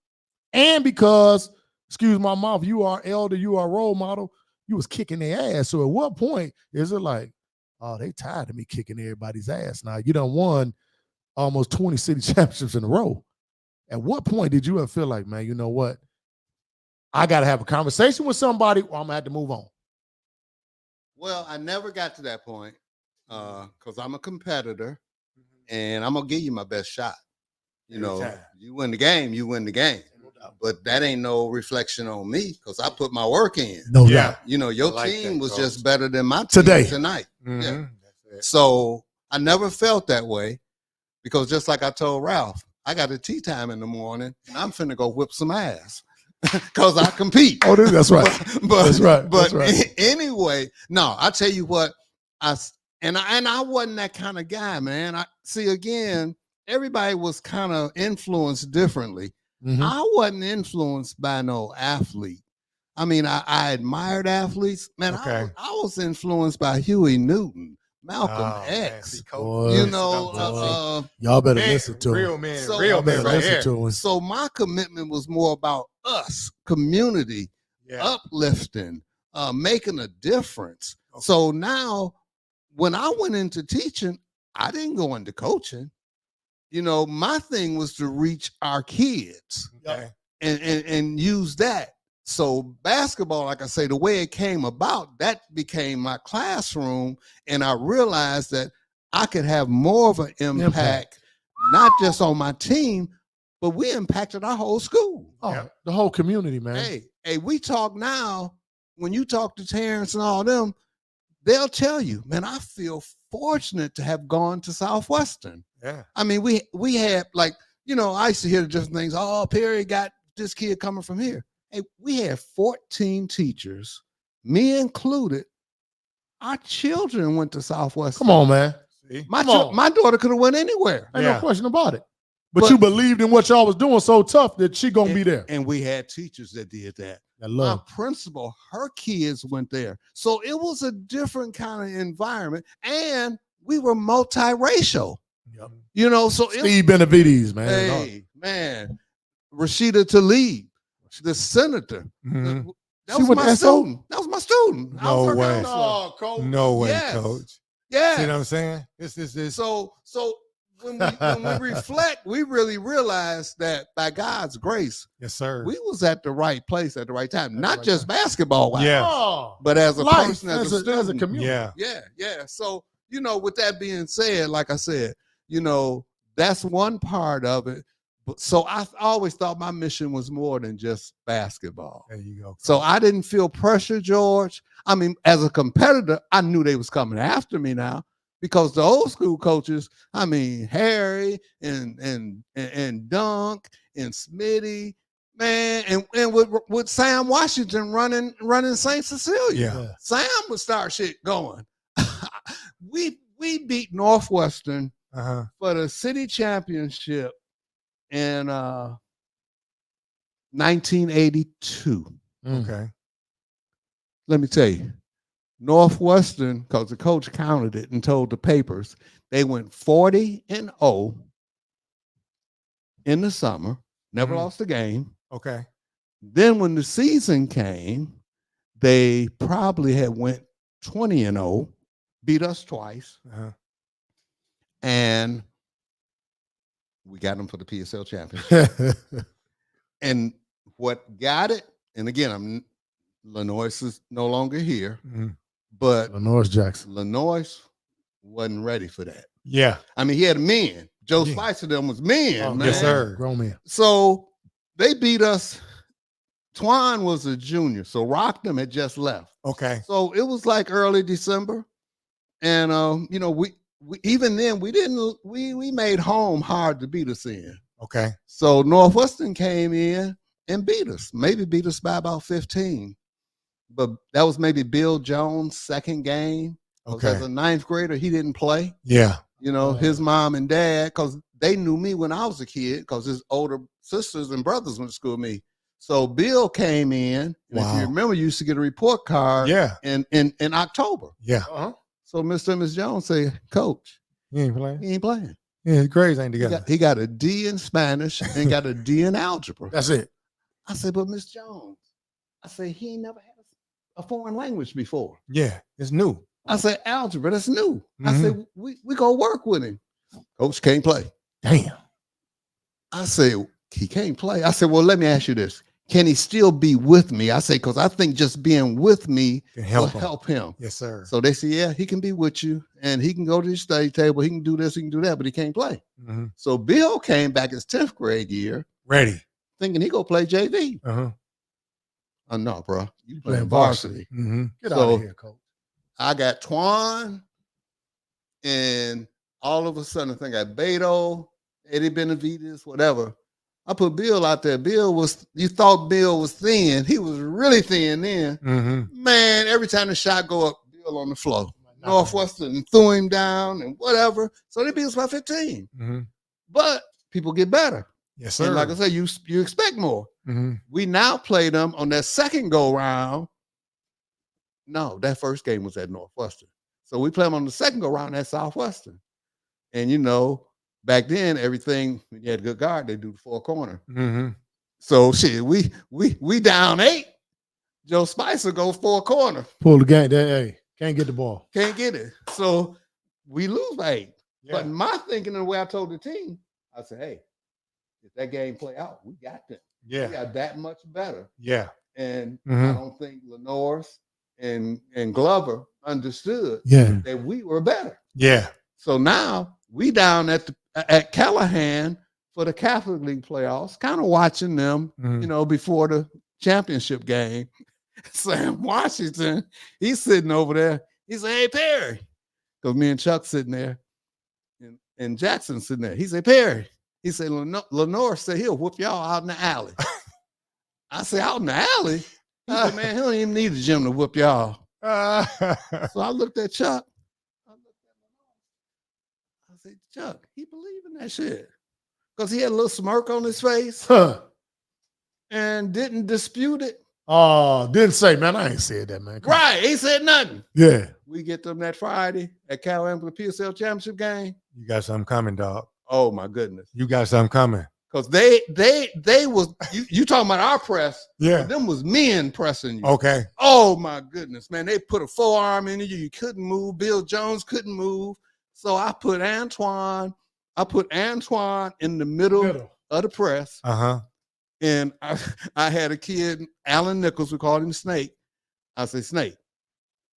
And because, excuse my mouth, you are elder, you are role model, you was kicking their ass. So at what point is it like, oh, they tired of me kicking everybody's ass now? You done won almost 20 city championships in a row. At what point did you ever feel like, man, you know what? I got to have a conversation with somebody or I'm going to have to move on? Well, I never got to that point because I'm a competitor and I'm going to give you my best shot. You win the game, you win the game. But that ain't no reflection on me because I put my work in. No doubt. Your team was just better than my team tonight. Mm-hmm. Yeah. So I never felt that way because just like I told Ralph, I got a tea time in the morning and I'm finna go whip some ass. Because I compete. Oh, that's right. That's right. But that's right. Anyway, no, I tell you what, I wasn't that kind of guy, man. I see again, everybody was kind of influenced differently. Mm-hmm. I wasn't influenced by no athlete. I mean, I admired athletes. Man, okay. I was influenced by Huey Newton, Malcolm X. Man, y'all better listen to real him. man, So, real man right here. To him. So my commitment was more about us, community, uplifting, making a difference. Okay. So now when I went into teaching, I didn't go into coaching. My thing was to reach our kids and use that. So basketball, like I say, the way it came about, that became my classroom. And I realized that I could have more of an impact, not just on my team, but we impacted our whole school. Oh, the whole community, man. Hey, we talk now. When you talk to Terrence and all them, they'll tell you, man, I feel fortunate to have gone to Southwestern. Yeah. I mean, we had I used to hear the different things. Oh, Perry got this kid coming from here. Hey, we had 14 teachers, me included. Our children went to Southwestern. Come on, man. See? My daughter could have went anywhere. Ain't no question about it. But you believed in what y'all was doing so tough that she gonna be there. And we had teachers that did that. My principal, her kids went there. So it was a different kind of environment. And we were multiracial. Yep. So Steve Benavides, man. Hey, man. Rashida Tlaib, the senator. Mm-hmm. That was my student. That was my student. No way. Oh, Coach. No way, Yes. Coach. Yeah. See what I'm saying? This. So when we reflect, we really realize that by God's grace, Yes, sir. we was at the right place at the right time. Not just basketball wise, but as a life, person, as a student. as a community. Yeah. So, with that being said, like I said, that's one part of it. So I always thought my mission was more than just basketball. There you go. So I didn't feel pressure, George. I mean, as a competitor, I knew they was coming after me now because the old school coaches, I mean, Harry and Dunk and Smitty, man, and with Sam Washington running St. Cecilia. Yeah. Sam would start shit going. We beat Northwestern for the city championship in 1982. Okay. Let me tell you, Northwestern, because the coach counted it and told the papers, they went 40-0 in the summer, never Mhm. lost a game. Okay. Then when the season came, they probably had went 20-0, beat us twice, Uh-huh. and we got them for the PSL championship. And what got it, and again, Lenoir is no longer here, Mhm. but Lenore Jackson. Lenoir wasn't ready for that. Yeah. I mean, he had men. Joe Yeah. Spicer them was men, Oh, man. Yes, sir. Grown man. So they beat us. Twan was a junior, so Rockdom had just left. Okay. So it was like early December, and you know, we even then we made home hard to beat us in. Okay. So Northwestern came in and beat us, maybe beat us by about 15. But that was maybe Bill Jones' second game. Okay. As a ninth grader, he didn't play. Yeah. You know, his mom and dad, because they knew me when I was a kid, because his older sisters and brothers went to school with me. So Bill came in, and if you remember, you used to get a report card in October. Yeah. Uh-huh. So Mr. and Ms. Jones say, Coach, He ain't playing. he ain't playing. Yeah, his grades ain't together. He got a D in Spanish and got a D in algebra. That's it. I said, but Miss Jones, I said, he ain't never had a foreign language before. Yeah, it's new. I said, algebra, that's new. I Mhm. said, we go work with him. Coach can't play. Damn. I said, he can't play. I said, well, let me ask you this. Can he still be with me? I say, because I think just being with me Can will help him. help him. Yes, sir. So they say, yeah, he can be with you and he can go to the study table. He can do this, he can do that, but he can't play. Mhm. So Bill came back his 10th grade year Ready. thinking he go play JV. Uh-huh. Oh, no, bro. You playing playing varsity. Mm-hmm. Get So- out of here, Coach. I got Twan, and all of a sudden I think I got Beto, Eddie Benavides, whatever. I put Bill out there. You thought Bill was thin. He was really thin then. Mm-hmm. Man, every time the shot go up, Bill on the floor. Northwestern threw him down and whatever. So they beat us by 15. Mm-hmm. But people get better. Yes, sir. And like I said, you expect more. Mm-hmm. We now play them on that second go round. No, that first game was at Northwestern. So we play them on the second go round at Southwestern. And you know, back then everything when you had a good guard, they do the four corner. Mm-hmm. So shit, we down 8. Joe Spicer goes four corner. Pull the game. Hey, can't get the ball. Can't get it. So we lose by 8. Yeah. But my thinking and the way I told the team, I said, hey, if that game play out, we got them. We Yeah. got that much better. Yeah. And Mhm. I don't think Lenoir's and Glover understood Yeah. that we were better. Yeah. So now we down at Callahan for the Catholic League playoffs, kind of watching them, Mhm. you know, before the championship game. Sam Washington, he's sitting over there. He said, hey, Perry. Because me and Chuck sitting there and Jackson sitting there. He said, Perry. He said, Lenore said he'll whoop y'all out in the alley. I said, out in the alley? He said, man, he don't even need the gym to whoop y'all. So I looked at Chuck. I said, Chuck, he believed in that shit. Because he had a little smirk on his face Huh. and didn't dispute it. Oh, didn't say, man. I ain't said that, man. Come on. Right. He said nothing. Yeah. We get them that Friday at Callahan for the PSL championship game. You got something coming, dog. Oh my goodness. You got something coming. Because they was you talking about our press. Yeah. Them was men pressing you. Okay. Oh my goodness, man. They put a forearm in you. You couldn't move. Bill Jones couldn't move. So I put Antoine in the middle of the press. Uh-huh. And I had a kid, Alan Nichols, we called him Snake. I said, Snake,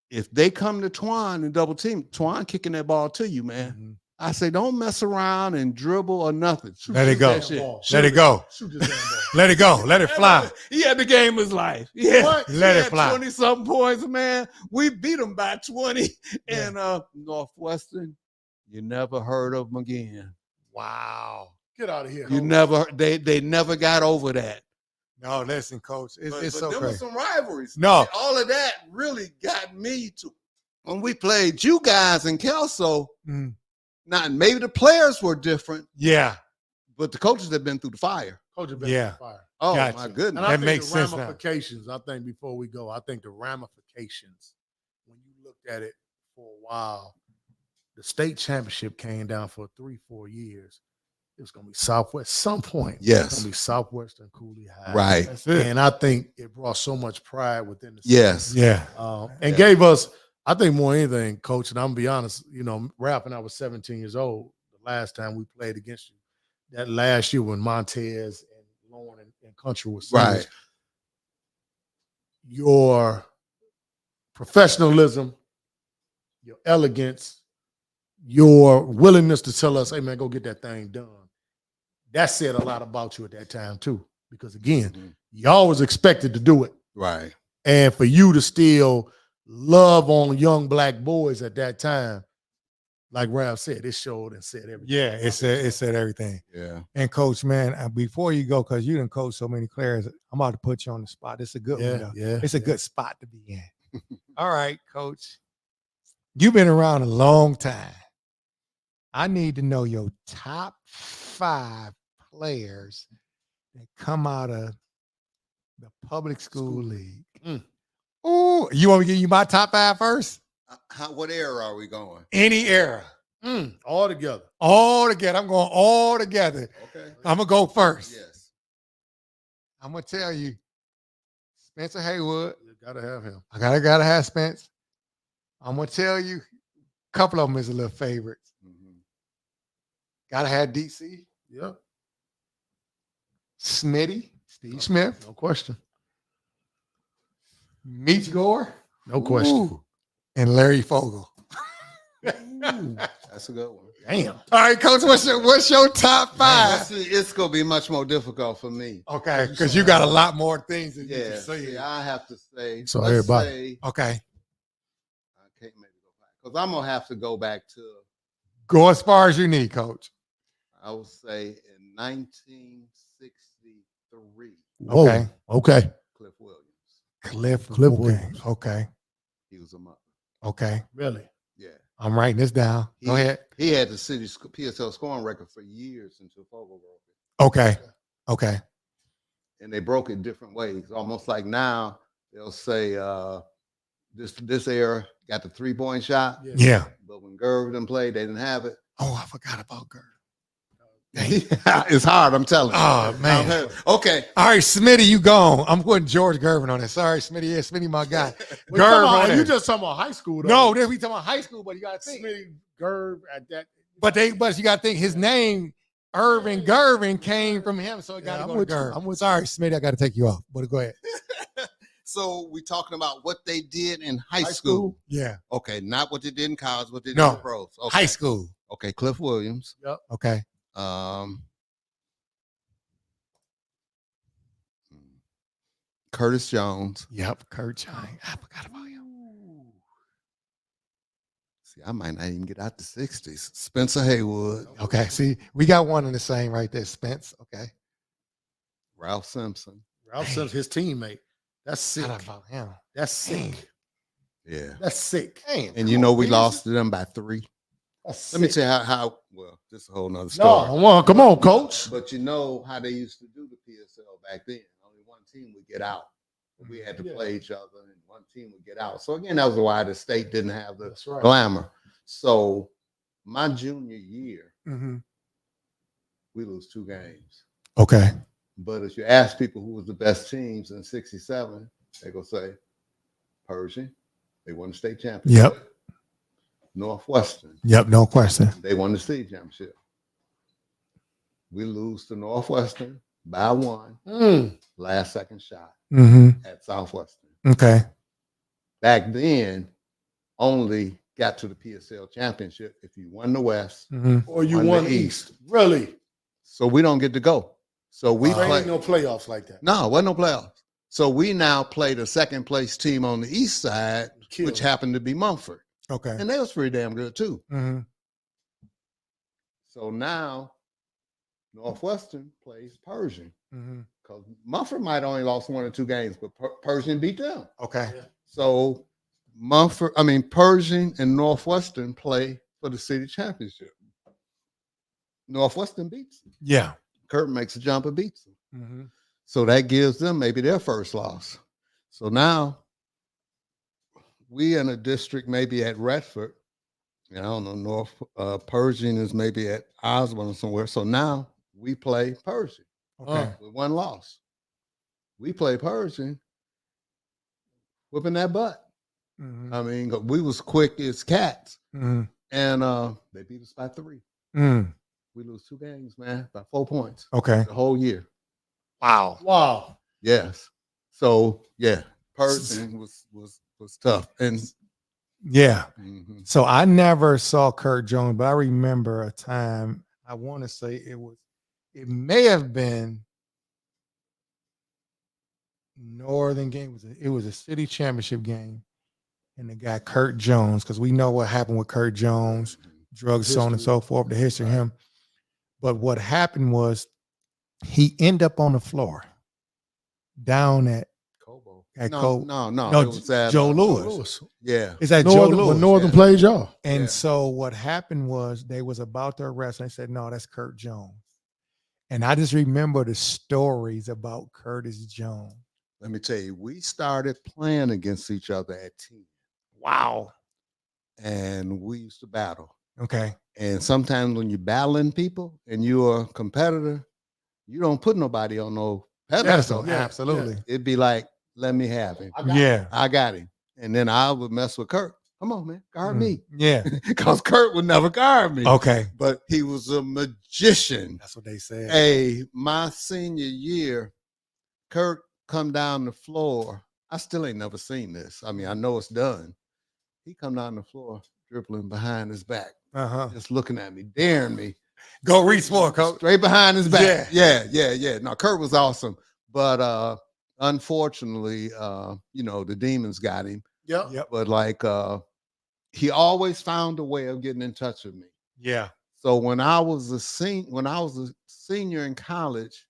if they come to Twan and double team, Twan kicking that ball to you, man. Mhm. I say, don't mess around and dribble or nothing. Let it go. that shit. Let it go. Shoot this damn ball. Let it go. Let it fly. He had the game of his life. Yeah, What? Let it fly. 20-something points, man. We beat them by 20. And Northwestern, you never heard of them again. Wow. Get out of here. You never, they never got over that. No, listen, coach. It's But so there were crazy. some rivalries. No. And all of that really got me to when we played you guys in Kelso. Mhm. Now maybe the players were different, Yeah. but the coaches have been through the fire. Coach has been Yeah. fired. Oh Gotcha. my And goodness. I That think makes the sense now. ramifications, I think before we go, I think the ramifications, when you looked at it for a while, the state championship came down for 3-4 years. it was going to be Southwest. Some point, Yes. it's going to be Southwestern Cooley High. Right. That's it. And I think it brought so much pride within the Yes. Yeah. and gave us, I think more than anything, Coach, and I'm gonna be honest, Ralph and I was 17 years old the last time we played against you. That last year when Montez and Lauren and Country was seniors. Right. Your professionalism, your elegance, your willingness to tell us, hey man, go get that thing done. That said a lot about you at that time too. Because again, y'all was expected to do it. Right. And for you to still love on young black boys at that time, like Ralph said, it showed and said everything. Yeah, it said everything. Yeah. And Coach, man, before you go, because you didn't coach so many players, I'm about to put you on the spot. It's a good one, though. Yeah. It's a good spot to be in. All right, Coach. You've been around a long time. I need to know your top 5 players that come out of the public school league. Oh, you want me to give you my top 5 first? What era are we going? Any era. All together. All together. I'm going all together. Okay. I'm going to go first. Yes. I'm going to tell you, Spencer Haywood. You gotta have him. I gotta have Spence. I'm going to tell you, a couple of them is a little favorites. Gotta have DC. Yep. Smitty. Steve Smith. No question. Meach Gore. No question. Ooh. And Larry Fogel. That's a good one. Damn. All right, Coach, what's your top 5? It's going to be much more difficult for me. Okay, because you got a lot more things that you Yeah. can say. See, I have to say. So let's everybody. say- Okay. I can't maybe go back because I'm going to have to go back to, Go as far as you need, Coach. I would say in 1963, Whoa. Okay. Okay. Cliff Williams. Cliff okay. Williams. Okay. He was a mother. Okay. Really? Yeah. I'm writing this down. Go ahead. He had the city PSL scoring record for years until Fogel broke it. Okay. Okay. And they broke it different ways. Almost like now they'll say this era got the 3-point shot. Yeah. But when Gerv didn't play, they didn't have it. Oh, I forgot about Gerv. It's hard, I'm telling you. Oh, man. Okay. All right, Smitty, you gone. I'm putting George Gervin on it. Sorry, Smitty. Yeah, Smitty, my guy. Wait, Gerv come on, on you there. just talking about high school though. No, we talking about high school, but you got to think. Smitty, Gerb at that. But you got to think his name, Irvin Gervin, came from him, so it got to I'm go to with you. Gerv. I'm with Sorry, Smitty, I got to take you off. But go ahead. So we're talking about what they did in high school. Yeah. Okay, not what they did in college, what they did No. in pros. Okay. High school. Okay, Cliff Williams. Okay. Curtis Jones. Yep. Kurt Chang. I forgot about him. See, I might not even get out the 60s. Spencer Haywood. Okay. See, we got one in the same right there, Spence. Okay. Ralph Simpson. Ralph Simpson, his teammate. That's sick. Forgot about him. That's sick. Yeah. That's sick. Damn. And you know we lost to them by 3. That's Let me sick. tell you how well, this is a whole nother story. No, well, come on, coach. But you know how they used to do the PSL back then. Only one team would get out. We had to play each other, and one team would get out. So again, that was why the state didn't have the That's right. glamour. So my junior year, Mm-hmm. we lose 2 games. Okay. But if you ask people who was the best teams in '67, they go say Pershing. They won the state championship. Yep. Northwestern. Yep. No question. They won the state championship. We lose to Northwestern by 1. Last second shot Mm-hmm. at Southwestern. Okay. Back then, only got to the PSL championship if you won the West Mm-hmm. Or you won won the East. Really? So we don't get to go. So we There play. ain't no playoffs like that. No, it wasn't no playoffs. So we now play the second place team on the east side, Kill which them. happened to be Mumford. Okay. And they was pretty damn good too. Mm-hmm. So now Northwestern plays Pershing. Mm-hmm. Because Mumford might only lost 1 or 2 games, but Pershing beat them. Okay. So Pershing and Northwestern play for the city championship. Northwestern beats them. Yeah. Kurt makes a jump and beats them. Mm-hmm. So that gives them maybe their first loss. So now we in a district maybe at Redford, I don't know, North Pershing is maybe at Osborne or somewhere. So now we play Pershing. Okay. With one loss. We play Pershing, whipping that butt. Mhm. I mean, we was quick as cats. Mhm. And they beat us by 3. Mm. We lose 2 games, man, by 4 points. Okay. The whole year. Wow. Wow. Yes. So yeah, Pershing was tough. And Yeah. mhm. So I never saw Kurt Jones, but I remember a time, I want to say it may have been Northern game. It was a city championship game. And the guy Kurt Jones, because we know what happened with Kurt Jones, drugs, so on and so forth, the history of him. But what happened was he ended up on the floor down at Cobo. Cobo. No, it was at Joe Lewis. Yeah. It's at Northern, Joe Lewis. when Northern played y'all. And Yeah. so what happened was they was about to arrest, and they said, no, that's Kurt Jones. And I just remember the stories about Curtis Jones. Let me tell you, we started playing against each other at 10. Wow. And we used to battle. Okay. And sometimes when you're battling people and you're a competitor, you don't put nobody on no pedestal. Yeah, absolutely. It'd be like, let me have him. I got him. And then I would mess with Kurt. Come on, man, guard me. Yeah. Because Kurt would never guard me. Okay. But he was a magician. That's what they said. Hey, my senior year, Kurt come down the floor. I still ain't never seen this. I mean, I know it's done. He come down the floor, dribbling behind his back, just looking at me, daring me. Go reach more, coach. Straight behind his back. Yeah. No, Kurt was awesome. But unfortunately, the demons got him. Yep. But like he always found a way of getting in touch with me. Yeah. So when I was a senior in college,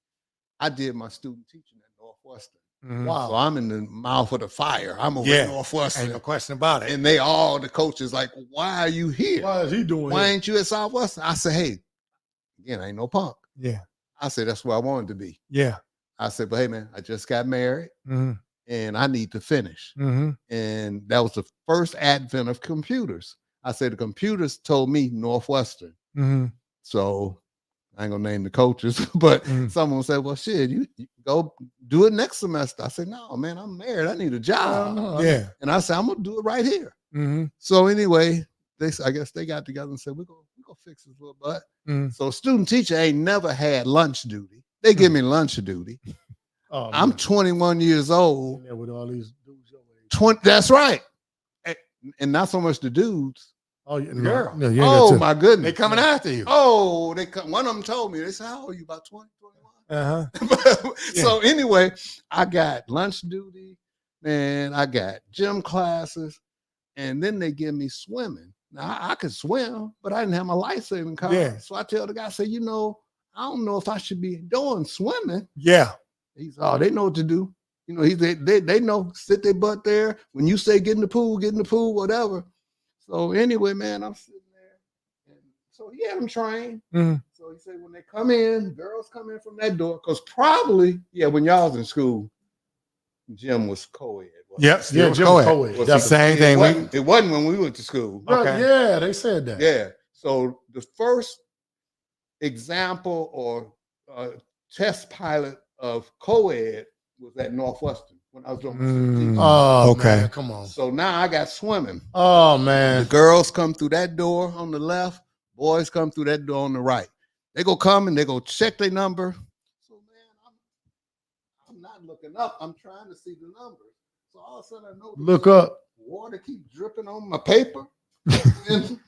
I did my student teaching at Northwestern. Mhm. Wow. So I'm in the mouth of the fire. I'm over at Northwestern. Ain't no question about it. And the coaches like, why are you here? Why is he doing Why it? ain't you at Southwestern? I said, hey, again, I ain't no punk. Yeah. I said, that's where I wanted to be. Yeah. I said, but hey, man, I just got married Mm-hmm. and I need to finish. Mm-hmm. And that was the first advent of computers. I said, the computers told me Northwestern. Mm-hmm. So I ain't gonna name the coaches, but someone said, well, shit, you go do it next semester. I said, no, man, I'm married. I need a job. Yeah. And I said, I'm gonna do it right here. Mm-hmm. So anyway, I guess they got together and said, we're gonna fix this little butt. So student teacher ain't never had lunch duty. They give me lunch duty. Oh, I'm 21 years old. with all these dudes. 20, that's right. And not so much the dudes. Oh, yeah, The girl. Yeah, you ain't got to. My goodness. They coming after you. Oh, one of them told me, they said, how old are you? About 20, 21? Uh-huh. So anyway, I got lunch duty, man. I got gym classes, and then they give me swimming. Now I could swim, but I didn't have my life-saving card. Yeah. So I tell the guy, I say, I don't know if I should be doing swimming. Yeah. He's they know what to do. They know, sit their butt there. When you say get in the pool, whatever. So anyway, man, I'm sitting there. And so he had them trained. Mm-hmm. So he said, when they come in, girls come in from that door. Because probably, when y'all was in school, gym was co-ed. Yep. Yeah, Jim Jim was co-ed. the same thing. It wasn't when we went to school. Right, yeah, they said that. Yeah. So the first example or test pilot of co-ed was at Northwestern when I was doing my student teaching. Oh, Okay. man, come on. So now I got swimming. Oh, The man. girls come through that door on the left, boys come through that door on the right. They go come and they go check their number. So man, I'm not looking up. I'm trying to see the numbers. So all of a sudden I know Look up. water keep dripping on my paper. And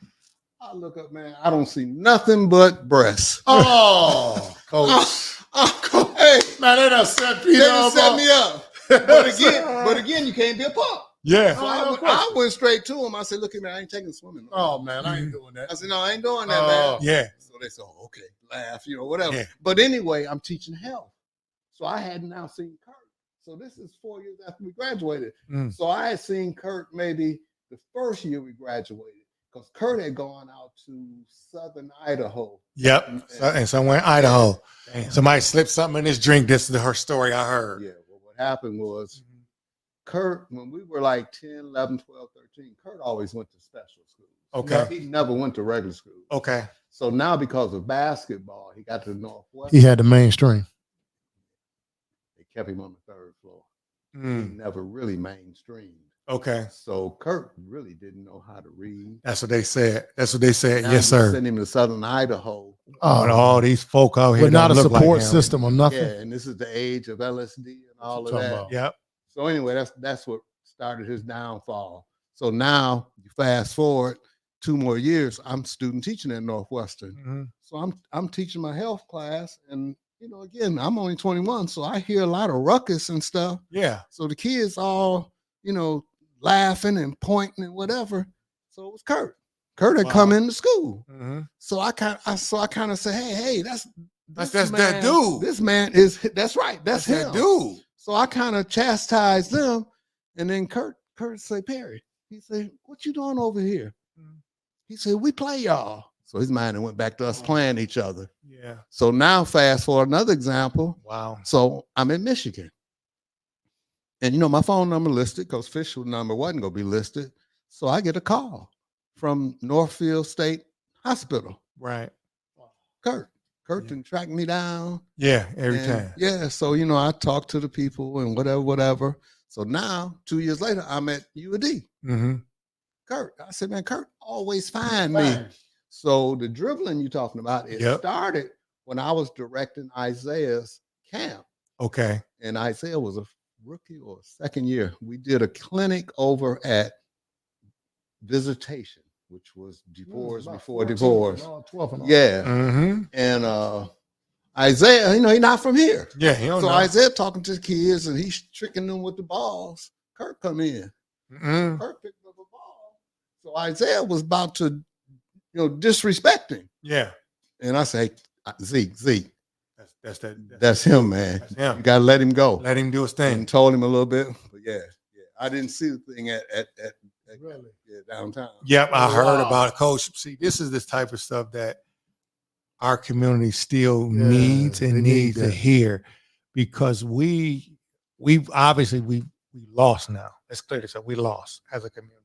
I look up, man. I don't see nothing but breasts. Oh, coach. Hey, Man, they done set they Peter done up. set me up. But again, you can't be a punk. Yeah. So I went straight to him. I said, look at me, I ain't taking swimming. Oh, man, I ain't doing that. I said, no, I ain't doing that, man. Yeah. So they said, oh, okay, laugh, whatever. Yeah. But anyway, I'm teaching health. So I had now seen Kurt. So this is 4 years after we graduated. So I had seen Kurt maybe the first year we graduated because Kurt had gone out to Southern Idaho. Yep. And somewhere in Idaho. Somebody slipped something in his drink. This is her story I heard. Yeah, well, what happened was Kurt, when we were like 10, 11, 12, 13, Kurt always went to special schools. Okay. He never went to regular school. Okay. So now because of basketball, he got to Northwestern. He had the mainstream. They kept him on the third floor. He Mm. never really mainstreamed. Okay. So Kurt really didn't know how to read. That's what they said. That's what they said. Now Yes, you sir. Send him to Southern Idaho. Oh, all these folk out here But not a don't look like support him. system or nothing. Yeah, and this is the age of LSD and all of talking that. about? Yep. So anyway, that's what started his downfall. So now you fast forward 2 more years, I'm student teaching at Northwestern. Mhm. So I'm teaching my health class, and again, I'm only 21, so I hear a lot of ruckus and stuff. Yeah. So the kids all, laughing and pointing and whatever. So it was Kurt. Kurt had come Wow. into school. Mhm. So I kind of say, hey, that's That's man, that dude. This man that's right. That's him. that dude. So I kind of chastised them, and then Kurt say, Perry, he said, what you doing over here? Mhm. He said, we play y'all. So his mind went back to us playing each other. Yeah. So now fast forward another example. Wow. So I'm in Michigan. And my phone number listed because official number wasn't going to be listed. So I get a call from Northfield State Hospital. Right. Kurt Yeah. didn't track me down. Yeah. Every And, time. Yeah. So, I talked to the people and whatever. So now, 2 years later, I'm at UAD. Mm-hmm. Kurt, I said, man, Kurt always find me. So the dribbling you're talking about, it Yep. started when I was directing Isaiah's camp. Okay. And Isaiah was a rookie or second year. We did a clinic over at Visitation, which was divorce before divorce. 12 and all. Yeah. Mm-hmm. And Isaiah, he's not from here. Yeah. He don't So know. Isaiah talking to the kids and he's tricking them with the balls. Kurt come in. Mm-hmm. Kurt picked up a ball. So Isaiah was about to, disrespect him. Yeah. And I say, Zeke, That's that's him, man. That's him. You gotta let him go. Let him do his And thing. told him a little bit. But yeah. I didn't see the thing at Really? downtown. Yep. I Oh, heard wow. about it, Coach. See, this is this type of stuff that our community still Yeah, needs they and need needs to that. hear, because we've obviously we lost now. Let's clear this up. We lost as a community.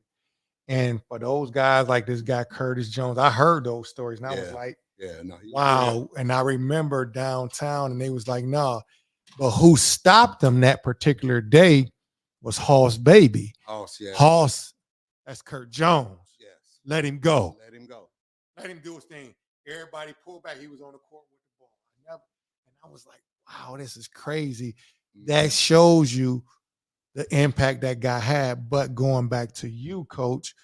And for those guys like this guy Curtis Jones, I heard those stories and I was Yeah. like, Yeah, no. he- wow. And I remember downtown and they was like, no. But who stopped them that particular day was Hoss Baby. Oh, yeah. Hoss, that's Kurt Jones. Yes. Let him go. Let him go. Let him do his thing. Everybody pulled back. He was on the court with the ball. And I was like, wow, this is crazy. That shows you the impact that guy had. But going back to you, Coach,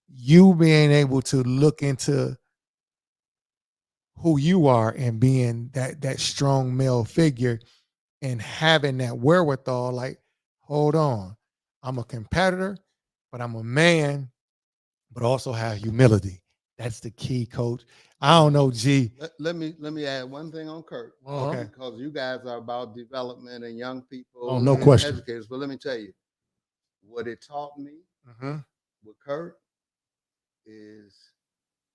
you being able to look into who you are and being that strong male figure and having that wherewithal, like, hold on, I'm a competitor, but I'm a man, but also have humility. That's the key, Coach. I don't know, G. Let me add one thing on Kurt. Uh-huh. Okay. Because you guys are about development and young people. Oh, no and question. Educators. But let me tell you, what it taught me Mm-hmm. with Kurt is,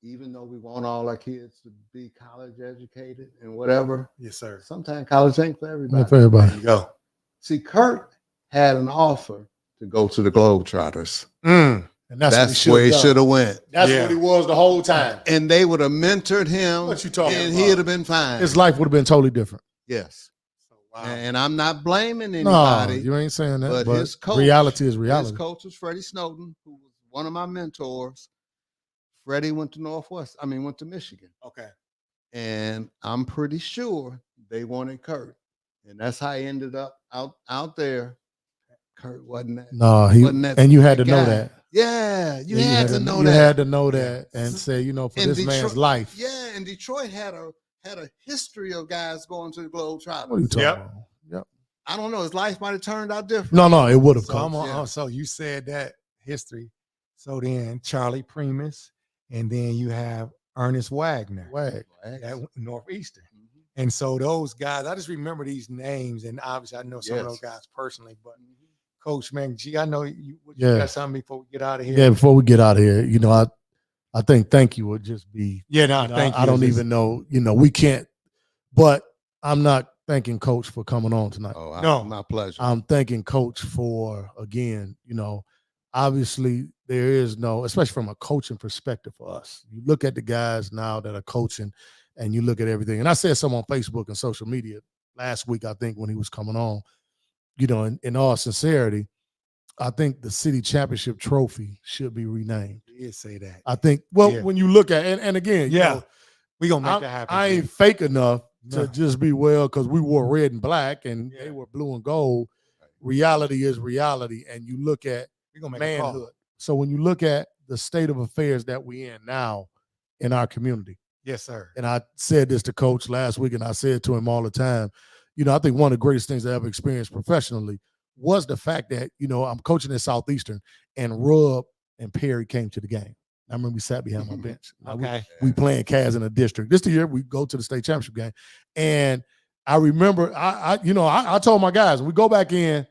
even though we want all our kids to be college educated and whatever, Yes, sir. sometimes college ain't for everybody. For everybody. There you go. See, Kurt had an offer to go to the Globetrotters. Mm. And That's where he should have went. That's Yeah. what he was the whole time. And they would have mentored him. What you talking and about? he'd have been fine. His life would have been totally different. Yes. Wow. And I'm not blaming No, anybody. you ain't saying that. but But, his coach- reality is reality. His coach was Freddie Snowden, who was one of my mentors. Freddie went to Michigan. Okay. And I'm pretty sure they wanted Kurt. And that's how he ended up out there. Kurt wasn't that. No, wasn't that and you had to know guy. that. Yeah, you Yeah, had to know you that. had to know that and say, for And this man's Detroit- life. Yeah, and Detroit had a history of guys going to the Globetrotters. What are you talking Yep. about? Yep. I don't know. His life might have turned out different. No, it would have So I'm come. on, Yeah. so you said that history. So then Charlie Primus, and then you have Ernest Wagner Wag. at Northeastern. Mhm. And so those guys, I just remember these names, and obviously I know some of Yes. those guys personally, but Coach, man, G, I know you Yeah. got something before we get out of here. Yeah, before we get out of here, I think thank you would just be. Yeah, no, thank you. I don't Just- even know. We can't. But I'm not thanking Coach for coming on tonight. Oh, No. my pleasure. I'm thanking Coach for, again, obviously there is no, especially from a coaching perspective for us. You look at the guys now that are coaching and you look at everything. And I said something on Facebook and social media last week, I think, when he was coming on, in all sincerity, I think the city championship trophy should be renamed. You did say that. I think, when you look at, and again, we going to make that happen. I ain't fake enough to just be, because we wore red and black and they were blue and gold. Reality is reality. And you look at manhood. So when you look at the state of affairs that we in now in our community. Yes, sir. And I said this to Coach last week, and I said to him all the time, I think one of the greatest things I ever experienced professionally was the fact that, I'm coaching at Southeastern and Rub and Perry came to the game. I remember we sat behind my bench. Okay. We playing Cavs in a district. This the year we go to the state championship game. And I remember I told my guys, when we go back in,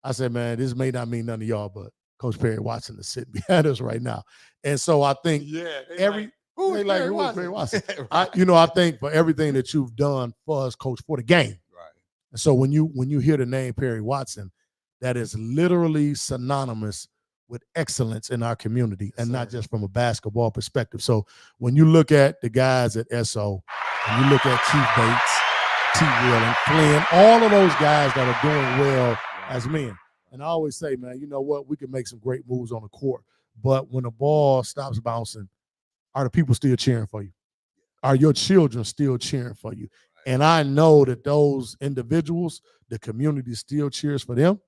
I said, man, this may not mean nothing to y'all, but Coach Perry Watson is sitting behind us right now. And so I think who is Perry Watson? I think for everything that you've done for us, Coach, for the game. Right. And so when you hear the name Perry Watson, that is literally synonymous with excellence in our community, and not just from a basketball perspective. So when you look at the guys at SO, and you look at Chief Bates, T. Will, and Flynn, all of those guys that are doing well as men. And I always say, man, you know what? We can make some great moves on the court, but when the ball stops bouncing, are the people still cheering for you? Are your children still cheering for you? And I know that those individuals, the community still cheers for them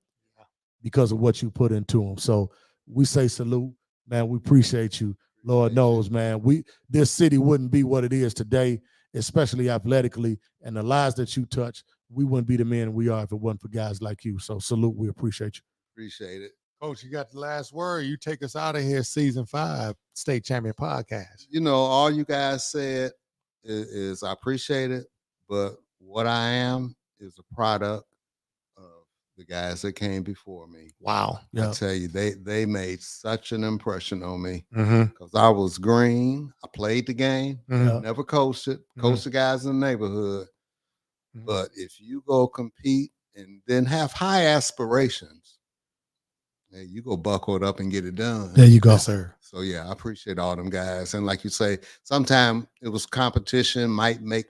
because of what you put into them. So we say salute, man. We appreciate you. Lord knows, man, this city wouldn't be what it is today, especially athletically, and the lives that you touch, we wouldn't be the men we are if it wasn't for guys like you. So salute, we appreciate you. Appreciate it. Coach, you got the last word. You take us out of here, season 5, State Champion Podcast. All you guys said is I appreciate it, but what I am is a product of the guys that came before me. Wow. I tell you, they made such an impression on me Mm-hmm. because I was green. I played the game, Mm-hmm. never coached it, coached the guys in the neighborhood. Mhm. But if you go compete and then have high aspirations, hey, you go buckle it up and get it done. There you go, Yes, sir. So yeah, I appreciate all them guys. And like you say, sometimes it was competition might make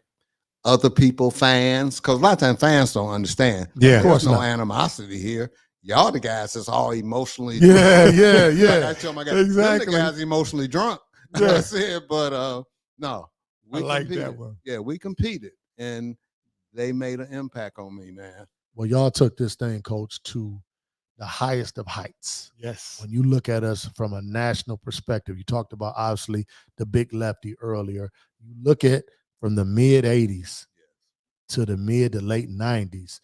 other people fans, because a lot of times fans don't understand. Yeah. Of course, Of course no not. animosity here. Y'all the guys that's all emotionally Yeah. Like I tell my guys, Exactly. the guys emotionally drunk. Yeah. I said, but no, we I like competed. that one. Yeah, we competed, and they made an impact on me, man. Well, y'all took this thing, Coach, to the highest of heights. Yes. When you look at us from a national perspective, you talked about obviously the big lefty earlier. You look at from the mid 80s to the mid to late 90s.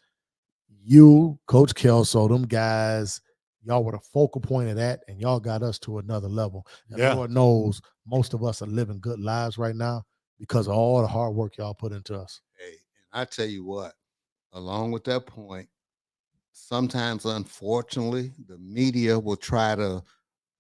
You, Coach Kelso, them guys, y'all were the focal point of that, and y'all got us to another level. And Yeah. Lord knows most of us are living good lives right now because of all the hard work y'all put into us. Hey, and I tell you what, along with that point, sometimes, unfortunately, the media will try to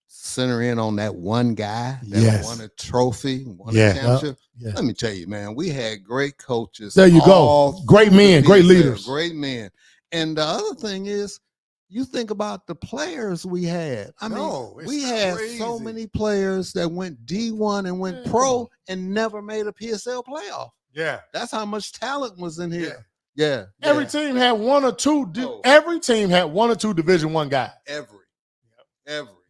center in on that one guy that Yes. won a trophy, won Yeah. a championship. Yeah. Let me tell you, man, we had great coaches. There you all go. Great through the men, great PSL, leaders. Great men. And the other thing is, you think about the players we had. I No, mean, it's we had so crazy. many players that went D1 and went Man, pro and never made a PSL playoff. Yeah. That's how much talent was in Yeah. here. Yeah. Every team had one or two. Oh. Every team had one or two Division I guys. Every.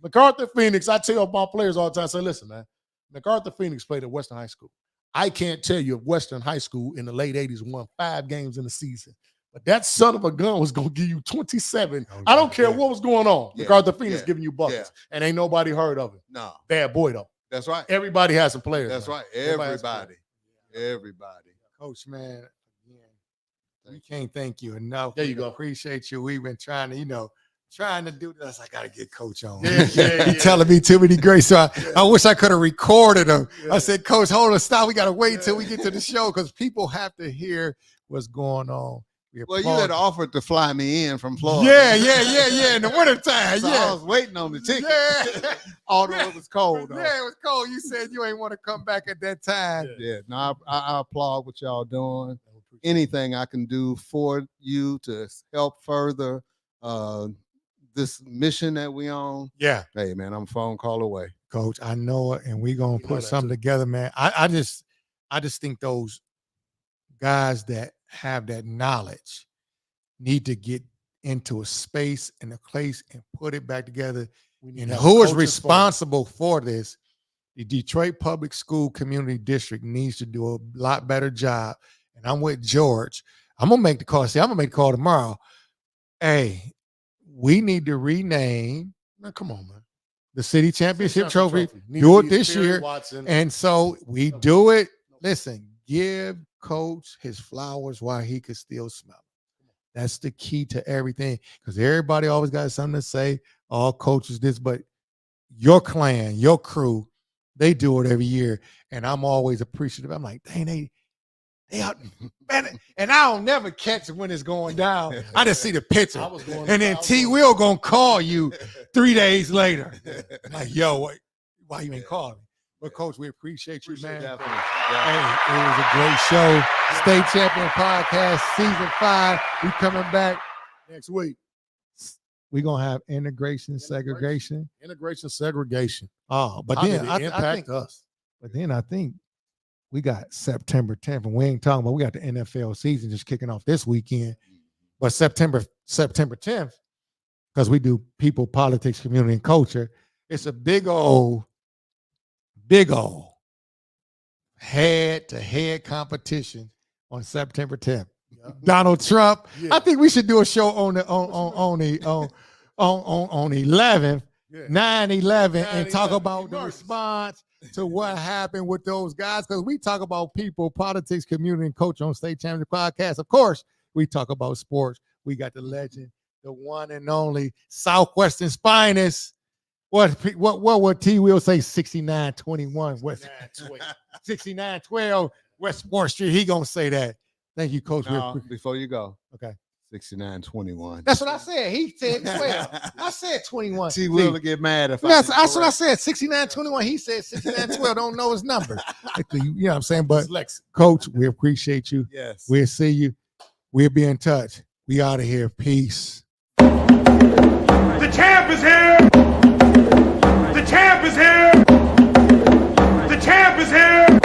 MacArthur Phoenix, I tell my players all the time, I say, listen, man, MacArthur Phoenix played at Western High School. I can't tell you if Western High School in the late 80s won 5 games in the season. But that son of a gun was going to give you 27. Oh, I don't yeah. care what was going on. Yeah. MacArthur Phoenix Yeah. giving you buckets. And ain't nobody heard of him. No, Bad boy, though. that's right. Everybody has some players. That's man. right. Everybody has some Everybody. Coach, man, again, we can't thank you enough. There you We go. Appreciate you. We've been trying to do this. I got to get Coach on. Yeah. He's telling me too many great. So I wish I could have recorded him. Yeah. I said, Coach, hold on, stop. We got to wait till we get to the show because people have to hear what's going on. Well, you had applaud- offered to fly me in from Florida. Yeah. In the wintertime, So I was waiting on the ticket. Yeah. Although it was cold. Though. Yeah, it was cold. You said you ain't want to come back at that time. Yeah. No, I applaud what y'all doing. Anything I can do for you to help further this mission that we on, Yeah. hey man, I'm a phone call away. Coach, I know it, and we're gonna put something together, man. I just think those guys that have that knowledge need to get into a space and a place and put it back together. And who is responsible for this? The Detroit Public School Community District needs to do a lot better job. And I'm with George. I'm gonna make the call. See, I'm gonna make the call tomorrow. Hey, we need to rename. Man, come on, man. The city championship trophy. Do it this year. And so we do it. Listen, give Coach his flowers while he could still smell them. That's the key to everything. Because everybody always got something to say. All coaches this, but your clan, your crew, they do it every year. And I'm always appreciative. I'm like, dang, they out, man, and I don't never catch it when it's going down. I just see the picture. And then T Will gonna call you 3 days later. Like, yo, why you ain't calling me? But Coach, we appreciate you, man. Hey, it was a great show. State Champion Podcast, Season 5. We coming back next week. We're gonna have integration, segregation. Integration, segregation. Oh, but then I think us. But then I think we got September 10th, and we ain't talking about, we got the NFL season just kicking off this weekend. But September 10th, because we do people, politics, community, and culture, it's a big old head-to-head competition on September 10th. Yeah. Donald Trump. Yeah. I think we should do a show on the 11th, 9/11, and talk about the response to what happened with those guys, because we talk about people, politics, community, and culture on State Championship Podcast. Of course, we talk about sports. We got the legend, the one and only Southwestern's finest. What would T Will say? 6921 West 6912 West 4th Street. He gonna say that. Thank you, Coach. No, before you go, okay. 6921. That's what I said. He said 12. I said 21. T Will get mad if that's what I said. 6921. He said 6912. Don't know his number. You know what I'm saying? But Coach, we appreciate you. Yes. We'll see you. We'll be in touch. We out of here. Peace. The champ is here. The champ is here. The champ is here.